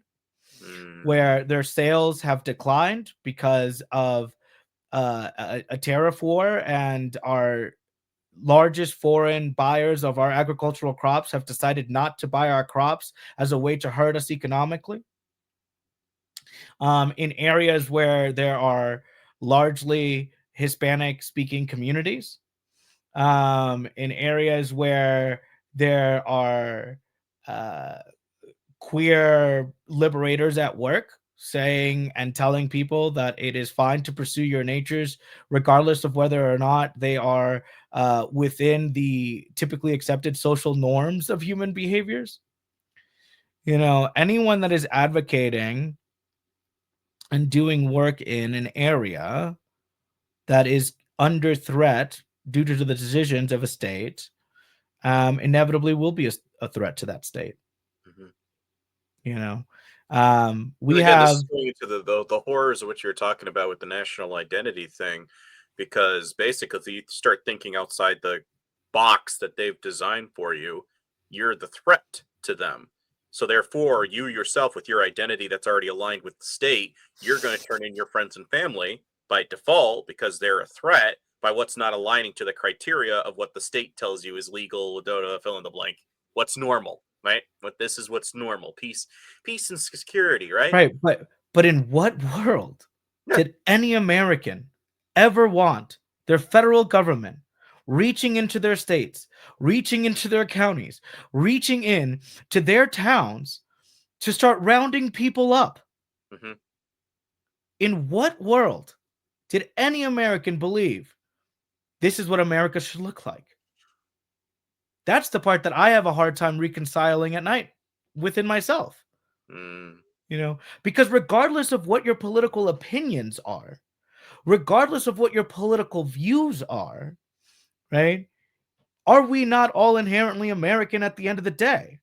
where their sales have declined because of a tariff war, and our largest foreign buyers of our agricultural crops have decided not to buy our crops as a way to hurt us economically. In areas where there are largely Hispanic speaking communities, in areas where there are uh, queer liberators at work saying and telling people that it is fine to pursue your natures regardless of whether or not they are within the typically accepted social norms of human behaviors. You know, anyone that is advocating and doing work in an area that is under threat due to the decisions of a state inevitably will be a threat to that state. Mm-hmm. You know, And we again, this have is going into the horrors of what you're talking about with the national identity thing, because basically you start thinking outside the box that they've designed for you, you're the threat to them. So therefore, you yourself, with your identity that's already aligned with the state, you're going to turn in your friends and family by default because they're a threat by what's not aligning to the criteria of what the state tells you is legal, fill in the blank, what's normal, right? What this is what's normal, peace and security, right? right, but in what world Yeah. did any American ever want their federal government reaching into their states, reaching into their counties, reaching in to their towns to start rounding people up? Mm-hmm. In what world did any American believe this is what America should look like? That's the part that I have a hard time reconciling at night within myself. You know, because regardless of what your political opinions are, regardless of what your political views are, right? Are we not all inherently American at the end of the day?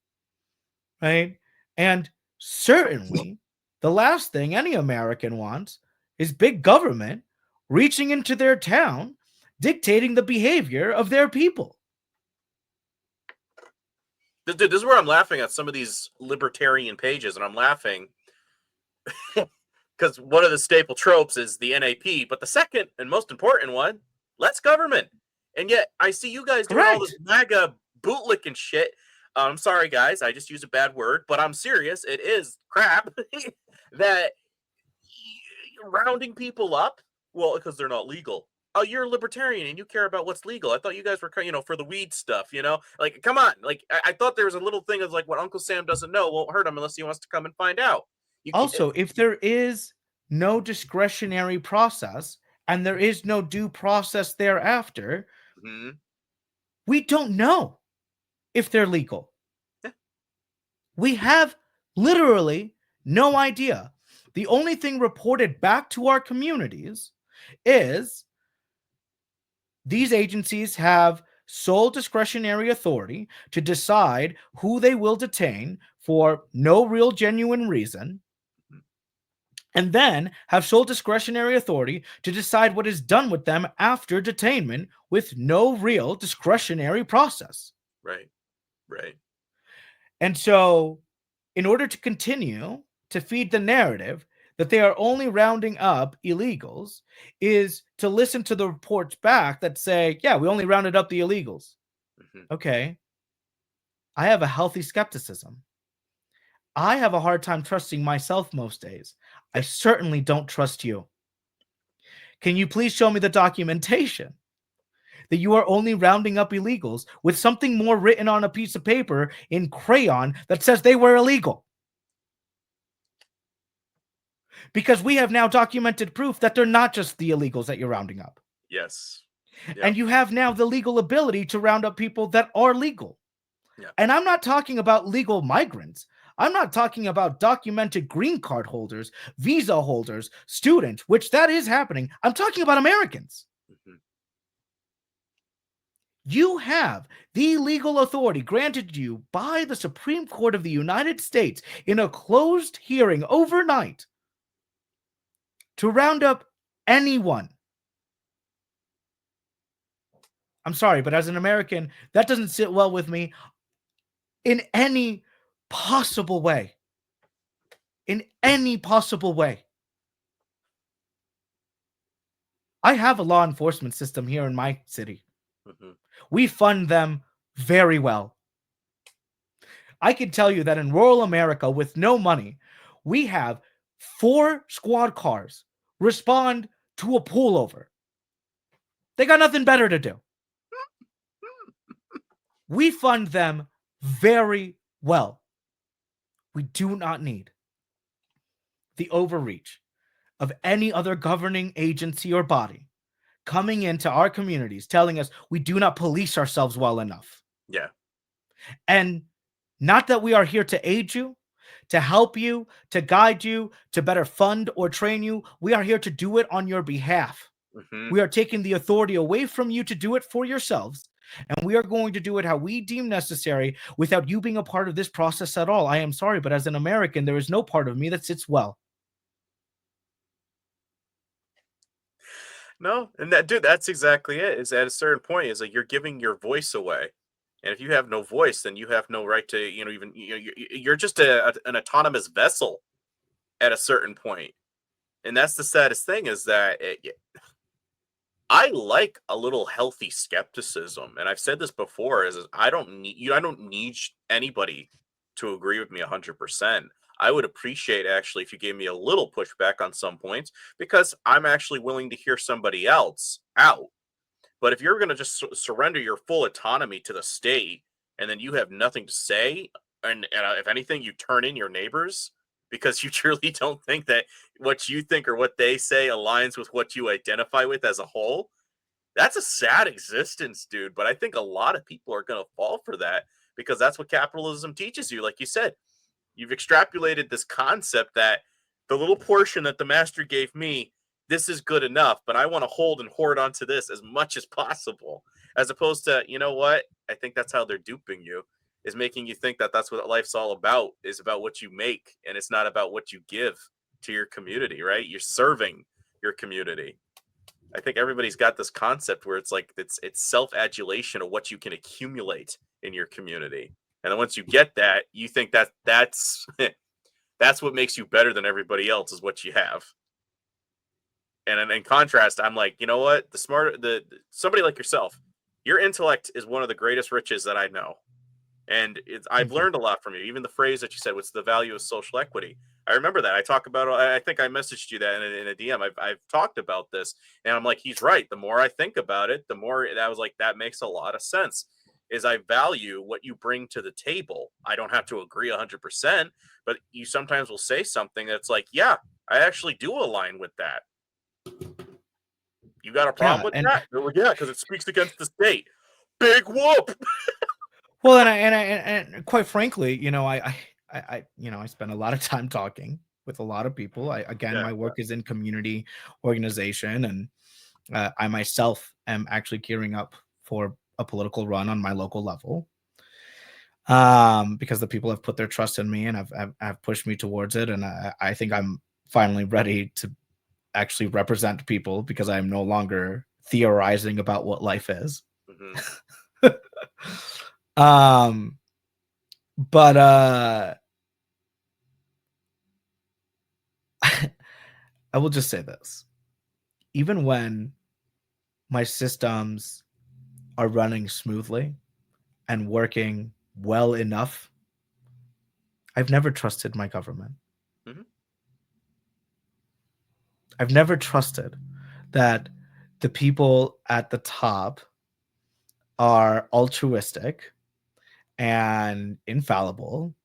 Right? And certainly the last thing any American wants is big government reaching into their town, dictating the behavior of their people. Dude, this is where I'm laughing at some of these libertarian pages, and I'm laughing because one of the staple tropes is the NAP, but the second and most important one, less government. And yet, I see you guys doing all Correct. this MAGA bootlicking shit. I'm sorry, guys, I just used a bad word, but I'm serious. It is crap that rounding people up, well, because they're not legal. Oh, you're a libertarian and you care about what's legal. I thought you guys were, for the weed stuff, Like, come on. Like, I thought there was a little thing of like what Uncle Sam doesn't know won't hurt him unless he wants to come and find out. You can't. Also, if there is no discretionary process and there is no due process thereafter, Mhm. we don't know if they're legal. Yeah. We have literally no idea. The only thing reported back to our communities is these agencies have sole discretionary authority to decide who they will detain for no real genuine reason, and then have sole discretionary authority to decide what is done with them after detainment with no real discretionary process. Right. Right. And so, in order to continue to feed the narrative that they are only rounding up illegals, is to listen to the reports back that say, yeah, we only rounded up the illegals. Mhm. Okay. I have a healthy skepticism. I have a hard time trusting myself most days. I certainly don't trust you. Can you please show me the documentation that you are only rounding up illegals with something more written on a piece of paper in crayon that says they were illegal? Because we have now documented proof that they're not just the illegals that you're rounding up. Yes. Yep. And you have now the legal ability to round up people that are legal. Yeah. And I'm not talking about legal migrants. I'm not talking about documented green card holders, visa holders, students, which that is happening. I'm talking about Americans. Mhm. You have the legal authority granted you by the Supreme Court of the United States in a closed hearing overnight to round up anyone. I'm sorry, but as an American, that doesn't sit well with me in any possible way. In any possible way. I have a law enforcement system here in my city. Mhm. We fund them very well. I can tell you that in rural America with no money, we have 4 squad cars respond to a pullover. They got nothing better to do. We fund them very well. We do not need the overreach of any other governing agency or body coming into our communities telling us we do not police ourselves well enough. Yeah. And not that we are here to aid you, to help you, to guide you, to better fund or train you. We are here to do it on your behalf. Mhm. We are taking the authority away from you to do it for yourselves. And we are going to do it how we deem necessary without you being a part of this process at all. I am sorry, but as an American, there is no part of me that sits well. No, and that dude, that's exactly it. Is at a certain point, is like you're giving your voice away, and if you have no voice, then you have no right to, even you're just an autonomous vessel at a certain point, and that's the saddest thing is that I like a little healthy skepticism, and I've said this before: is I don't need you, I don't need anybody to agree with me 100%. I would appreciate actually if you gave me a little pushback on some points because I'm actually willing to hear somebody else out. But if you're going to just surrender your full autonomy to the state and then you have nothing to say, and if anything, you turn in your neighbors because you truly don't think that what you think or what they say aligns with what you identify with as a whole, that's a sad existence, dude. But I think a lot of people are going to fall for that because that's what capitalism teaches you. Like you said, you've extrapolated this concept that the little portion that the master gave me, this is good enough, but I want to hold and hoard onto this as much as possible. As opposed to, you know what? I think that's how they're duping you, is making you think that that's what life's all about, is about what you make, and it's not about what you give to your community, right? You're serving your community. I think everybody's got this concept where it's like it's self-adulation of what you can accumulate in your community. And then once you get that, you think that that's that's what makes you better than everybody else is what you have. And in contrast, I'm like, you know what? The smarter somebody like yourself, your intellect is one of the greatest riches that I know. And I've Thank you. learned a lot from you. Even the phrase that you said, "What's the value of social equity?" I remember that. I talk about. I think I messaged you that in a DM. I've talked about this, and I'm like, he's right. The more I think about it, the more that was like that makes a lot of sense. Is I value what you bring to the table. I don't have to agree 100%, but you sometimes will say something that's like, yeah, I actually do align with that. You got a problem Yeah, with and that? They're like, yeah, because it speaks against the state. Big whoop. well, and quite frankly, I spend a lot of time talking with a lot of people. Again, Yeah. my work is in community organization, and I myself am actually gearing up for a political run on my local level. Because the people have put their trust in me and have pushed me towards it, and I think I'm finally ready to actually represent people because I'm no longer theorizing about what life is. Hmm. um, but I will just say this: even when my systems are running smoothly and working well enough, I've never trusted my government. Hmm. I've never trusted that the people at the top are altruistic and infallible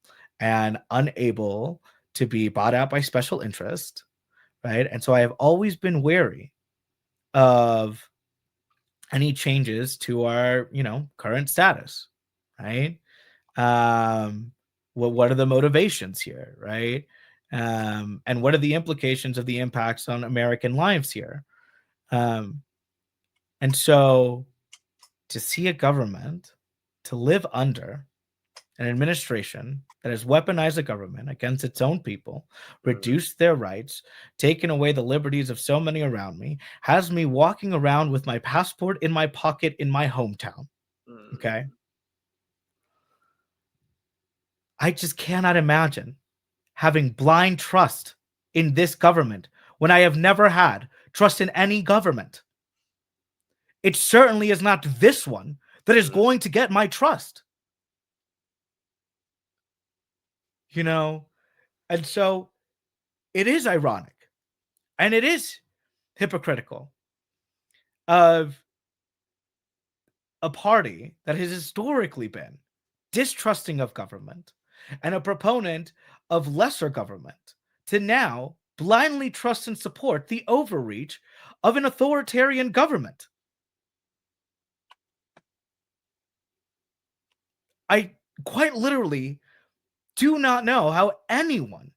and unable to be bought out by special interest, right? And so I have always been wary of any changes to our, current status, right? Um, what are the motivations here, right? And what are the implications of the impacts on American lives here? Um, And so to see a government, to live under an administration that has weaponized the government against its own people, reduced their rights, taken away the liberties of so many around me, has me walking around with my passport in my pocket in my hometown. Okay. I just cannot imagine having blind trust in this government when I have never had trust in any government. It certainly is not this one that is going to get my trust. You know, and so it is ironic and it is hypocritical of a party that has historically been distrusting of government and a proponent of lesser government to now blindly trust and support the overreach of an authoritarian government. I quite literally do not know how anyone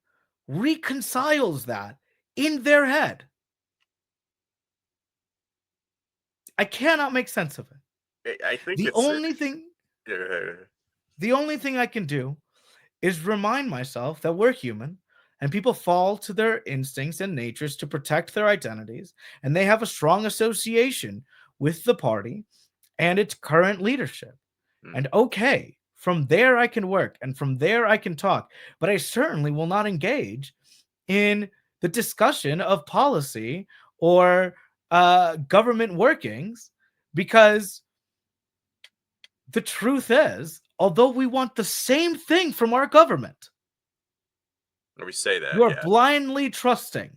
reconciles that in their head. I cannot make sense of it. I think The only thing I can do is remind myself that we're human and people fall to their instincts and natures to protect their identities, and they have a strong association with the party and its current leadership. And okay, from there I can work and from there I can talk, but I certainly will not engage in the discussion of policy or government workings, because the truth is, although we want the same thing from our government, we say that you are blindly trusting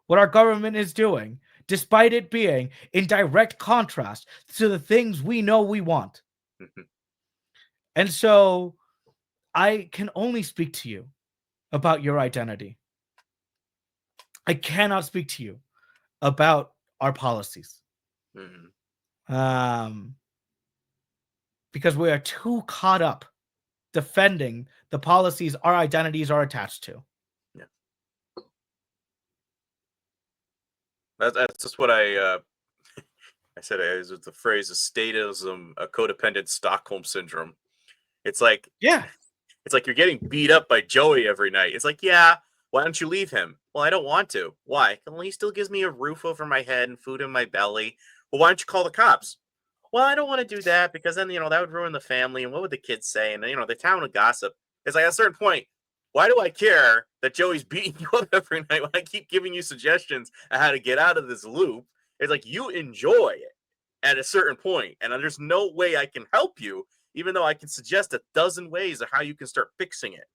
what our government is doing, despite it being in direct contrast to the things we know we want. And so I can only speak to you about your identity. I cannot speak to you about our policies. Because we are too caught up defending the policies our identities are attached to. Yeah. That's just what I said. It was the phrase statism, a codependent Stockholm syndrome. It's like, it's like you're getting beat up by Joey every night. It's like, yeah, why don't you leave him? Well, I don't want to. Why? Well, he still gives me a roof over my head and food in my belly. Well, why don't you call the cops? Well, I don't want to do that because then, that would ruin the family. And what would the kids say? And, the town would gossip. It's like at a certain point, why do I care that Joey's beating you up every night when I keep giving you suggestions on how to get out of this loop? It's like you enjoy it at a certain point, and there's no way I can help you, even though I can suggest 1,000 ways of how you can start fixing it.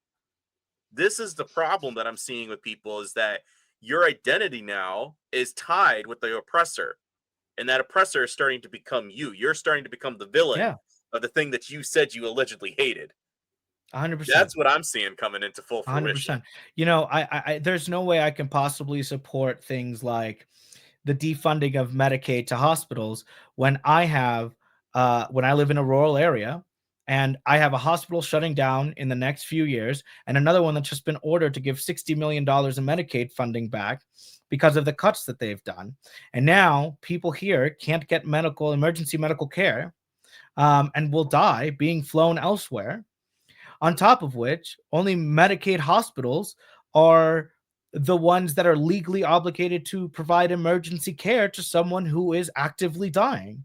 This is the problem that I'm seeing with people, is that your identity now is tied with the oppressor. And that oppressor is starting to become you. You're starting to become the villain of the thing that you said you allegedly hated. 100%. That's what I'm seeing coming into full fruition. 100%. I there's no way I can possibly support things like the defunding of Medicaid to hospitals when I live in a rural area and I have a hospital shutting down in the next few years and another one that's just been ordered to give $60 million in Medicaid funding back because of the cuts that they've done. And now people here can't get emergency medical care and will die being flown elsewhere. On top of which, only Medicaid hospitals are the ones that are legally obligated to provide emergency care to someone who is actively dying.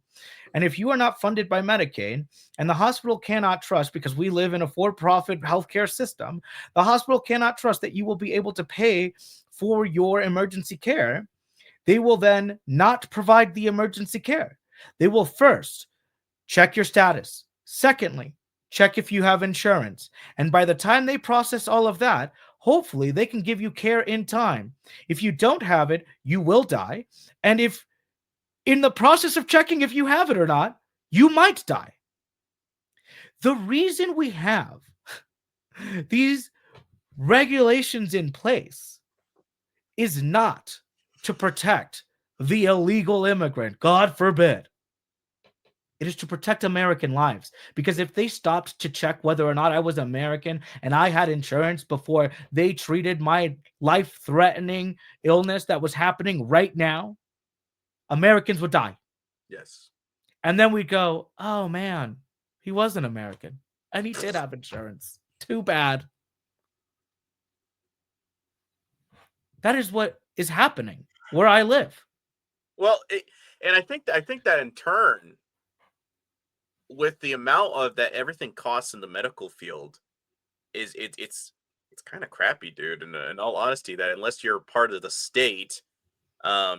And if you are not funded by Medicaid and the hospital cannot trust, because we live in a for-profit healthcare system, the hospital cannot trust that you will be able to pay for your emergency care, they will then not provide the emergency care. They will first check your status. Secondly, check if you have insurance. And by the time they process all of that, hopefully they can give you care in time. If you don't have it, you will die. And if in the process of checking if you have it or not, you might die. The reason we have these regulations in place is not to protect the illegal immigrant, God forbid. It is to protect American lives. Because if they stopped to check whether or not I was American and I had insurance before they treated my life-threatening illness that was happening right now, Americans would die. Yes. And then we go, oh man, he was an American and he did have insurance. Too bad. That is what is happening where I live. Well, and I think that in turn, with the amount of that everything costs in the medical field, it's kind of crappy, dude. In all honesty, that unless you're part of the state,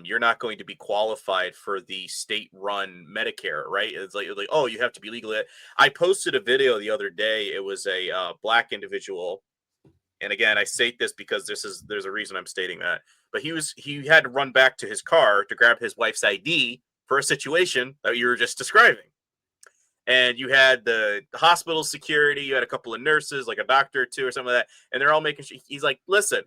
you're not going to be qualified for the state-run Medicare, right? It's like, oh, you have to be legal. I posted a video the other day. It was a black individual, and again, I state this because there's a reason I'm stating that. But he had to run back to his car to grab his wife's ID for a situation that you were just describing. And you had the hospital security, you had a couple of nurses, like a doctor or two or something like that, and they're all making sure. He's like, listen,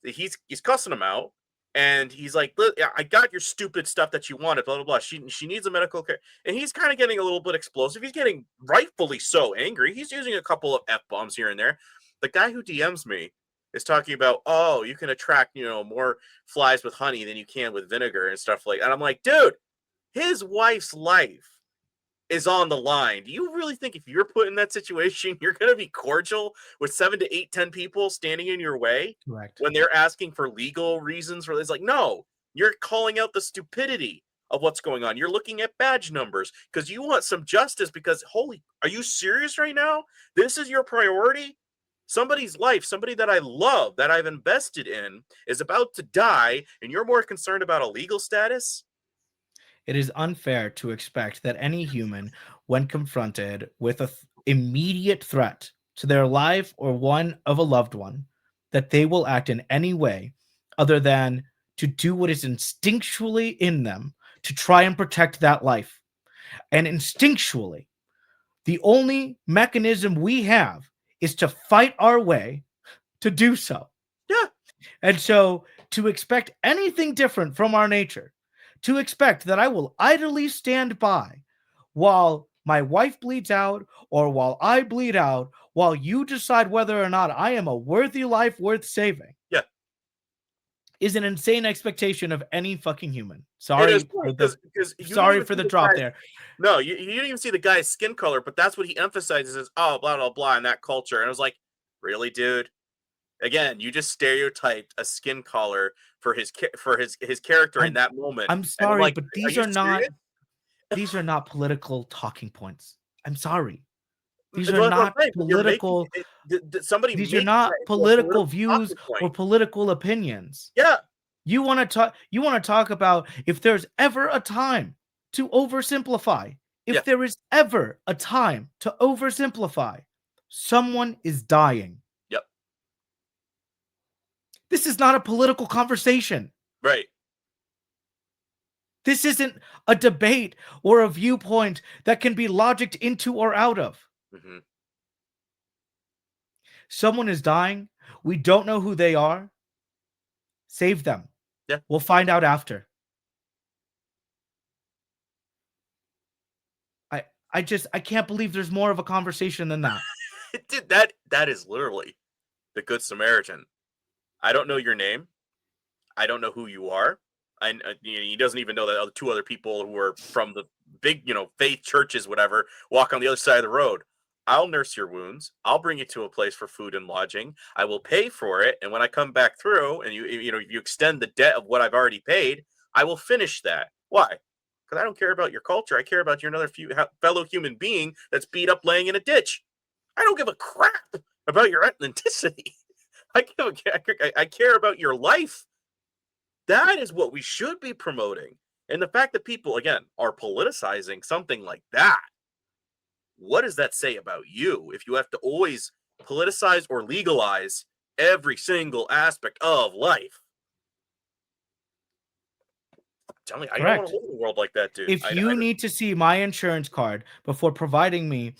he's cussing him out, and he's like, I got your stupid stuff that you wanted, blah blah blah. She needs a medical care, and he's kind of getting a little bit explosive. He's getting rightfully so angry. He's using a couple of f bombs here and there. The guy who DMs me is talking about, oh, you can attract more flies with honey than you can with vinegar and stuff like. And I'm like, dude, his wife's life is on the line. Do you really think if you're put in that situation, you're going to be cordial with 7 to 8, 10 people standing in your way Correct. when they're asking for legal reasons for this? Like, no, you're calling out the stupidity of what's going on. You're looking at badge numbers because you want some justice because, holy, are you serious right now? This is your priority? Somebody's life, somebody that I love, that I've invested in, is about to die, and you're more concerned about a legal status? It is unfair to expect that any human, when confronted with an immediate threat to their life or one of a loved one, that they will act in any way other than to do what is instinctually in them to try and protect that life. And instinctually, the only mechanism we have is to fight our way to do so. Yeah. And so to expect anything different from our nature, to expect that I will idly stand by while my wife bleeds out or while I bleed out, while you decide whether or not I am a worthy life worth saving. Yeah. Is an insane expectation of any fucking human. It Sorry is for because the drop there. No, you didn't even see the guy's skin color, but that's what he emphasizes is, oh, blah, blah, blah, in that culture. And I was like, really, dude? Again, you just stereotyped a skin color for his character in that moment. I'm And sorry, like, but are you serious? these are not political talking points. I'm sorry. These That's are what I'm not saying, but you're making political. somebody These are makes that not into a political political views talking or point. political opinions. Yeah. You want to talk about if there's ever a time to oversimplify. If Yeah. there is ever a time to oversimplify, someone is dying. Yep. This is not a political conversation. Right. This isn't a debate or a viewpoint that can be logicked into or out of. Mm-hmm. Someone is dying. We don't know who they are. Save them. Yeah. We'll find out after. I can't believe there's more of a conversation than that. Dude, that is literally the Good Samaritan. I don't know your name. I don't know who you are. He doesn't even know that two other people who are from the big, faith churches, whatever, walk on the other side of the road. I'll nurse your wounds. I'll bring you to a place for food and lodging. I will pay for it, and when I come back through, and you extend the debt of what I've already paid, I will finish that. Why? Because I don't care about your culture. I care about you're another fellow human being that's beat up laying in a ditch. I don't give a crap about your ethnicity. I care about your life. That is what we should be promoting. And the fact that people, again, are politicizing something like that, what does that say about you if you have to always politicize or legalize every single aspect of life? Tell me, I don't want to live in a world like that, dude. If you need to see my insurance card before providing me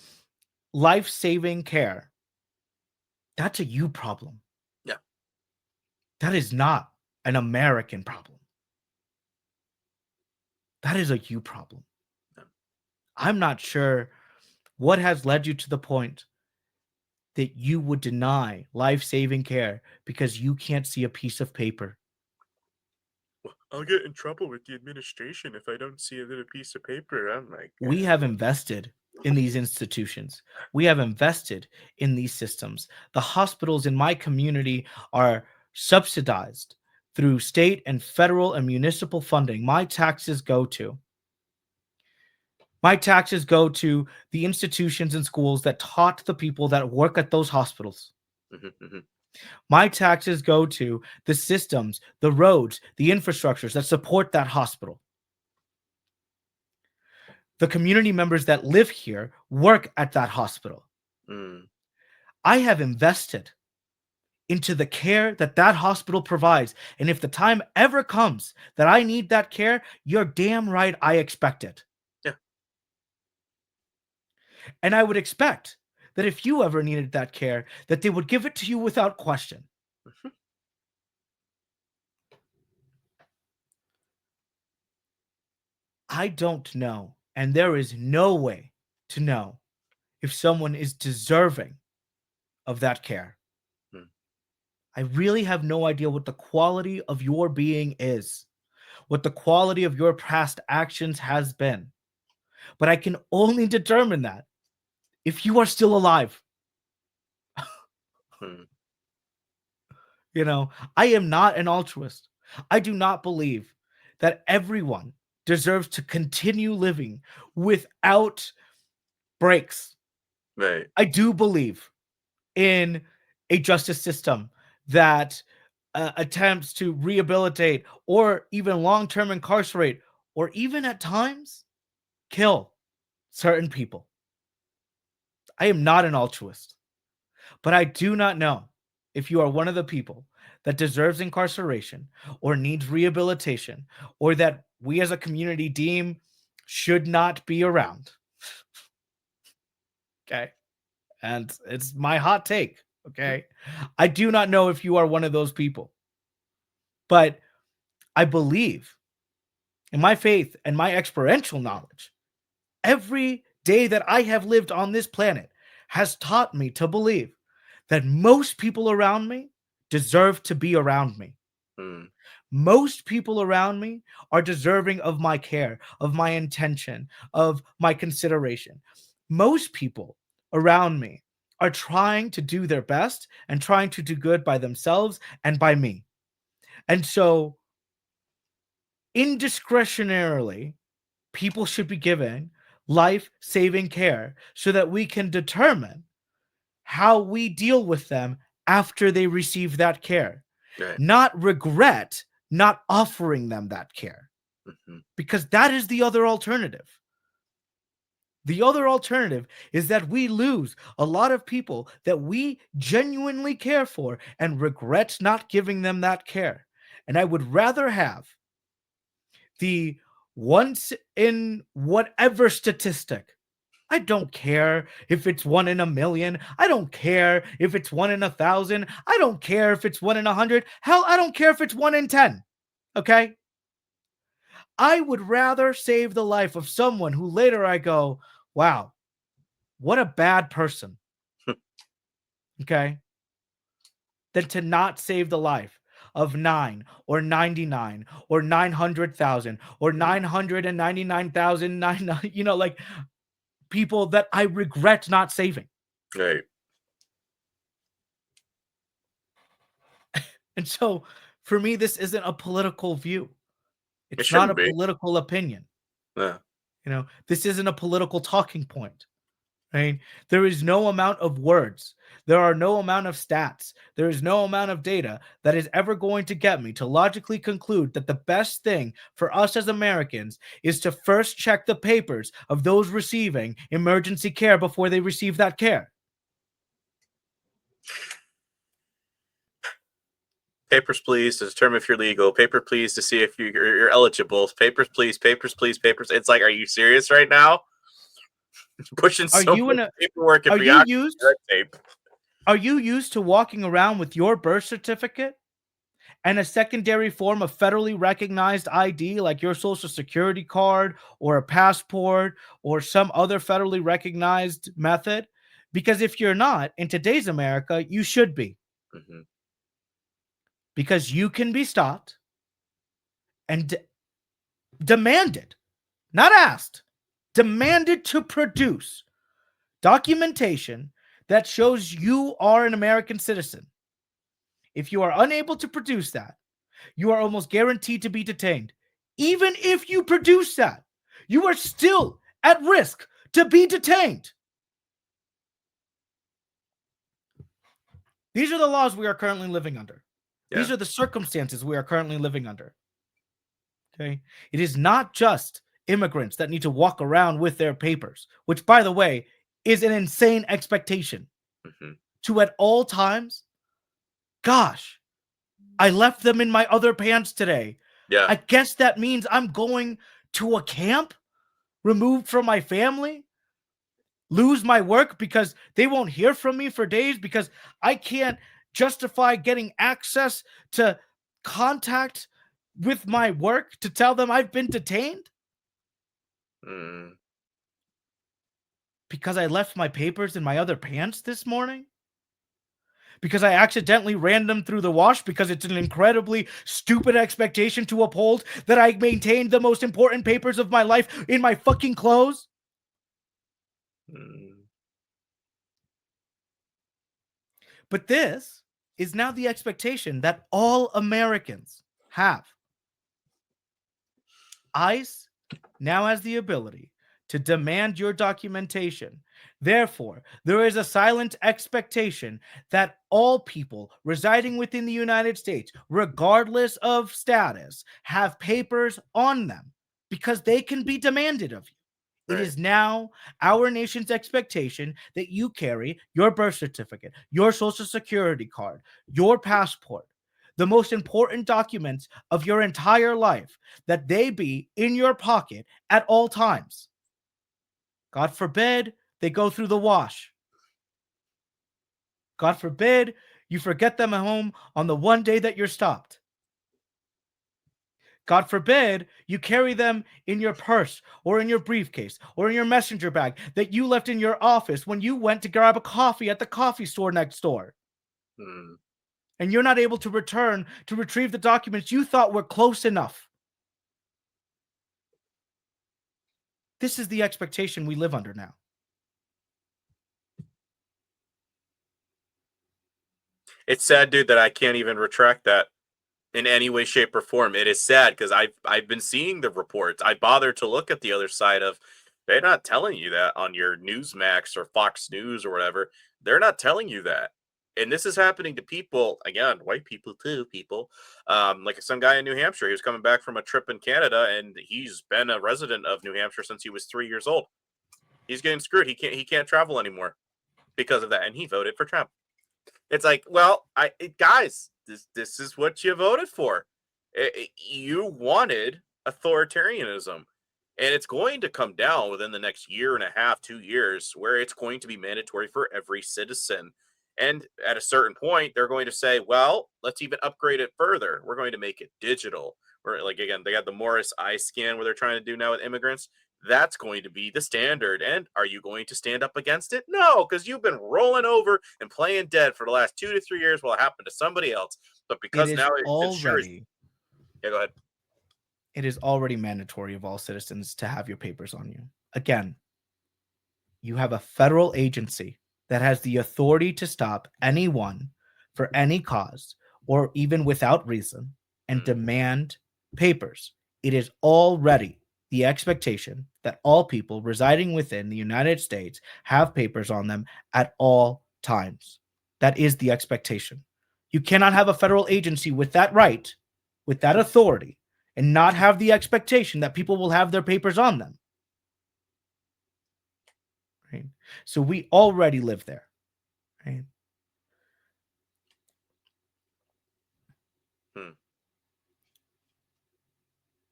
life-saving care, that's a you problem. Yeah. That is not an American problem. That is a you problem. Yeah. I'm not sure what has led you to the point that you would deny life-saving care because you can't see a piece of paper. I'll get in trouble with the administration if I don't see a little piece of paper. I'm like, We have invested in these institutions. We have invested in these systems. The hospitals in my community are subsidized through state and federal and municipal funding. My taxes go to the institutions and schools that taught the people that work at those hospitals. My taxes go to the systems, the roads, the infrastructures that support that hospital. The community members that live here work at that hospital. I have invested into the care that that hospital provides. And if the time ever comes that I need that care, you're damn right I expect it. Yeah. And I would expect that if you ever needed that care, that they would give it to you without question. I don't know, and there is no way to know if someone is deserving of that care. I really have no idea what the quality of your being is, what the quality of your past actions has been. But I can only determine that if you are still alive. You know, I am not an altruist. I do not believe that everyone deserves to continue living without breaks. Right. I do believe in a justice system that attempts to rehabilitate or even long-term incarcerate or even at times kill certain people. I am not an altruist, but I do not know if you are one of the people that deserves incarceration or needs rehabilitation or that we as a community deem should not be around. Okay. And it's my hot take. Okay. I do not know if you are one of those people, but I believe in my faith and my experiential knowledge. Every day that I have lived on this planet has taught me to believe that most people around me deserve to be around me. Most people around me are deserving of my care, of my intention, of my consideration. Most people around me are trying to do their best and trying to do good by themselves and by me. And so, indiscretionarily, people should be given life-saving care so that we can determine how we deal with them after they receive that care. Right. Not regret not offering them that care. Because that is the other alternative. The other alternative is that we lose a lot of people that we genuinely care for and regret not giving them that care. And I would rather have the once in whatever statistic. I don't care if it's 1 in a million. I don't care if it's 1 in 1,000. I don't care if it's 1 in 100. Hell, I don't care if it's 1 in 10. Okay? I would rather save the life of someone who later I go, wow, what a bad person. Okay? Than to not save the life of 9 or 99 or 900,000 or 999,000, you know, like people that I regret not saving. Right. And so for me, this isn't a political view. It It's not a shouldn't be. political opinion. Yeah. You know, this isn't a political talking point. Right? There is no amount of words. There are no amount of stats. There is no amount of data that is ever going to get me to logically conclude that the best thing for us as Americans is to first check the papers of those receiving emergency care before they receive that care. Papers, please, to determine if you're legal. Paper, please, to see if you're eligible. Papers, please. Papers, please. Papers. It's like, are you serious right now? Pushing so much paperwork and red tape. Are you used to walking around with your birth certificate and a secondary form of federally recognized ID like your social security card or a passport or some other federally recognized method? Because if you're not, in today's America, you should be. Because you can be stopped and demanded, not asked, demanded to produce documentation that shows you are an American citizen. If you are unable to produce that, you are almost guaranteed to be detained. Even if you produce that, you are still at risk to be detained. These are the laws we are currently living under. Yeah. These are the circumstances we are currently living under. Okay? It is not just immigrants that need to walk around with their papers, which, by the way, is an insane expectation. To at all times, gosh, I left them in my other pants today. Yeah. I guess that means I'm going to a camp, removed from my family, lose my work because they won't hear from me for days because I can't justify getting access to contact with my work to tell them I've been detained. Because I left my papers in my other pants this morning? Because I accidentally ran them through the wash because it's an incredibly stupid expectation to uphold that I maintained the most important papers of my life in my fucking clothes? But this is now the expectation that all Americans have. ICE now has the ability to demand your documentation. Therefore, there is a silent expectation that all people residing within the United States, regardless of status, have papers on them because they can be demanded of you. It is now our nation's expectation that you carry your birth certificate, your social security card, your passport, the most important documents of your entire life, that they be in your pocket at all times. God forbid they go through the wash. God forbid you forget them at home on the one day that you're stopped. God forbid you carry them in your purse or in your briefcase or in your messenger bag that you left in your office when you went to grab a coffee at the coffee store next door. And you're not able to return to retrieve the documents you thought were close enough. This is the expectation we live under now. It's sad, dude, that I can't even retract that in any way, shape, or form. It is sad because I've been seeing the reports. I bothered to look at the other side of, they're not telling you that on your Newsmax or Fox News or whatever. They're not telling you that. And this is happening to people, again, white people too, people. Like some guy in New Hampshire, he was coming back from a trip in Canada, and he's been a resident of New Hampshire since he was 3 years old. He's getting screwed. He can't travel anymore because of that, and he voted for Trump. It's like, well, guys, this is what you voted for. You wanted authoritarianism, and it's going to come down within the next year and a half, 2 years, where it's going to be mandatory for every citizen. And at a certain point, they're going to say, well, let's even upgrade it further. We're going to make it digital. Or like, again, they got the Morris eye scan where they're trying to do now with immigrants. That's going to be the standard. And are you going to stand up against it? No, because you've been rolling over and playing dead for the last 2 to 3 years while it happened to somebody else. But because now it ensures... Yeah, go ahead. It is already mandatory of all citizens to have your papers on you. Again, you have a federal agency that has the authority to stop anyone for any cause or even without reason and demand papers. It is already the expectation that all people residing within the United States have papers on them at all times. That is the expectation. You cannot have a federal agency with that right, with that authority, and not have the expectation that people will have their papers on them. Right? So we already live there. Right?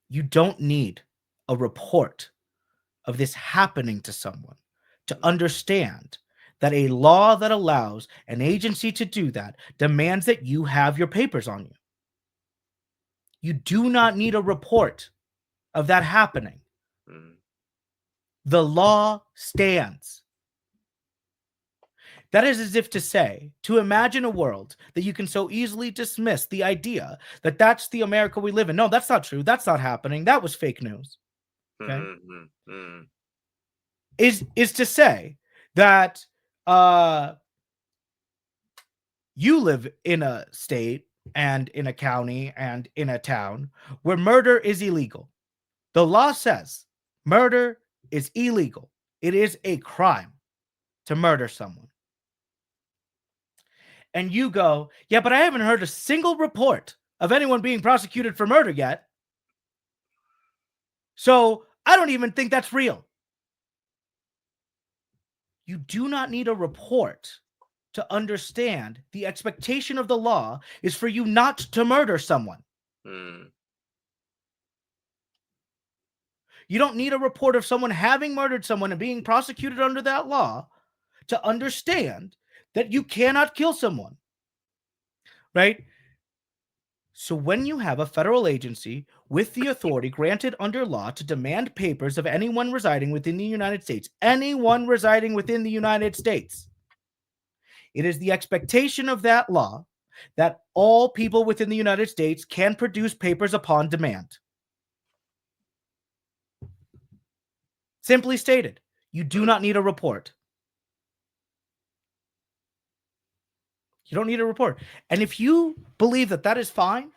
You don't need a report of this happening to someone to understand that a law that allows an agency to do that demands that you have your papers on you. You do not need a report of that happening. The law stands. That is as if to say, to imagine a world that you can so easily dismiss the idea that that's the America we live in. No, that's not true. That's not happening. That was fake news. Okay. Is to say that you live in a state and in a county and in a town where murder is illegal. The law says murder is illegal. It is a crime to murder someone. And you go, yeah, but I haven't heard a single report of anyone being prosecuted for murder yet. So I don't even think that's real. You do not need a report to understand the expectation of the law is for you not to murder someone. You don't need a report of someone having murdered someone and being prosecuted under that law to understand that you cannot kill someone. Right? So when you have a federal agency with the authority granted under law to demand papers of anyone residing within the United States, anyone residing within the United States, it is the expectation of that law that all people within the United States can produce papers upon demand. Simply stated, you do not need a report. You don't need a report. And if you believe that that is fine,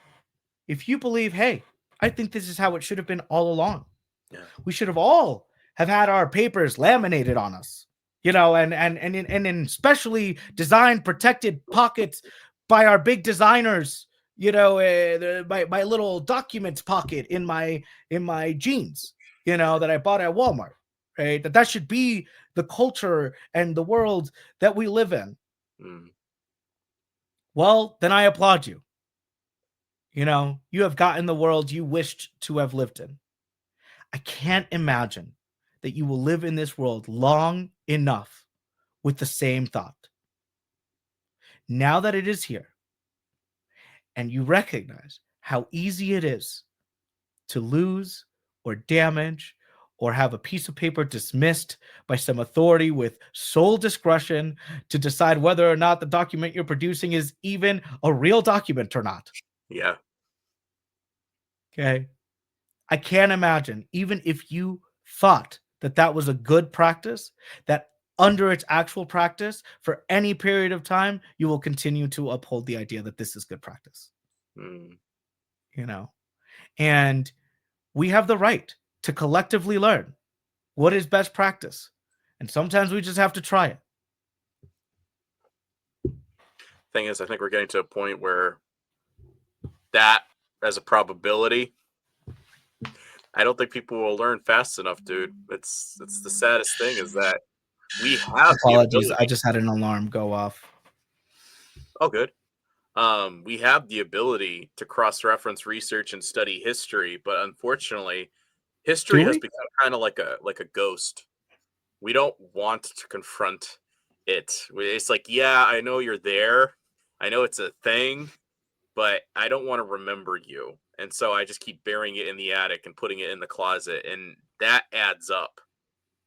if you believe, hey, I think this is how it should have been all along. Yeah. We should have all have had our papers laminated on us, you know, and in specially designed protected pockets by our big designers, you know, my little documents pocket in my jeans, you know, that I bought at Walmart, right? That should be the culture and the world that we live in. Well, then I applaud you. You know, you have gotten the world you wished to have lived in. I can't imagine that you will live in this world long enough with the same thought. Now that it is here, and you recognize how easy it is to lose or damage or have a piece of paper dismissed by some authority with sole discretion to decide whether or not the document you're producing is even a real document or not. Yeah. Okay. I can't imagine, even if you thought that that was a good practice, that under its actual practice for any period of time, you will continue to uphold the idea that this is good practice. You know, and we have the right to collectively learn what is best practice. And sometimes we just have to try it. Thing is, I think we're getting to a point where that as a probability, I don't think people will learn fast enough, dude. It's the saddest thing is that we have apologies. I just had an alarm go off. Oh, good. We have the ability to cross-reference research and study history, but unfortunately, history has become kind of like a ghost. We don't want to confront it. It's like, yeah, I know you're there. I know it's a thing, but I don't want to remember you. And so I just keep burying it in the attic and putting it in the closet. And that adds up.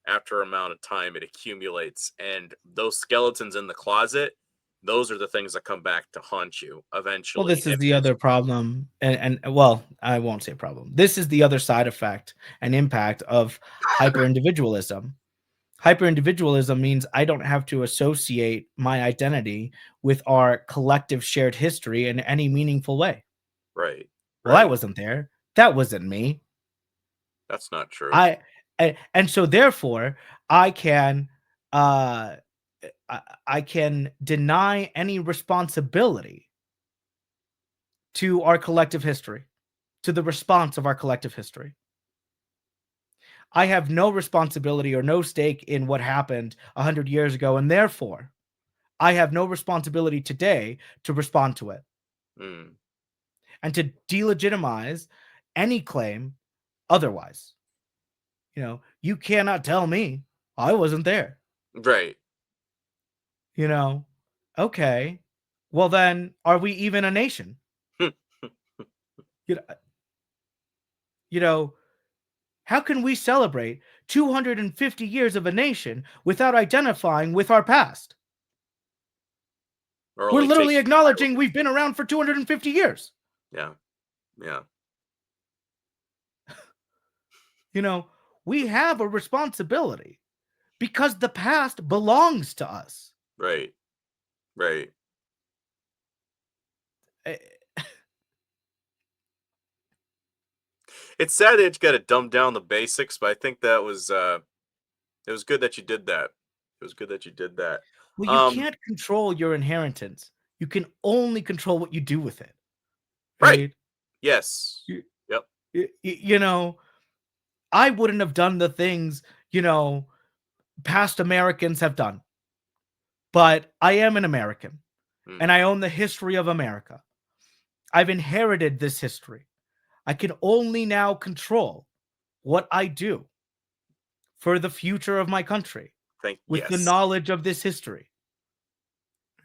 After an amount of time, it accumulates. And those skeletons in the closet, those are the things that come back to haunt you eventually. Well, this is the other problem. And well, I won't say problem. This is the other side effect and impact of hyper-individualism. Hyper-individualism means I don't have to associate my identity with our collective shared history in any meaningful way. Right. Well, I wasn't there. That wasn't me. That's not true. And so therefore, I can deny any responsibility to our collective history, to the response of our collective history. I have no responsibility or no stake in what happened 100 years ago, and therefore, I have no responsibility today to respond to it. And to delegitimize any claim otherwise. You know, you cannot tell me I wasn't there. Right. You know, okay. Well, then, are we even a nation? You know, how can we celebrate 250 years of a nation without identifying with our past? Or We're only literally taking acknowledging we've been around for 250 years. Yeah. Yeah. You know, we have a responsibility because the past belongs to us. Right. Right. Eh, It's sad that you got to dumb down the basics, but I think that was it was good that you did that. It was good that you did that. Well, you Um, can't control your inheritance. You can only control what you do with it, right. right? Yes. You, Yep. you know, I wouldn't have done the things, past Americans have done, but I am an American and Mm, I own the history of America. I've inherited this history. I can only now control what I do for the future of my country with the yes. knowledge of this history,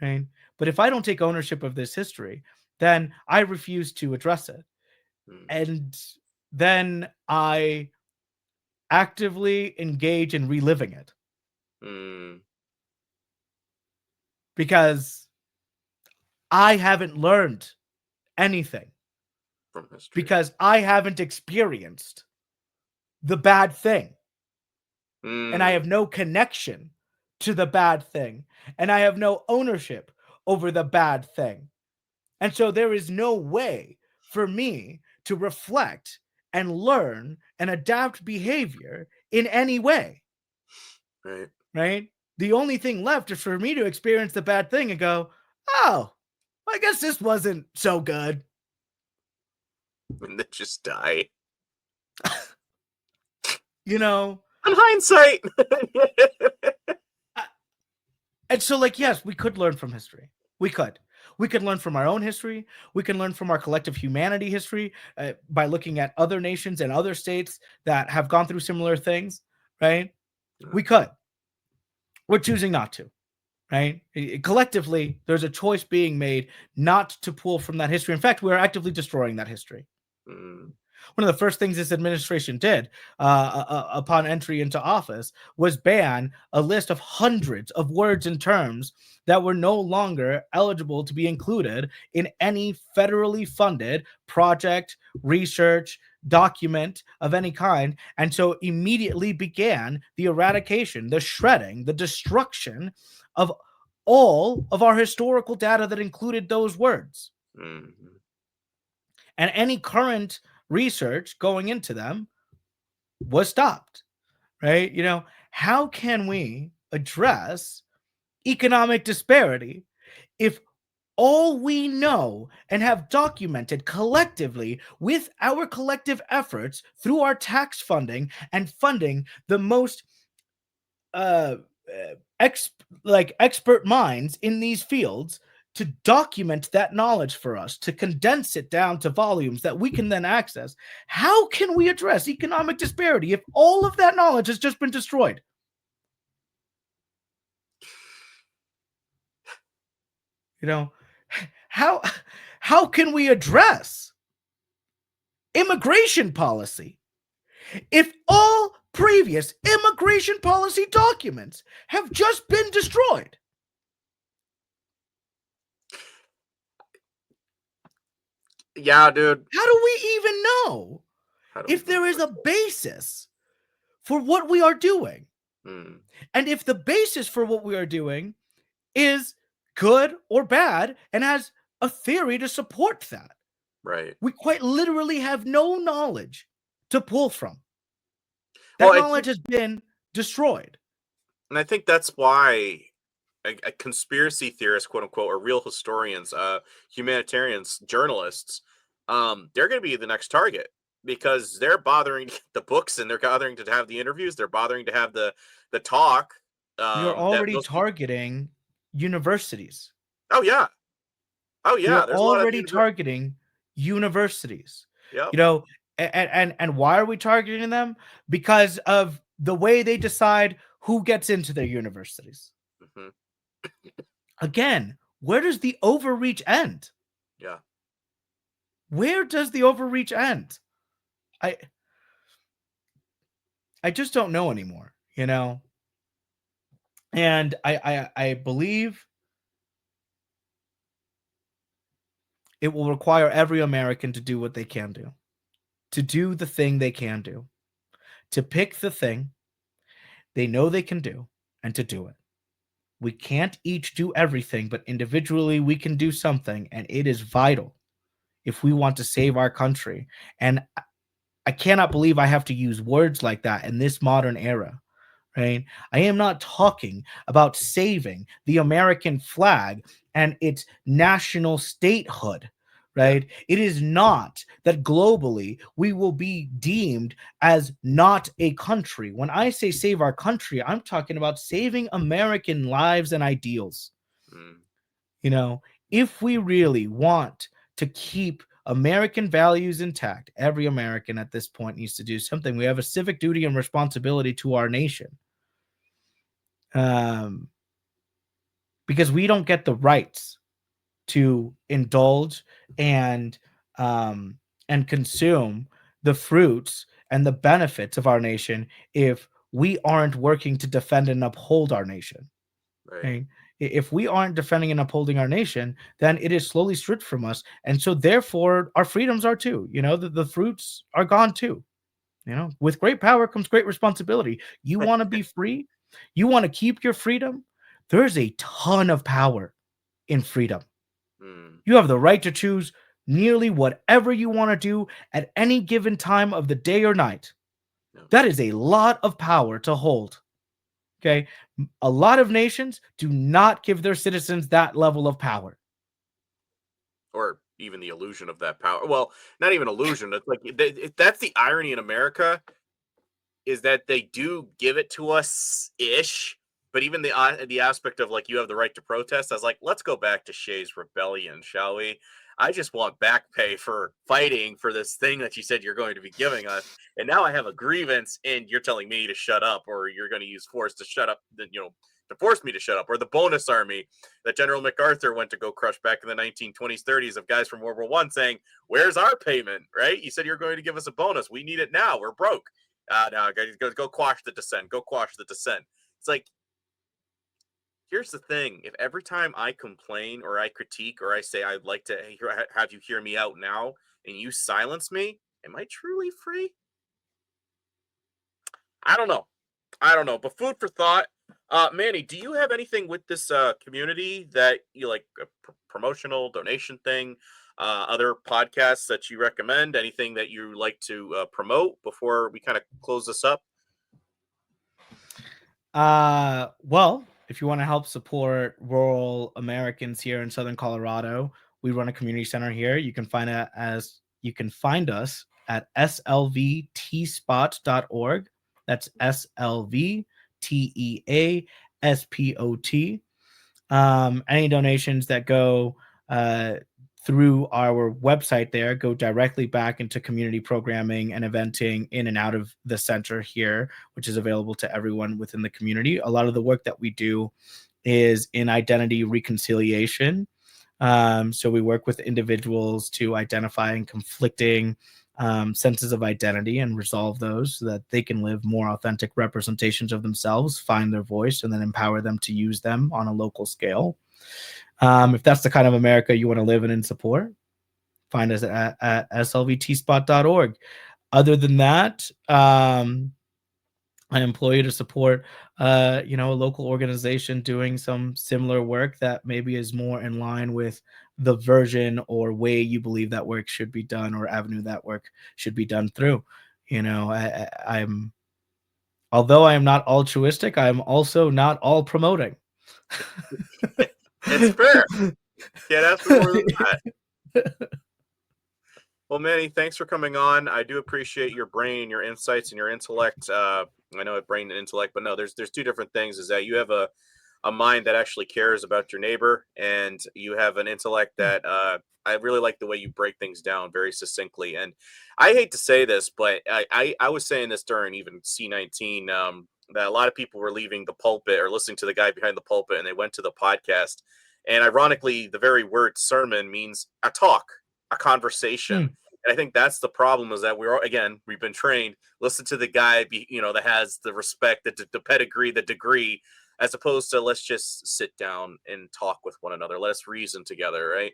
right? But if I don't take ownership of this history, then I refuse to address it. Mm, And then I actively engage in reliving it mm, because I haven't learned anything, from history. because I haven't experienced the bad thing and I Mm, have no connection to the bad thing and I have no ownership over the bad thing. And so there is no way for me to reflect and learn and adapt behavior in any way, right. right? The only thing left is for me to experience the bad thing and go, oh, I guess this wasn't so good. And then just die. You know, In hindsight. and so, like, yes, we could learn from history. We could. We could learn from our own history. We can learn from our collective humanity history by looking at other nations and other states that have gone through similar things, right? Yeah. We could. We're choosing not to, right? Collectively, there's a choice being made not to pull from that history. In fact, we're actively destroying that history. Mm, One of the first things this administration did upon entry into office was ban a list of hundreds of words and terms that were no longer eligible to be included in any federally funded project, research, document of any kind. And so immediately began the eradication, the shredding, the destruction of all of our historical data that included those words. mm, And any current research going into them was stopped, right? How can we address economic disparity if all we know and have documented collectively with our collective efforts through our tax funding and funding the most uh, expert minds in these fields to document that knowledge for us, to condense it down to volumes that we can then access? How can we address economic disparity if all of that knowledge has just been destroyed? You know, how how can we address immigration policy if all previous immigration policy documents have just been destroyed? yeah, dude. How do we even know How do we if even there is a start that? basis for what we are doing? Mm, And if the basis for what we are doing is good or bad and has a theory to support that, right. we quite literally have no knowledge to pull from. Well, That I knowledge think, has been destroyed. and I think that's why a conspiracy theorist, quote unquote, or real historians, humanitarians, journalists, they're going to be the next target because they're bothering to get the books and they're bothering to have the interviews. They're bothering to have the talk. We are That already those people. targeting universities. Oh yeah, oh We are yeah. There's a lot of already targeting universities. Yep. You know, and why are we targeting them? Because of the way they decide who gets into their universities. Hmm. Again, where does the overreach end? Yeah. Where does the overreach end? I I just don't know anymore, you know? And I believe It will require every American to do what they can do, to do the thing they can do, to pick the thing they know they can do, and to do it. We can't each do everything, but individually we can do something, and it is vital if we want to save our country. And I cannot believe I have to use words like that in this modern era, right? I am not talking about saving the American flag and its national statehood, Yeah. right? It is not that globally we will be deemed as not a country. When I say save our country, I'm talking about saving American lives and ideals. Mm, You know, if we really want to keep American values intact, every American at this point needs to do something. We have a civic duty and responsibility to our nation. Um, because we don't get the rights to indulge and um, and consume the fruits and the benefits of our nation if we aren't working to defend and uphold our nation. right. Right? If we aren't defending and upholding our nation, then it is slowly stripped from us, and so therefore our freedoms are too. The fruits are gone too. With great power comes great responsibility. You want to be free? You want to keep your freedom? There's a ton of power in freedom. Mm, You have the right to choose nearly whatever you want to do at any given time of the day or night. no. That is a lot of power to hold. Okay. A lot of nations do not give their citizens that level of power. Or even the illusion of that power. Well, not even illusion. It's like that's the irony in America is that they do give it to us ish. But even the aspect of like you have the right to protest, I was like, let's go back to Shay's rebellion, shall we? I just want back pay for fighting for this thing that you said you're going to be giving us, and now I have a grievance, and you're telling me to shut up, or you're going to use force to shut up. To force me to shut up, or the bonus army that General MacArthur went to go crush back in the 1920s, 30s of guys from World War One saying, "Where's our payment? Right? You said you're going to give us a bonus. We need it now. We're broke." No, guys, go quash the dissent. Go quash the dissent. It's like, here's the thing: if every time I complain or I critique or I say I'd like to have you hear me out now, and you silence me, am I truly free? I don't know. I don't know. But food for thought. Manny, do you have anything with this community that you like a promotional donation thing? Other podcasts that you recommend? Anything that you like to promote before we kind of close this up? Well, if you want to help support rural Americans here in Southern Colorado, we run a community center here. You can find us at slvtspot.org. That's SLVTEASPOT. Any donations that go through our website there go directly back into community programming and eventing in and out of the center here, which is available to everyone within the community. A lot of the work that we do is in identity reconciliation. So we work with individuals to identify and conflicting senses of identity and resolve those so that they can live more authentic representations of themselves, find their voice, and then empower them to use them on a local scale. If that's the kind of America you want to live in and support, find us at slvtspot.org. Other than that, I employ you to support, a local organization doing some similar work that maybe is more in line with the version or way you believe that work should be done or avenue that work should be done through. I'm although I am not altruistic, I am also not all promoting. It's fair. Can't ask for more than that. Well, Manny, thanks for coming on. I do appreciate your brain, your insights, and your intellect. I know it brain and intellect, but no, there's two different things. Is that you have a mind that actually cares about your neighbor, and you have an intellect that I really like the way you break things down very succinctly. And I hate to say this, but I was saying this during even C19 that a lot of people were leaving the pulpit or listening to the guy behind the pulpit, and they went to the podcast. And ironically, the very word sermon means a talk, a conversation. Hmm. And I think that's the problem is that we've been trained, listen to the guy, that has the respect, the pedigree, the degree, as opposed to let's just sit down and talk with one another. Let us reason together, right?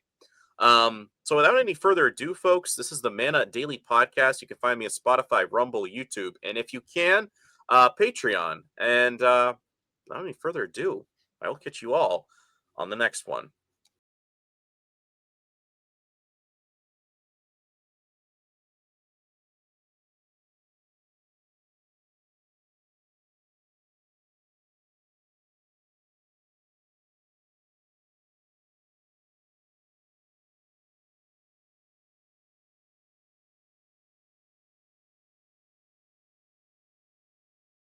So without any further ado, folks, this is the Mana Daily Podcast. You can find me at Spotify, Rumble, YouTube, and if you can, Patreon. And without any further ado, I will catch you all on the next one.